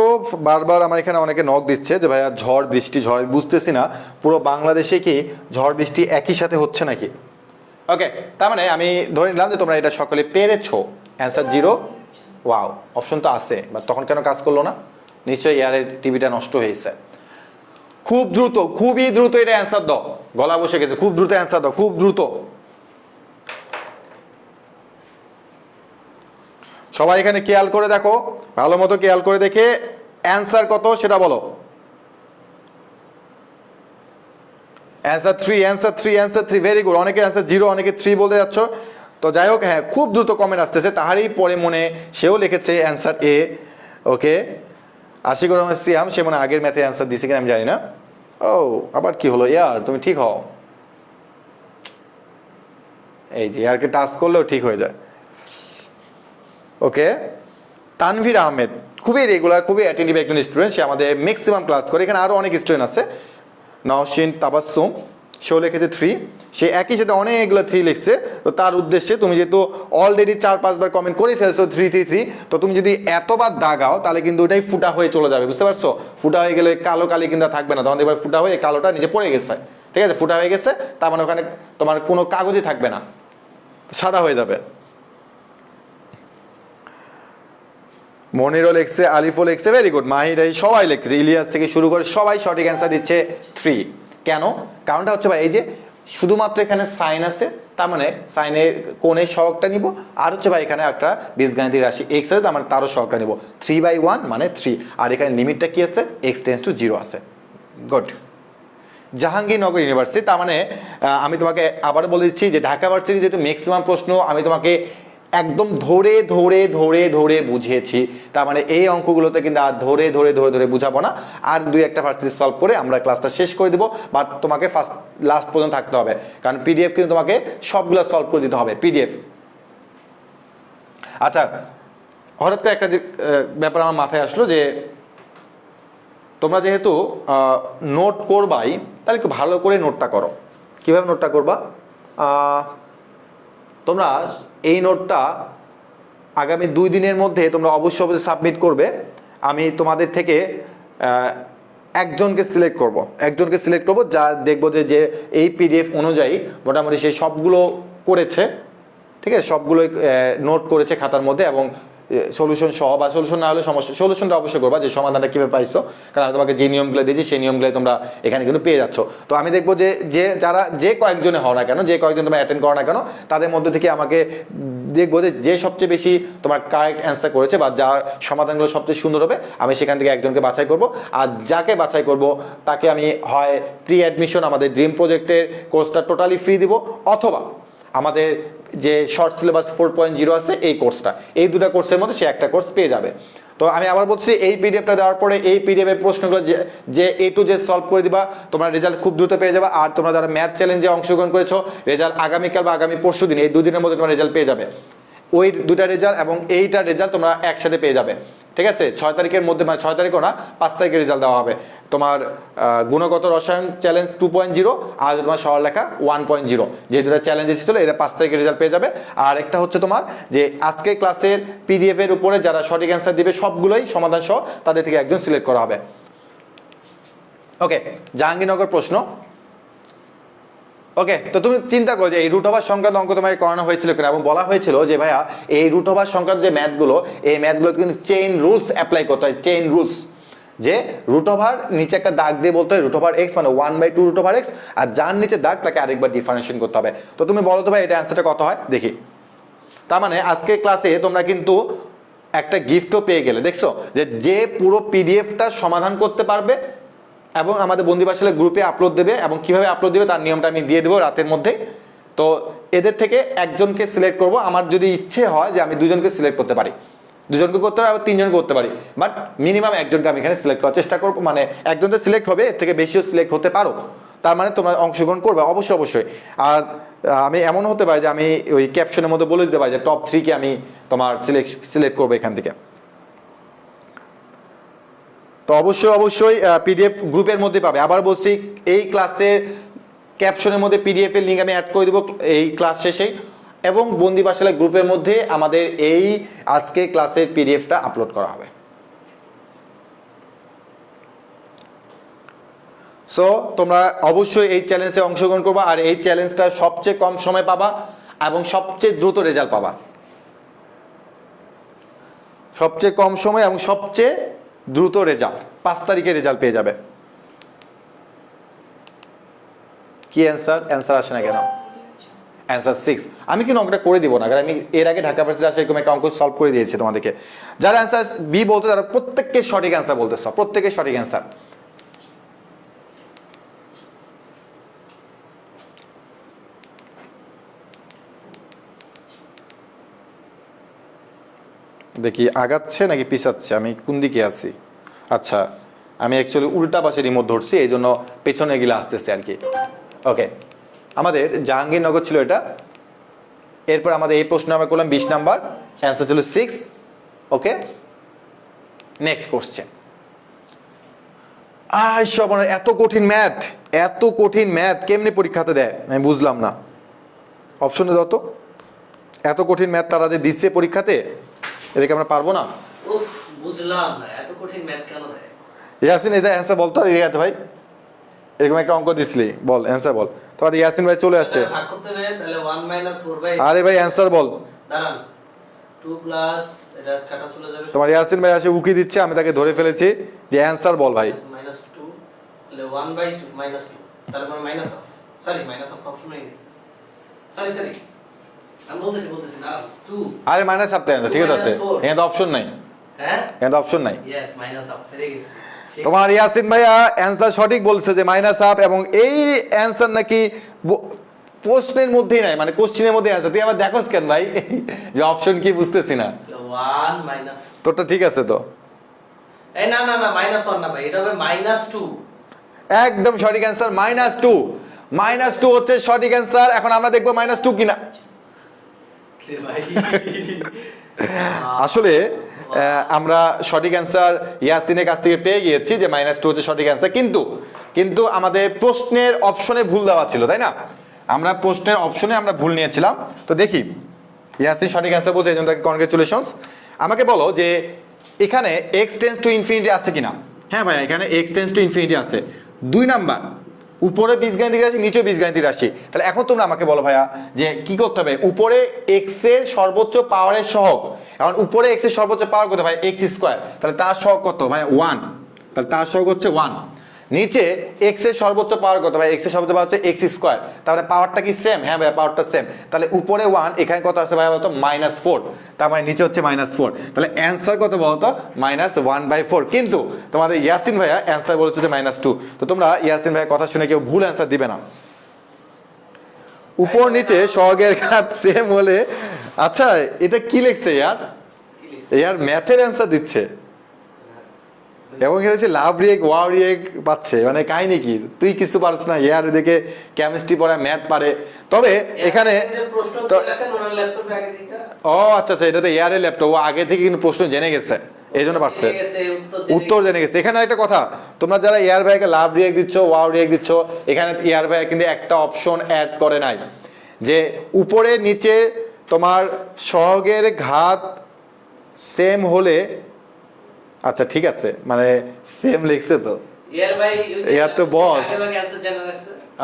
বারবার আমার এখানে অনেকে নক দিচ্ছে যে ভাইয়া ঝড় বৃষ্টি, ঝড় বুঝতেছি না পুরো বাংলাদেশে কি ঝড় বৃষ্টি একই সাথে হচ্ছে নাকি। ওকে, তার মানে আমি ধরে নিলাম যে তোমরা এটা সকলে পেরেছো, অ্যান্সার 0। ওয়াও, অপশন তো আছে, বা তখন কেন কাজ করলো না? নিশ্চয়ই এয়ারের টিভিটা নষ্ট হয়েছে। খুব দ্রুত, খুবই দ্রুত এটা অ্যান্সার দাও, গলা বসে গেছে, খুব দ্রুত অ্যান্সার দাও, খুব দ্রুত। সবাই এখানে খেয়াল করে দেখো, ভালো মতো খেয়াল করে দেখে অ্যান্সার কত সেটা বলো। Answer 3, answer 3, answer 3, very good. অনেকে অ্যান্সার 0, অনেকে 3 বলতে যাচ্ছ। তো যাই হোক, হ্যাঁ খুব দ্রুত কমেন্ট আসতেছে, তাহারই পরে মনে সেও লিখেছে অ্যান্সার A। ওকে, আশিকুর রহমান সিয়াম, সে মনে আগের ম্যাথে অ্যান্সার দিয়েছে কিনা আমি জানি না। ও আবার কি হলো ইয়ার, তুমি ঠিক হও। এই যে ইয়ারকে টাচ করলেও ঠিক হয়ে যায়। ওকে, তানভীর আহমেদ খুবই রেগুলার, খুবই অ্যাটেন্টিভ একজন স্টুডেন্ট, সে আমাদের ম্যাক্সিমাম ক্লাস করে। এখানে আরও অনেক স্টুডেন্ট আছে, নওশিন, তাবাসসুম, সেও লিখেছে 3। সে একই সাথে অনেকগুলো 3 লিখছে। তো তার উদ্দেশ্যে তুমি যেহেতু অলরেডি 4-5 বার কমেন্ট করে ফেলছো 3-3-3, তো তুমি যদি এতবার দাগাও তাহলে কিন্তু ওটাই ফুটা হয়ে চলে যাবে, বুঝতে পারছো? ফুটা হয়ে গেলে কালো কালি কিন্তু আর থাকবে না, তখন দেখবে ফুটা হয়ে কালোটা নিচে পড়ে গেছে, ঠিক আছে? ফুটা হয়ে গেছে তার মানে ওখানে তোমার কোনো কাগজই থাকবে না, সাদা হয়ে যাবে। মনিরও লিখছে, আলিফও লিখছে, ভেরি গুড। মাহির, এই সবাই লিখছে, ইলিয়াস থেকে শুরু করে সবাই সঠিক অ্যান্সার দিচ্ছে 3। কেন? কারণটা হচ্ছে ভাই এই যে শুধুমাত্র এখানে সাইন আছে, তার মানে সাইনের কোণের সহগটা নিব, আর হচ্ছে ভাই এখানে একটা বীজগাণিতিক রাশি এক্স আছে, তার মানে তারও সহগটা নিব। 3/1 মানে 3, আর এখানে লিমিটটা কি আছে? x টেন্স টু 0 আছে। গুড। জাহাঙ্গীরনগর ইউনিভার্সিটি, তার মানে আমি তোমাকে আবার বলে দিচ্ছি যে ঢাকা ভার্সিটি যেহেতু ম্যাক্সিমাম প্রশ্ন আমি তোমাকে একদম ধরে ধরে ধরে ধরে বুঝিয়েছি, তার মানে এই অঙ্কগুলোতে কিন্তু আর ধরে ধরে ধরে ধরে বুঝাবো না, আর 2-1টা ভার্সিটি সলভ করে আমরা ক্লাসটা শেষ করে দিব। বাট তোমাকে লাস্ট পর্যন্ত থাকতে হবে, কারণ পিডিএফ কিন্তু তোমাকে সবগুলো সলভ করে দিতে হবে, পিডিএফ। আচ্ছা, হঠাৎ করে একটা ব্যাপার আমার মাথায় আসলো যে তোমরা যেহেতু নোট করবাই, তাহলে একটু ভালো করে নোটটা করো। কীভাবে নোটটা করবা? তোমরা এই নোটটা আগামী 2 দিনের মধ্যে তোমরা অবশ্যই সাবমিট করবে। আমি তোমাদের থেকে একজনকে সিলেক্ট করব, যা দেখবো যে এই পিডিএফ অনুযায়ী মোটামুটি সে সবগুলো করেছে, ঠিক আছে? সবগুলোই নোট করেছে খাতার মধ্যে, এবং সলিউশন সহ, বা সলিউশন না হলে সমস্যা, সলিউশনটা অবশ্যই করবা যে সমাধানটা কীভাবে পাইছো, কারণ আমি তোমাকে যে নিয়মগুলো দিয়েছি সেই নিয়মগুলো তোমরা এখানে কিন্তু পেয়ে যাচ্ছ। তো আমি দেখবো যে যারা যে কয়েকজনে হও না কেন, যে কয়েকজন তোমরা অ্যাটেন্ড করো না কেন, তাদের মধ্যে থেকে আমাকে দেখবো যে সবচেয়ে বেশি তোমার কারেক্ট অ্যান্সার করেছে বা যা সমাধানগুলো সবচেয়ে সুন্দর হবে, আমি সেখান থেকে একজনকে বাছাই করব। আর যাকে বাছাই করব তাকে আমি হয় প্রি অ্যাডমিশন আমাদের ড্রিম প্রজেক্টের কোর্সটা টোটালি ফ্রি দিব, অথবা আমাদের যে শর্ট সিলেবাস 4.0 আছে এই কোর্সটা, এই 2টা কোর্সের মধ্যে সে একটা কোর্স পেয়ে যাবে। তো আমি আবার বলছি, এই পিডিএফটা দেওয়ার পরে এই পিডিএফের প্রশ্নগুলো যে A to Z সলভ করে দিবা, তোমরা রেজাল্ট খুব দ্রুত পেয়ে যাবে। আর তোমরা যারা ম্যাথ চ্যালেঞ্জে অংশগ্রহণ করেছো, রেজাল্ট আগামীকাল বা আগামী পরশু দিন, এই 2 দিনের মধ্যে তোমরা রেজাল্ট পেয়ে যাবে। ওই 2টা রেজাল্ট এবং এইটার রেজাল্ট তোমরা একসাথে পেয়ে যাবে, ঠিক আছে? 6 তারিখের মধ্যে, মানে 6 তারিখও না, 5 তারিখের রেজাল্ট দেওয়া হবে। তোমার গুণগত রসায়ন চ্যালেঞ্জ 2.0 আর তোমার সরলরেখা 1.0, যে 2টা চ্যালেঞ্জ এসেছিলো, এরা 5 তারিখের রেজাল্ট পেয়ে যাবে। আর একটা হচ্ছে তোমার যে আজকে ক্লাসের পিডিএফের উপরে যারা সঠিক অ্যান্সার দিবে সবগুলোই সমাধান সহ তাদের থেকে একজন সিলেক্ট করা হবে। ওকে, জাহাঙ্গীরনগর প্রশ্ন। ওকে, তো তুমি চিন্তা করো যে এই রুট ওভার সংক্রান্ত অঙ্ক তোমাকে করানো হয়েছিল কিনা, এবং বলা হয়েছিল যে ভাইয়া এই রুট ওভার সংক্রান্ত যে ম্যাথগুলো, এই ম্যাথগুলো কিন্তু চেইন রুলস অ্যাপ্লাই করতে হয়। চেইন রুলস, যে রুট ওভার নিচে একটা দাগ দিয়ে বলতে হয় রুট ওভার এক্স মানে 1/2 রুট ওভার এক্স, আর যার নিচে দাগ তাকে আরেকবার ডিফারেন্সিয়েশন করতে হবে। তো তুমি বলো তো ভাই এটা অ্যান্সারটা কত হয় দেখি। তার মানে আজকে ক্লাসে তোমরা কিন্তু একটা গিফটও পেয়ে গেলে, দেখছো? যে পুরো পিডিএফটা সমাধান করতে পারবে এবং আমাদের বন্দি বাসালে গ্রুপে আপলোড দেবে, এবং কিভাবে আপলোড দেবে তার নিয়মটা আমি দিয়ে দেবো রাতের মধ্যেই। তো এদের থেকে একজনকে সিলেক্ট করব। আমার যদি ইচ্ছে হয় যে আমি 2জনকে সিলেক্ট করতে পারি, 2জনকে করতে পারি, আবার 3জনকে করতে পারি, বাট মিনিমাম একজনকে আমি এখানে সিলেক্ট করার চেষ্টা করবো। মানে একজন তো সিলেক্ট হবে, এর থেকে বেশিও সিলেক্ট হতে পারো, তার মানে তোমরা অংশগ্রহণ করবে অবশ্যই অবশ্যই। আর আমি এমন হতে পারে যে আমি ওই ক্যাপশনের মধ্যে বলে দিতে পারি যে টপ 3কে আমি তোমার সিলেক্ট করবো এখান থেকে। তো অবশ্যই পিডিএফ গ্রুপের মধ্যে পাবে। আবার বলছি, এই ক্লাসের ক্যাপশনের মধ্যে পিডিএফ এর লিঙ্ক আমি অ্যাড করে দেবো এই ক্লাস শেষেই, এবং বন্দি বাসালা গ্রুপের মধ্যে আমাদের এই আজকে ক্লাসের পিডিএফটা আপলোড করা হবে। সো তোমরা অবশ্যই এই চ্যালেঞ্জে অংশগ্রহণ করবা, আর এই চ্যালেঞ্জটা সবচেয়ে কম সময় পাবা এবং সবচেয়ে দ্রুত রেজাল্ট পাবা। সবচেয়ে কম সময় এবং সবচেয়ে দ্রুত রেজাল্ট, 5 তারিখে রেজাল্ট পেয়ে যাবে। কি অ্যান্সার আসে না কেন? অ্যান্সার 6। আমি কিন্তু অঙ্কটা করে দিব না, কারণ আমি এর আগে ঢাকা ভার্সিটি আসে এরকম একটা অঙ্ক সলভ করে দিয়েছি তোমাদেরকে। যারা অ্যান্সার বি বলতে, তারা প্রত্যেককে সঠিক অ্যান্সার বলতেছ, প্রত্যেকে সঠিক অ্যান্সার। দেখি আগাচ্ছে নাকি পিছাচ্ছে, আমি কোন দিকে আছি? আচ্ছা, আমি অ্যাকচুয়ালি উল্টা পাশে রিমোট ধরছি, এই জন্য পেছনে গিয়ে আসতেছে আর কি। ওকে, আমাদের জাহাঙ্গীরনগর ছিল এটা। এরপর আমাদের এই প্রশ্ন আমরা করলাম 20 নাম্বার, অ্যান্সার ছিল 6। ওকে, নেক্সট কোশ্চেন। আর সব এত কঠিন ম্যাথ, এত কঠিন ম্যাথ কেমনি পরীক্ষাতে দেয় আমি বুঝলাম না। অপশনে দাও তো, এত কঠিন ম্যাথ তারা যে দিচ্ছে পরীক্ষাতে, এটাকে আমরা পারবো না? উফ, বুঝলাম না এত কঠিন ম্যাথ কেন দেয়। ইয়াসিন এটা অ্যান্সার বলতো ইয়াতে ভাই, এরকম একটা অঙ্ক দিছিলি, বল অ্যান্সার বল। তোমার ইয়াসিন ভাই চলে আসছে। ভাগ করতে হবে তাহলে 1 - 4 বাই, আরে ভাই অ্যান্সার বল। দাঁড়ান 2 প্লাস এটা কাটা চলে যাবে, তোমার ইয়াসিন ভাই আসে উকি দিচ্ছে, আমি তাকে ধরে ফেলেছি যে অ্যান্সার বল ভাই। -2 তাহলে 1/2 -2 তাহলে মানে minus of, sorry minus of option নেই, সরি আমি বলতেছি না 2, আরে মাইনাস আপতে অ্যান্সার ঠিক আছে, এখানে তো অপশন নাই, হ্যাঁ এখানে তো অপশন নাই। ইয়েস মাইনাস অফ ফেরে গেছি। তোমার ইয়াসিন ভাইয়া অ্যান্সার সঠিক বলছে যে মাইনাস আপ, এবং এই অ্যান্সার নাকি প্রশ্নের মধ্যেই নাই, মানে কোশ্চেনের মধ্যে অ্যান্সার। তুই আবার দেখোস কেন ভাই যে অপশন কি বুঝতেছি না। 1 মাইনাস, তোরটা ঠিক আছে তো? এই না -1 না ভাই, এটা হবে -2। একদম সঠিক অ্যান্সার -2। -2 হচ্ছে সঠিক অ্যান্সার। এখন আমরা দেখবো -2 কিনা। কে ভাই আসলে আমরা সঠিক অ্যান্সার ইয়াসিনের কাছ থেকে পেয়ে গিয়েছি যে -2 হচ্ছে সঠিক অ্যান্সার, কিন্তু আমাদের প্রশ্নের অপশনে ভুল দেওয়া ছিল, তাই না? আমরা প্রশ্নের অপশনে আমরা ভুল নিয়েছিলাম। তো দেখি ইয়াসিন সঠিক অ্যান্সার বলছে, এই জন্য তাকে কনগ্রেচুলেশনস। আমাকে বলো যে এখানে x টেন্স টু ইনফিনিটি আছে কিনা। হ্যাঁ ভাই, এখানে x টেন্স টু ইনফিনিটি আছে। 2 নাম্বার, উপরে বীজগাণিতিক রাশি, নিচে বীজগাণিতিক রাশি। তাহলে এখন তোমরা আমাকে বলো ভাইয়া যে কি করতে হবে। উপরে x এর সর্বোচ্চ পাওয়ারের সহগ, এখন উপরে x এর সর্বোচ্চ পাওয়ার কত ভাই? x²। তাহলে তার সহগ কত ভাই? 1। তাহলে তার সহগ হচ্ছে 1। নিচে x এর সর্বোচ্চ পাওয়ার কত ভাই? x এর সর্বোচ্চ পাওয়ার হচ্ছে x²। তাহলে পাওয়ারটা কি সেম? হ্যাঁ ভাই, পাওয়ারটা সেম। তাহলে উপরে 1, এখানে কত আছে ভাই বলতো? -4। তার মানে নিচে হচ্ছে -4। তাহলে অ্যান্সার কত বলতো? -1/4। কিন্তু তোমাদের ইয়াসিন ভাইয়া অ্যান্সার বলেছে যে -2। তো তোমরা ইয়াসিন ভাইয়ের কথা শুনে কেউ ভুল অ্যান্সার দিবে না। উপর নিচে সহগের ঘাত সেম হলে, আচ্ছা এটা কি লিখছে ইয়ার ম্যাথের অ্যান্সার দিচ্ছে, এবং হচ্ছে লাভ রিয়েক ওয়াও রিয়েক পাচ্ছে, মানে কাহিনী কি? তুই কিছু পারছ না, ইয়ার এদিকে কেমিস্ট্রি পড়ে, ম্যাথ পারে। তবে এখানে ও আচ্ছা, এটাতে এয়ারের ল্যাপটপ, ও আগে থেকে কিন্তু প্রশ্ন জেনে গেছে, এই জন্য পারছে, উত্তর জেনে গেছে। এখানে একটা কথা, তোমরা যারা এয়ার ভাইকে লাভ রিয়েক দিচ্ছ, ওয়াও রিয়েক দিচ্ছ, এখানে এয়ার ভাই কিন্তু একটা অপশন অ্যাড করে নাই যে উপরে নিচে তোমার সহগের ঘাত সেম হলে। আচ্ছা ঠিক আছে, মানে সেম লিখছে তো ইয়ার তো বস।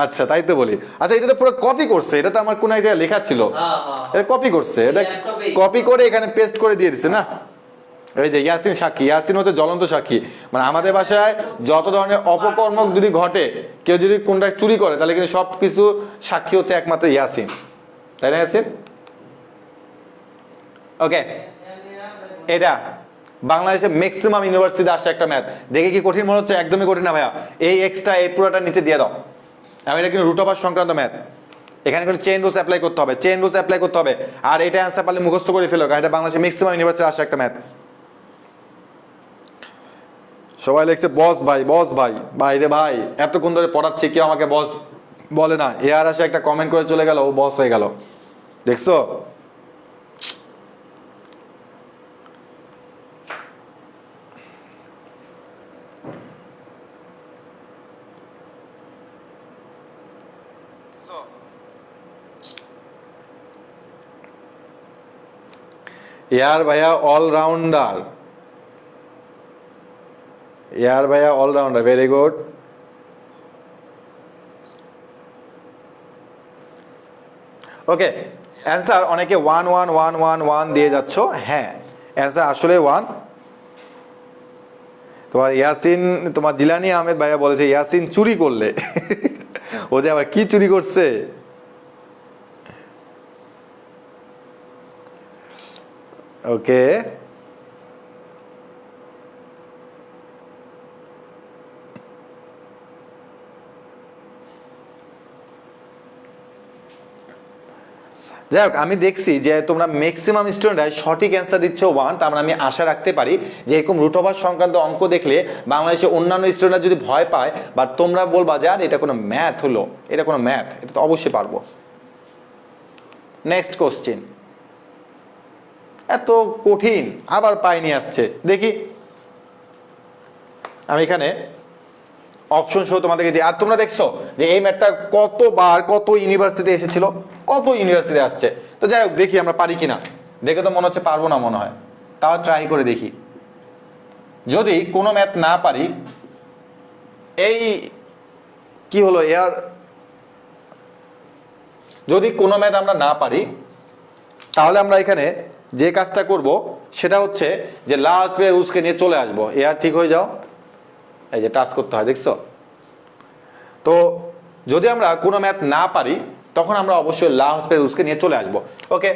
আচ্ছা তাই তো বলি। আচ্ছা এটা তো পুরো কপি করছে, এটা তো আমার কোন এক জায়গায় লেখা ছিল, এটা কপি করছে, এটা কপি করে এখানে পেস্ট করে দিয়ে দিছে না। এই যে ইয়াসিন সাক্ষী, ইয়াসিন হচ্ছে জ্বলন্ত সাক্ষী। মানে আমাদের বাসায় যত ধরনের অপকর্ম যদি ঘটে, কেউ যদি কোনটা চুরি করে, তাহলে কিন্তু সব কিছু সাক্ষী হচ্ছে একমাত্র ইয়াসিন, তাই না ইয়াসিন? ওকে, এটা বাংলাদেশের ম্যাক্সিমাম ইউনিভার্সিটিতে আসছে একটা ম্যাথ। দেখে কি কঠিন মনে হচ্ছে? একদমই কঠিন না ভাইয়া। এই এক্সট্রা এই পুরোটা নিচে দিয়ে দাও। আমি এটা কিন্তু রুট ওভার সংক্রান্ত ম্যাথ, এখানে কিন্তু চেইন রুলস অ্যাপ্লাই করতে হবে, চেইন রুলস অ্যাপ্লাই করতে হবে। আর এটা অ্যান্সার পারলে মুখস্থ করে ফেলো, কারণ এটা বাংলাদেশের ম্যাক্সিমাম ইউনিভার্সিটিতে আসছে একটা ম্যাথ। সবাই লিখছে বস ভাই, বস ভাই। ভাই রে ভাই, এতক্ষণ ধরে পড়াচ্ছি, কেউ আমাকে বস বলে না। এর আসে একটা কমেন্ট করে চলে গেল, ও বস হয়ে গেল, দেখছো? यार भैया ऑलराउंडर, यार भैया ऑलराउंडर, वेरी गुड। ওকে, অ্যান্সার অনেকে 1 1 1 1 1 দিয়ে যাচ্ছ। হ্যাঁ, অ্যান্সার আসলে 1। তোমার ইয়াসিন, তোমার জিলানি আহমেদ ভাইয়া বলেছে ইয়াসিন চুরি করলে ও যে আবার কি চুরি করছে। ওকে, যাই হোক, আমি দেখছি যে তোমরা ম্যাক্সিমাম স্টুডেন্টরাই সঠিক অ্যান্সার দিচ্ছ 1, তার মানে আমি আশা রাখতে পারি যে এরকম রুট ওভার সংক্রান্ত অঙ্ক দেখলে বাংলাদেশে অন্যান্য স্টুডেন্টরা যদি ভয় পায় বা তোমরা বলবা যে আর এটা কোনো ম্যাথ হলো, এটা কোনো ম্যাথ, এটা তো অবশ্যই পারবো। নেক্সট কোশ্চেন, এত কঠিন আবার পাইনি আসছে, দেখি আমি এখানে অপশন সহ তোমাদেরকে দিই। আর তোমরা দেখছো যে এই ম্যাথটা কতবার কত ইউনিভার্সিটি এসেছিল, কত ইউনিভার্সিটি আসছে। তো যাই হোক, দেখি আমরা পারি কিনা। দেখে তো মনে হচ্ছে পারবো না মনে হয়, তাও ট্রাই করে দেখি। যদি কোনো ম্যাথ না পারি, এই কি হলো এয়ার, যদি কোনো ম্যাথ আমরা না পারি তাহলে আমরা এখানে যে কাজটা করব সেটা হচ্ছে যে লাস্ট পেয়ার রুলসকে নিয়ে চলে আসবো। এয়ার ঠিক হয়ে যাও, এই যে টাচ করতে হয় দেখছো। তো যদি আমরা কোনো ম্যাথ না পারি তখন আমরা অবশ্যই লাস্ট পেয়ার রুলসকে নিয়ে চলে আসবো। ওকে,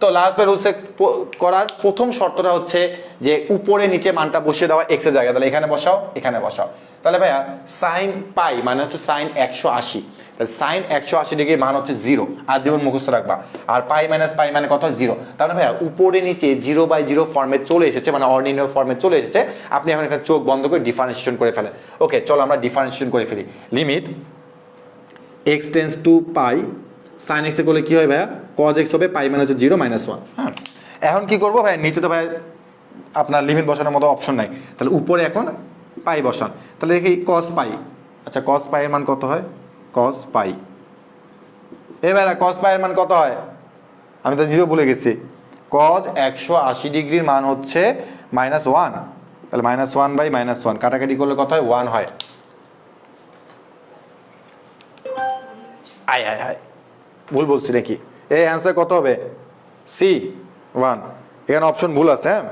তো লাস্ট পেয়ার রুলসে করার প্রথম শর্তটা হচ্ছে যে উপরে নিচে মানটা বসিয়ে দেওয়া এক্সের জায়গায়। তাহলে এখানে বসাও, এখানে বসাও। তাহলে ভাইয়া সাইন পাই মানে হচ্ছে সাইন 180, তাহলে সাইন 180 ডিগ্রির মান হচ্ছে 0, আর জীবন মুখস্থ রাখবা। আর পাই মাইনাস পাই মানে কত, 0। তাহলে ভাইয়া উপরে নিচে 0/0 ফর্মে চলে এসেছে, মানে অর্ডিনারি ফর্মে চলে এসেছে। আপনি এখন এখানে চোখ বন্ধ করে ডিফারেন্সিয়েশন করে ফেলেন। ওকে, চলো আমরা ডিফারেন্সিয়েশন করে ফেলি। Limit x tends to pi, sine এক্সে করলে কি হয় ভাইয়া, কজ এক্স হবে, পাই মানে হচ্ছে 0 - 1। হ্যাঁ, এখন কি করবো ভাই, নিচে তো ভাই আপনার লিমিট বসানোর মতো অপশন নাই, তাহলে উপরে এখন পাই বসান। তাহলে দেখি কস পাই, আচ্ছা কস পাই এর মান কত হয়, কস পাই। এ ভাইরা কস পাই এর মান কত হয়, আমি তো 0 ভুলে গেছি। কজ 180 ডিগ্রির মান হচ্ছে -1, তাহলে -1/-1 কাটাকাটি করলে কত হয়, 1 হয়। আয় আয় আয়, ভুল বলছি নাকি? এই অ্যান্সার কত হবে, C1। এখানে অপশন ভুল আছে, হ্যাঁ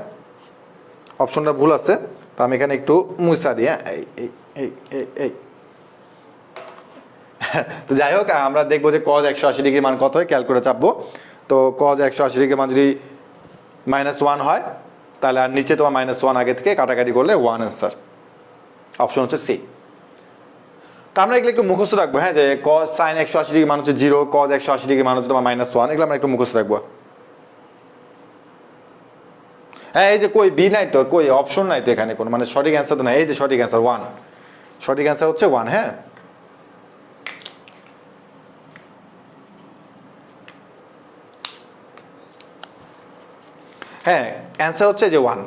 অপশনটা ভুল আছে, তো আমি এখানে একটু মুছা দিই। হ্যাঁ, এই এই এই এই এই তো যাই হোক, আমরা দেখবো যে কজ 180 ডিগ্রির মান কত হয়, ক্যালকুলেটর চাপবো। তো কজ 180 ডিগ্রির মান যদি -1 হয় তাহলে আর নিচে তোমার -1 আগে থেকে কাটাকাটি করলে 1 অ্যান্সার। অপশন হচ্ছে সি। তো আমরা এগুলো একটু মুখস্থ রাখবো, হ্যাঁ, যে কজ সাইন 180 ডিগ্রি মান হচ্ছে 0, কজ 180 ডিগ্রি মান হচ্ছে তোমার -1, এগুলো আমরা একটু মুখস্থ রাখবো। হ্যাঁ, এই যে কই বি নাই তো, কই অপশন নাই তো এখানে কোনো, মানে সঠিক অ্যান্সার তো নাই। এই যে সঠিক অ্যান্সার 1, সঠিক অ্যান্সার হচ্ছে 1। হ্যাঁ, হ্যাঁ অ্যান্সার হচ্ছে যে 1।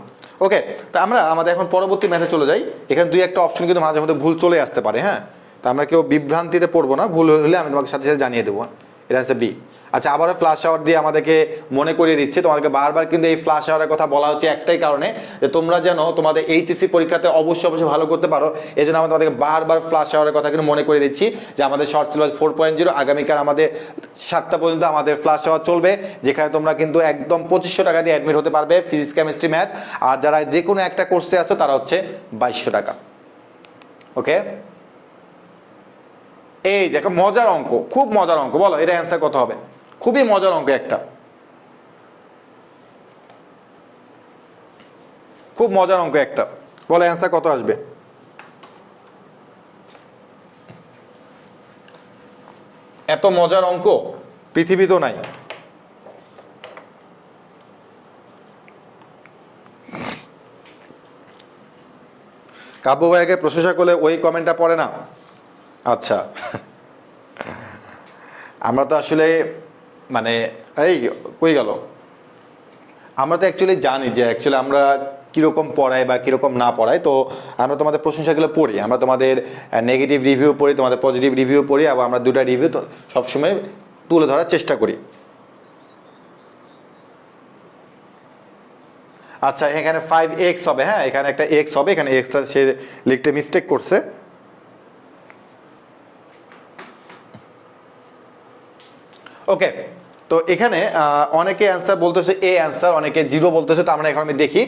ওকে, তো আমরা আমাদের এখন পরবর্তী ম্যাথে চলে যাই। এখানে 2-1টা অপশন কিন্তু মাঝে মধ্যে ভুল চলে আসতে পারে, হ্যাঁ, তো আমরা কেউ বিভ্রান্তিতে পড়বো না, ভুল হলে আমি তোমাকে সাথে সাথে জানিয়ে দেবো। এটা হচ্ছে বি। আচ্ছা, আবারও ফ্ল্যাশ আওয়ার দিয়ে আমাদেরকে মনে করিয়ে দিচ্ছে, তোমাদেরকে বারবার কিন্তু এই ফ্ল্যাশ আওয়ারের কথা বলা হচ্ছে একটাই কারণে, যে তোমরা যেন তোমাদের এইচএসসি পরীক্ষাতে অবশ্যই ভালো করতে পারো। এই জন্য আমরা তোমাদেরকে বারবার ফ্ল্যাশ আওয়ারের কথা কিন্তু মনে করে দিচ্ছি যে আমাদের শর্ট সিলেবাস 4.0 আগামীকাল আমাদের 7টা পর্যন্ত আমাদের ফ্ল্যাশ আওয়ার চলবে, যেখানে তোমরা কিন্তু একদম 2500 টাকা দিয়ে অ্যাডমিট হতে পারবে ফিজিক্স, কেমিস্ট্রি, ম্যাথ। আর যারা যে কোনো একটা কোর্সে আসো তারা হচ্ছে 2200 টাকা। ওকে, এই যে একটা মজার অঙ্ক, খুব মজার অঙ্ক, বলো এটা অ্যান্সার কত হবে? খুবই মজার অঙ্ক একটা, খুব মজার অঙ্ক একটা, বলো অ্যান্সার কত আসবে? এত মজার অঙ্ক পৃথিবীতেও নাই। কাব্য ভাইকে প্রশংসা করলে ওই কমেন্টটা পড়ে না। আচ্ছা, আমরা তো আসলে মানে এই কই গেল, আমরা তো অ্যাকচুয়ালি জানি যে অ্যাকচুয়ালি আমরা কীরকম পড়াই বা কীরকম না পড়াই। তো আমরা তোমাদের প্রশংসাগুলো পড়ি, আমরা তোমাদের নেগেটিভ রিভিউ পড়ি, তোমাদের পজিটিভ রিভিউ পড়ি, এবং আমরা দুটা রিভিউ সবসময় তুলে ধরার চেষ্টা করি। আচ্ছা, এখানে 5x হবে, হ্যাঁ এখানে একটা x হবে, এখানে এক্সটা সে লিখতে মিস্টেক করছে। ওকে, তো এখানে অনেকে অ্যান্সার বলতেছে এ অ্যান্সার, অনেকে 0 বলতেছে। তো আমরা এখন আমি দেখি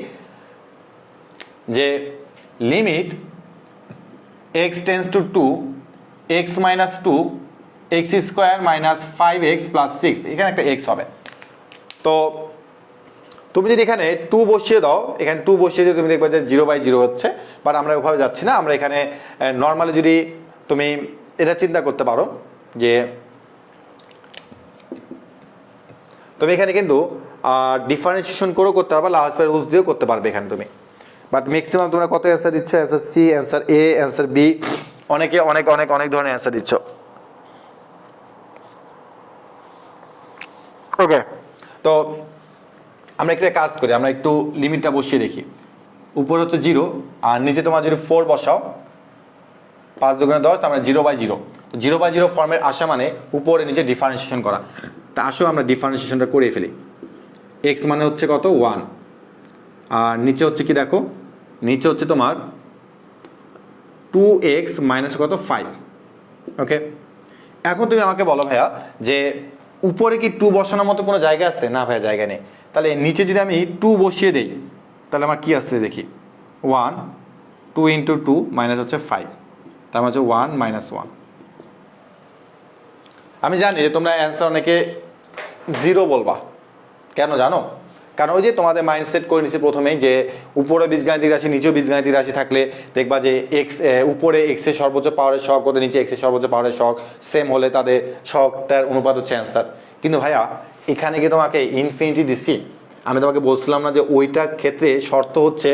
যে limit x tends two 2, x - 2, x² - 5x + 6, এখানে একটা x হবে। তো তুমি যদি এখানে 2 বসিয়ে দাও, এখানে 2 বসিয়ে দিয়ে তুমি দেখবে যে 0/0 হচ্ছে, বাট আমরা ওইভাবে যাচ্ছি না। আমরা এখানে নর্মালি যদি তুমি এটা চিন্তা করতে পারো যে তুমি এখানে কিন্তু ডিফারেন্সিয়েশন করেও করতে পারবে, লাস্ট বাই রুলস দিয়েও করতে পারবে এখানে তুমি। বাট ম্যাক্সিমাম তোমরা কত অ্যান্সার দিচ্ছ? অ্যান্সার সি, অ্যান্সার এ, অ্যান্সার বি, অনেকে অনেক অনেক অনেক ধরনের অ্যান্সার দিচ্ছ। ওকে, তো আমরা একটা কাজ করি, আমরা একটু লিমিটটা বসিয়ে দেখি। উপরে হচ্ছে 0 আর নিচে তোমার যদি 4 বসাও, 5 2 10, তার মানে 0/0। তো 0/0 ফর্মের আসা মানে উপরে নিচে ডিফারেন্সিয়েশন করা। তা আসো আমরা ডিফারেন্সিয়েশনটা করে ফেলি। এক্স মানে হচ্ছে কত? 1। আর নিচে হচ্ছে কি দেখো, নিচে হচ্ছে তোমার 2x মাইনাস কত? 5। ওকে, এখন তুমি আমাকে বলো ভাইয়া যে উপরে কি 2 বসানোর মতো কোনো জায়গা আছে? না ভাইয়া, জায়গা নেই। তাহলে নিচে যদি আমি 2 বসিয়ে দিই, তাহলে আমার কি আসছে দেখি। 1 2 ইন্টু 2 মাইনাস হচ্ছে 5, তার মানে হচ্ছে 1 মাইনাস 1। আমি জানি যে তোমরা অ্যান্সার অনেকে 0 বলবা, কেন জানো? কারণ ওই যে তোমাদের মাইন্ডসেট করে নিচ্ছে প্রথমেই যে উপরে বীজগাণিতিক রাশি নিচেও বীজগাণিতিক রাশি থাকলে দেখবা যে এক্স উপরে এক্সের সর্বোচ্চ পাওয়ারের সহগ কত, নিচে এক্সের সর্বোচ্চ পাওয়ারের সহগ সেম হলে তাদের সহগটার অনুপাত হচ্ছে অ্যান্সার। কিন্তু ভাইয়া এখানে কি তোমাকে ইনফিনিটি দিচ্ছি? আমি তোমাকে বলছিলাম না যে ওইটার ক্ষেত্রে শর্ত হচ্ছে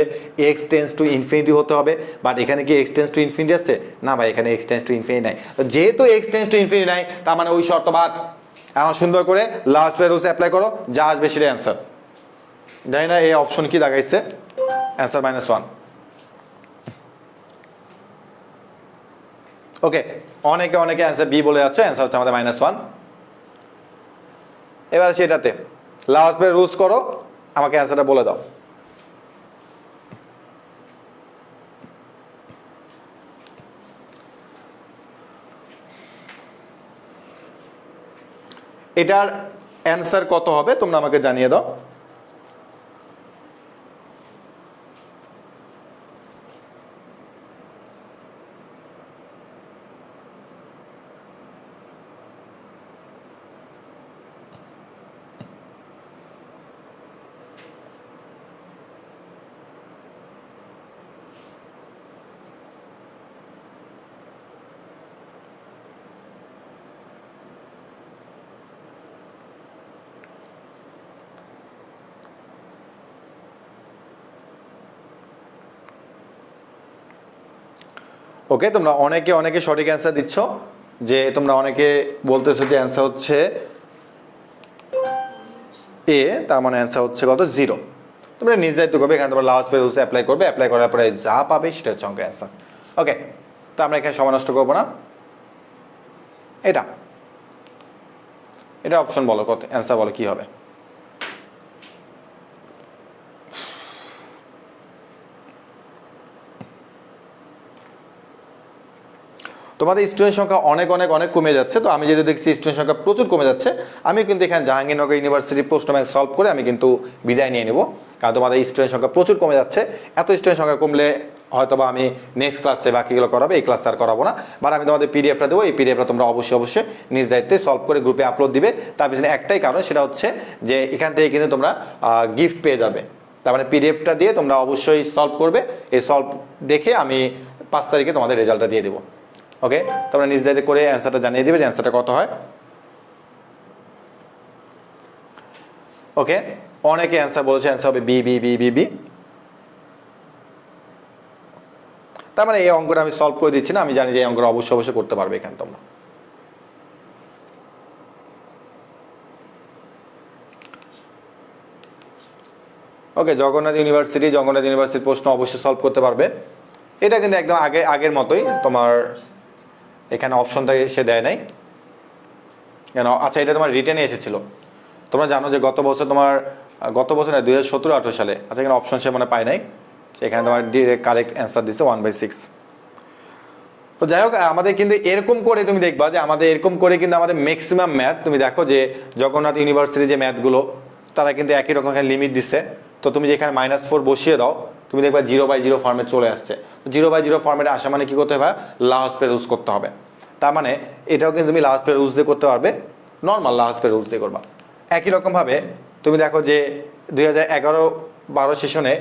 এক্স টেন্স টু ইনফিনিটি হতে হবে, বাট এখানে কি এক্স টেন্স টু ইনফিনিটি আছে? না ভাই, এখানে এক্স টেন্স টু ইনফিনিটি নাই। যেহেতু এক্স টেন্স টু ইনফিনিটি নাই, তার মানে ওই শর্ত বাদ। এখন সুন্দর করে লাস্ট বাই রুলস অ্যাপ্লাই করো, যা আসবে সেটা অ্যান্সার। জানি না এই অপশন কি দেখাইছে, অ্যান্সার -1। ওকে, অনেকে অনেকে অ্যান্সার বি বলে যাচ্ছে, অ্যান্সার হচ্ছে আমাদের -1। এবার সেটাতে লাস্ট বাই রুলস করো, আমাকে অ্যান্সারটা বলে দাও। এটার অ্যান্সার কত হবে তোমরা আমাকে জানিয়ে দাও। ওকে, তোমরা অনেকে অনেকে সঠিক অ্যান্সার দিচ্ছ, যে তোমরা অনেকে বলতেছো যে অ্যান্সার হচ্ছে এ, তার মানে অ্যান্সার হচ্ছে কত? 0। তোমরা নির্ধারিত করবে, এখানে তোমরা লাস্ট বাই রুলস অ্যাপ্লাই করবে, অ্যাপ্লাই করার পরে যা পাবে সেটা হচ্ছে অঙ্কের অ্যান্সার। ওকে, তো আমরা এখানে সময় নষ্ট করবো না। এটা এটা অপশন বলো, কত অ্যান্সার বলো কি হবে। তোমাদের স্টুডেন্ট সংখ্যা অনেক অনেক অনেক কমে যাচ্ছে, তো আমি যেহেতু দেখছি স্টুডেন্ট সংখ্যা প্রচুর কমে যাচ্ছে, আমি কিন্তু এখানে জাহাঙ্গীরনগর ইউনিভার্সিটি প্রশ্ন ব্যাংক সলভ করে আমি কিন্তু বিদায় নিয়ে নেব, কারণ তোমাদের স্টুডেন্ট সংখ্যা প্রচুর কমে যাচ্ছে। এত স্টুডেন্ট সংখ্যা কমলে হয়তো বা আমি নেক্সট ক্লাসে বাকিগুলো করাবো, এই ক্লাস আর করাবো না। বাট আমি তোমাদের পিডিএফটা দেবো, এই পিডিএফটা তোমরা অবশ্যই অবশ্যই নিজ দায়িত্বে সলভ করে গ্রুপে আপলোড দিবে। তার পিছনে একটাই কারণ, সেটা হচ্ছে যে এখান থেকে কিন্তু তোমরা গিফট পেয়ে যাবে। তার মানে পিডিএফটা দিয়ে তোমরা অবশ্যই সলভ করবে, এই সলভ দেখে আমি 5 তারিখে তোমাদের রেজাল্টটা দিয়ে দেবো। ওকে, তোমরা নিজ দায়িত্বে করে অ্যান্সারটা জানিয়ে দিবে যে অ্যান্সারটা কত হয়। ওকে, অনেকে অ্যান্সার বলেছে অ্যান্সার হবে B B B B B. তার মানে এই অঙ্কটা আমি সলভ করে দিচ্ছি না, আমি জানি যে এই অঙ্কটা অবশ্যই অবশ্যই করতে পারবে এখানে তোমরা। ওকে, জগন্নাথ ইউনিভার্সিটির প্রশ্ন অবশ্যই সলভ করতে পারবে। এটা কিন্তু একদম আগের মতোই, তোমার এখানে অপশনটা সে দেয় নাই কেন। আচ্ছা, এটা তোমার রিটেনে এসেছিল, তোমরা জানো যে গত বছর না 2017-18 সালে। আচ্ছা, এখানে অপশন সে মনে পায় নাই, সেখানে তোমার ডিরেক্ট কারেক্ট অ্যান্সার দিচ্ছে 1/6। তো যাই হোক, আমাদের কিন্তু এরকম করে তুমি দেখবা যে আমাদের এরকম করে কিন্তু আমাদের ম্যাক্সিমাম ম্যাথ তুমি দেখো যে জগন্নাথ ইউনিভার্সিটির যে ম্যাথগুলো তারা কিন্তু একই রকম এখানে লিমিট দিচ্ছে। তো তুমি যেখানে -4 বসিয়ে দাও, তুমি দেখবা 0/0 ফর্মে চলে আসছে। 0/0 ফর্মেটে আসা মানে কি করতে হবে? লাস্ট পে রুলস করতে হবে। তার মানে এটাও কিন্তু তুমি লাস্ট পে রুলস দিয়ে করতে পারবে, নর্মাল লাস্ট পে রুলস দিয়ে করবা। একই রকমভাবে তুমি দেখো যে 12 সেশনে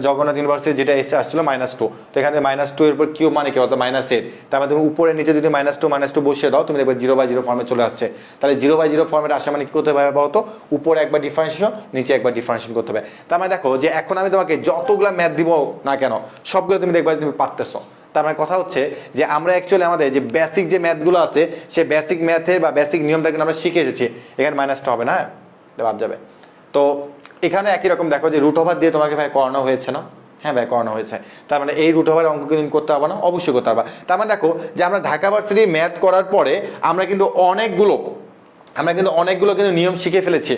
জগন্নাথ ইউনিভার্সিটি যেটা এসে আসছিল -2, তো এখানে -2 এর উপর কিউব মানে কি অর্থাৎ -8, তার মানে তুমি উপরে নিচে যদি -2 বসিয়ে দাও তুমি দেখবে 0/0 ফর্মে চলে আসছে। তাহলে 0/0 ফর্মেট আসা মানে কি করতে হবে বলো তো, উপরে একবার ডিফারেন্সিয়েশন নিচে একবার ডিফারেন্সিয়েশন করতে হবে। তার মানে দেখো যে এখন আমি তোমাকে যতগুলো ম্যাথ দিব না কেন সবগুলো তুমি দেখবা তুমি পারতেছো। তার মানে কথা হচ্ছে যে আমরা অ্যাকচুয়ালি আমাদের যে বেসিক যে ম্যাথগুলো আছে সেই বেসিক ম্যাথের বা বেসিক নিয়মটা কিন্তু আমরা শিখে এসেছি। এখানে -টা হবে না, এটা বাদ যাবে। তো এখানে একই রকম দেখো যে রুট ওভার দিয়ে তোমাকে ভাই করানো হয়েছে না, হ্যাঁ ভাই করানো হয়েছে। তার মানে এই রুট ওভারের অঙ্ক কিন্তু তুমি করতে পারবো না, অবশ্যই করতে পারবা। তার মানে দেখো যে আমরা ঢাকা ভার্সিটি ম্যাথ করার পরে আমরা কিন্তু অনেকগুলো কিন্তু নিয়ম শিখে ফেলেছি।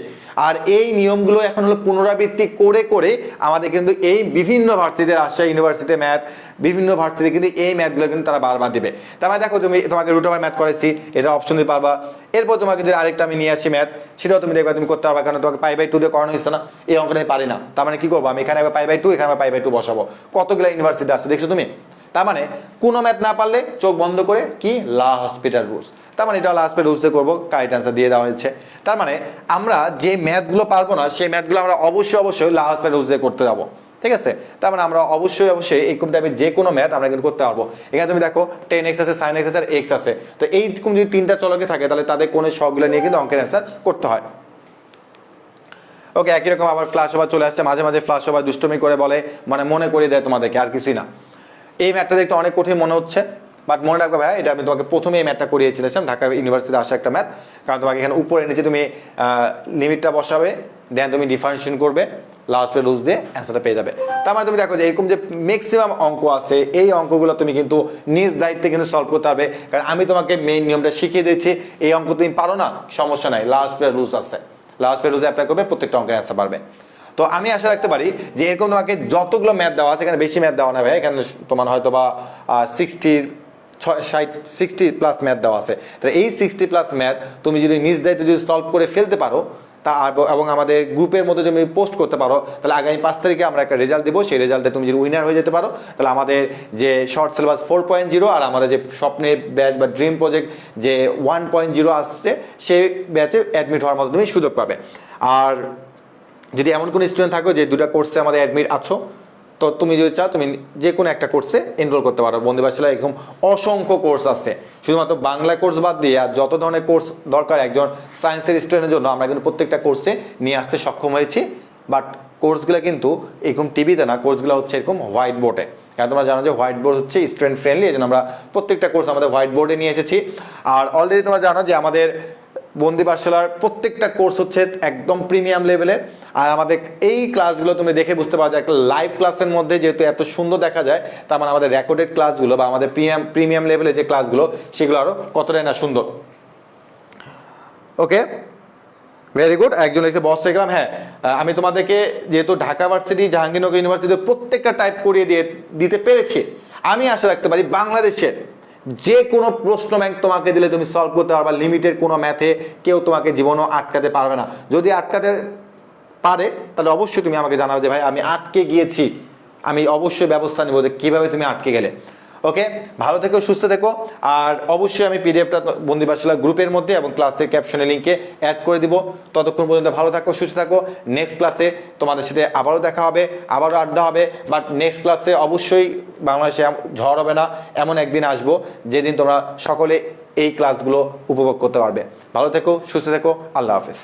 আর এই নিয়মগুলো এখন হলো পুনরাবৃত্তি করে করে আমাদের কিন্তু এই বিভিন্ন ভার্সিটিতে, রাজশাহী ইউনিভার্সিটি ম্যাথ, বিভিন্ন ভার্সিটি কিন্তু এই ম্যাথগুলো কিন্তু তারা বারবার দেবে। তার মানে দেখো তুমি তোমাকে রুট ওভার ম্যাথ করেছি, এটা অপশন দিতে পারবা। এরপর তোমাকে যদি আরেকটা আমি নিয়ে আসি ম্যাথ, সেটাও তুমি দেখবা তুমি করতে পারবা, কারণ তোমাকে π/2 দিয়ে করানো হয়েছে না, এই অঙ্কটা আমি পারি না। তার মানে কি করবো, আমি এখানে π/2 এখানে π/2 বসাবো। কতগুলো ইউনিভার্সিটি আছে দেখছো তুমি। তার মানে কোনো ম্যাথ না পারলে চোখ বন্ধ করে কি লা হসপিটাল রুলস, তার মানে এটা লা হসপিটাল রুলসে করবো, কারেক্ট অ্যান্সার দিয়ে দেওয়া হয়েছে। তার মানে আমরা যে ম্যাথগুলো পারবো না সেই ম্যাথগুলো আমরা অবশ্যই লা হসপিটাল রুলস দিয়ে করতে যাবো, ঠিক আছে। তার মানে আমরা অবশ্যই এইরকম টাইপের যে কোনো ম্যাথ আমরা কিন্তু করতে পারবো। এখানে তুমি দেখো tan x আছে, sin x আছে আর x আছে, তো এইরকম যদি 3টা চলকে থাকে তাহলে তাদের কোণের সবগুলো নিয়ে কিন্তু অঙ্কের অ্যান্সার করতে হয়। ওকে, একই রকম আবার ফ্ল্যাশ ওভার চলে আসছে, মাঝে মাঝে ফ্ল্যাশ ওভার দুষ্টমি করে বলে, মানে মনে করিয়ে দেয় তোমাদেরকে, আর কিছুই না। এই ম্যাথটা দেখতে অনেক কঠিন মনে হচ্ছে, বাট মনে রাখবে ভাই এটা আমি তোমাকে প্রথমে এই ম্যাথটা করিয়েছিলাম ঢাকা ইউনিভার্সিটিতে আসা একটা ম্যাথ। কারণ তোমাকে এখানে উপরে নিচে তুমি লিমিটটা বসাবে, দেন তুমি ডিফারেন্সিয়েশন করবে, লাস্ট রুলস দিয়ে অ্যান্সারটা পেয়ে যাবে। তার মানে তুমি দেখো যে এরকম যে ম্যাক্সিমাম অঙ্ক আছে, এই অঙ্কগুলো তুমি কিন্তু নিজ দায়িত্বে কিন্তু সলভ করতে হবে। কারণ আমি তোমাকে মেইন নিয়মটা শিখিয়ে দিয়েছি, এই অঙ্ক তুমি পারো না সমস্যা নাই, লাস্ট রুলস আছে, লাস্ট রুলসে অ্যাপ্লাই করবে, প্রত্যেকটা অঙ্কের অ্যান্সার পারবে। তো আমি আশা রাখতে পারি যে এরকম তোমাকে যতগুলো ম্যাথ দেওয়া আছে, এখানে বেশি ম্যাথ দেওয়া না ভাই, এখানে তোমার হয়তো বা 60+ ম্যাথ দেওয়া আছে। তাহলে এই 60+ ম্যাথ তুমি যদি নিজ দায়িত্বে যদি সলভ করে ফেলতে পারো তা এবং আমাদের গ্রুপের মধ্যে যদি পোস্ট করতে পারো, তাহলে আগামী 5 তারিখে আমরা একটা রেজাল্ট দেবো। সেই রেজাল্টে তুমি যদি উইনার হয়ে যেতে পারো, তাহলে আমাদের যে শর্ট সিলেবাস 4.0 আর আমাদের যে স্বপ্নের ব্যাচ বা ড্রিম প্রজেক্ট যে 1.0 আসছে, সেই ব্যাচে অ্যাডমিট হওয়ার মতো তুমি সুযোগ পাবে। আর যদি এমন কোনো স্টুডেন্ট থাকো যে 2টা কোর্সে আমাদের অ্যাডমিট আছো, তো তুমি যদি চাও তুমি যে কোনো একটা কোর্সে এনরোল করতে পারো। বন্দিবাসীলা এরকম অসংখ্য কোর্স আছে, শুধুমাত্র বাংলা কোর্স বাদ দিয়ে আর যত ধরনের কোর্স দরকার একজন সায়েন্সের স্টুডেন্টের জন্য আমরা কিন্তু প্রত্যেকটা কোর্সে নিয়ে আসতে সক্ষম হয়েছি। বাট কোর্সগুলো কিন্তু এরকম টিভিতে না, কোর্সগুলো হচ্ছে এরকম হোয়াইট বোর্ডে। কারণ তোমরা জানো যে হোয়াইট বোর্ড হচ্ছে স্টুডেন্ট ফ্রেন্ডলি, এই জন্য আমরা প্রত্যেকটা কোর্স আমাদের হোয়াইট বোর্ডে নিয়ে এসেছি। আর অলরেডি তোমরা জানো যে আমাদের বন্দি পাঠশালার প্রত্যেকটা কোর্স হচ্ছে একদম প্রিমিয়াম লেভেলের। আর আমাদের এই ক্লাসগুলো তুমি দেখে বুঝতে পারো যে একটা লাইভ ক্লাসের মধ্যে যেহেতু এত সুন্দর দেখা যায়, তার মানে আমাদের রেকর্ডেড ক্লাসগুলো বা আমাদের প্রিমিয়াম লেভেলের যে ক্লাসগুলো সেগুলো আরও কতটাই না সুন্দর। ওকে, ভেরি গুড। একজন লিখে বস দেখলাম। হ্যাঁ, আমি তোমাদেরকে যেহেতু ঢাকা ভার্সিটি, জাহাঙ্গীরনগর ইউনিভার্সিটির প্রত্যেকটা টাইপ করিয়ে দিতে পেরেছি, আমি আশা রাখতে পারি বাংলাদেশের যে কোনো প্রশ্ন ব্যাংক তোমাকে দিলে তুমি সলভ করতে পারবা। লিমিটেড কোনো ম্যাথে কেউ তোমাকে জীবনও আটকাতে পারবে না। যদি আটকাতে পারে তাহলে অবশ্যই তুমি আমাকে জানাবে যে ভাই আমি আটকে গিয়েছি, আমি অবশ্যই ব্যবস্থা নেবো যে কীভাবে তুমি আটকে গেলে। ওকে, ভালো থেকো, সুস্থ থেকো। আর অবশ্যই আমি পিডিএফটা বন্দিবাসীলা গ্রুপের মধ্যে এবং ক্লাসের ক্যাপশনের লিঙ্কে অ্যাড করে দিব। ততক্ষণ পর্যন্ত ভালো থাকো, সুস্থ থাকো। নেক্সট ক্লাসে তোমাদের সাথে আবারও দেখা হবে, আবারও আড্ডা হবে। বাট নেক্সট ক্লাসে অবশ্যই বাংলাদেশে ঝড় হবে না, এমন একদিন আসবো যেদিন তোমরা সকলে এই ক্লাসগুলো উপভোগ করতে পারবে। ভালো থেকো, সুস্থ থেকো, আল্লাহ হাফেজ।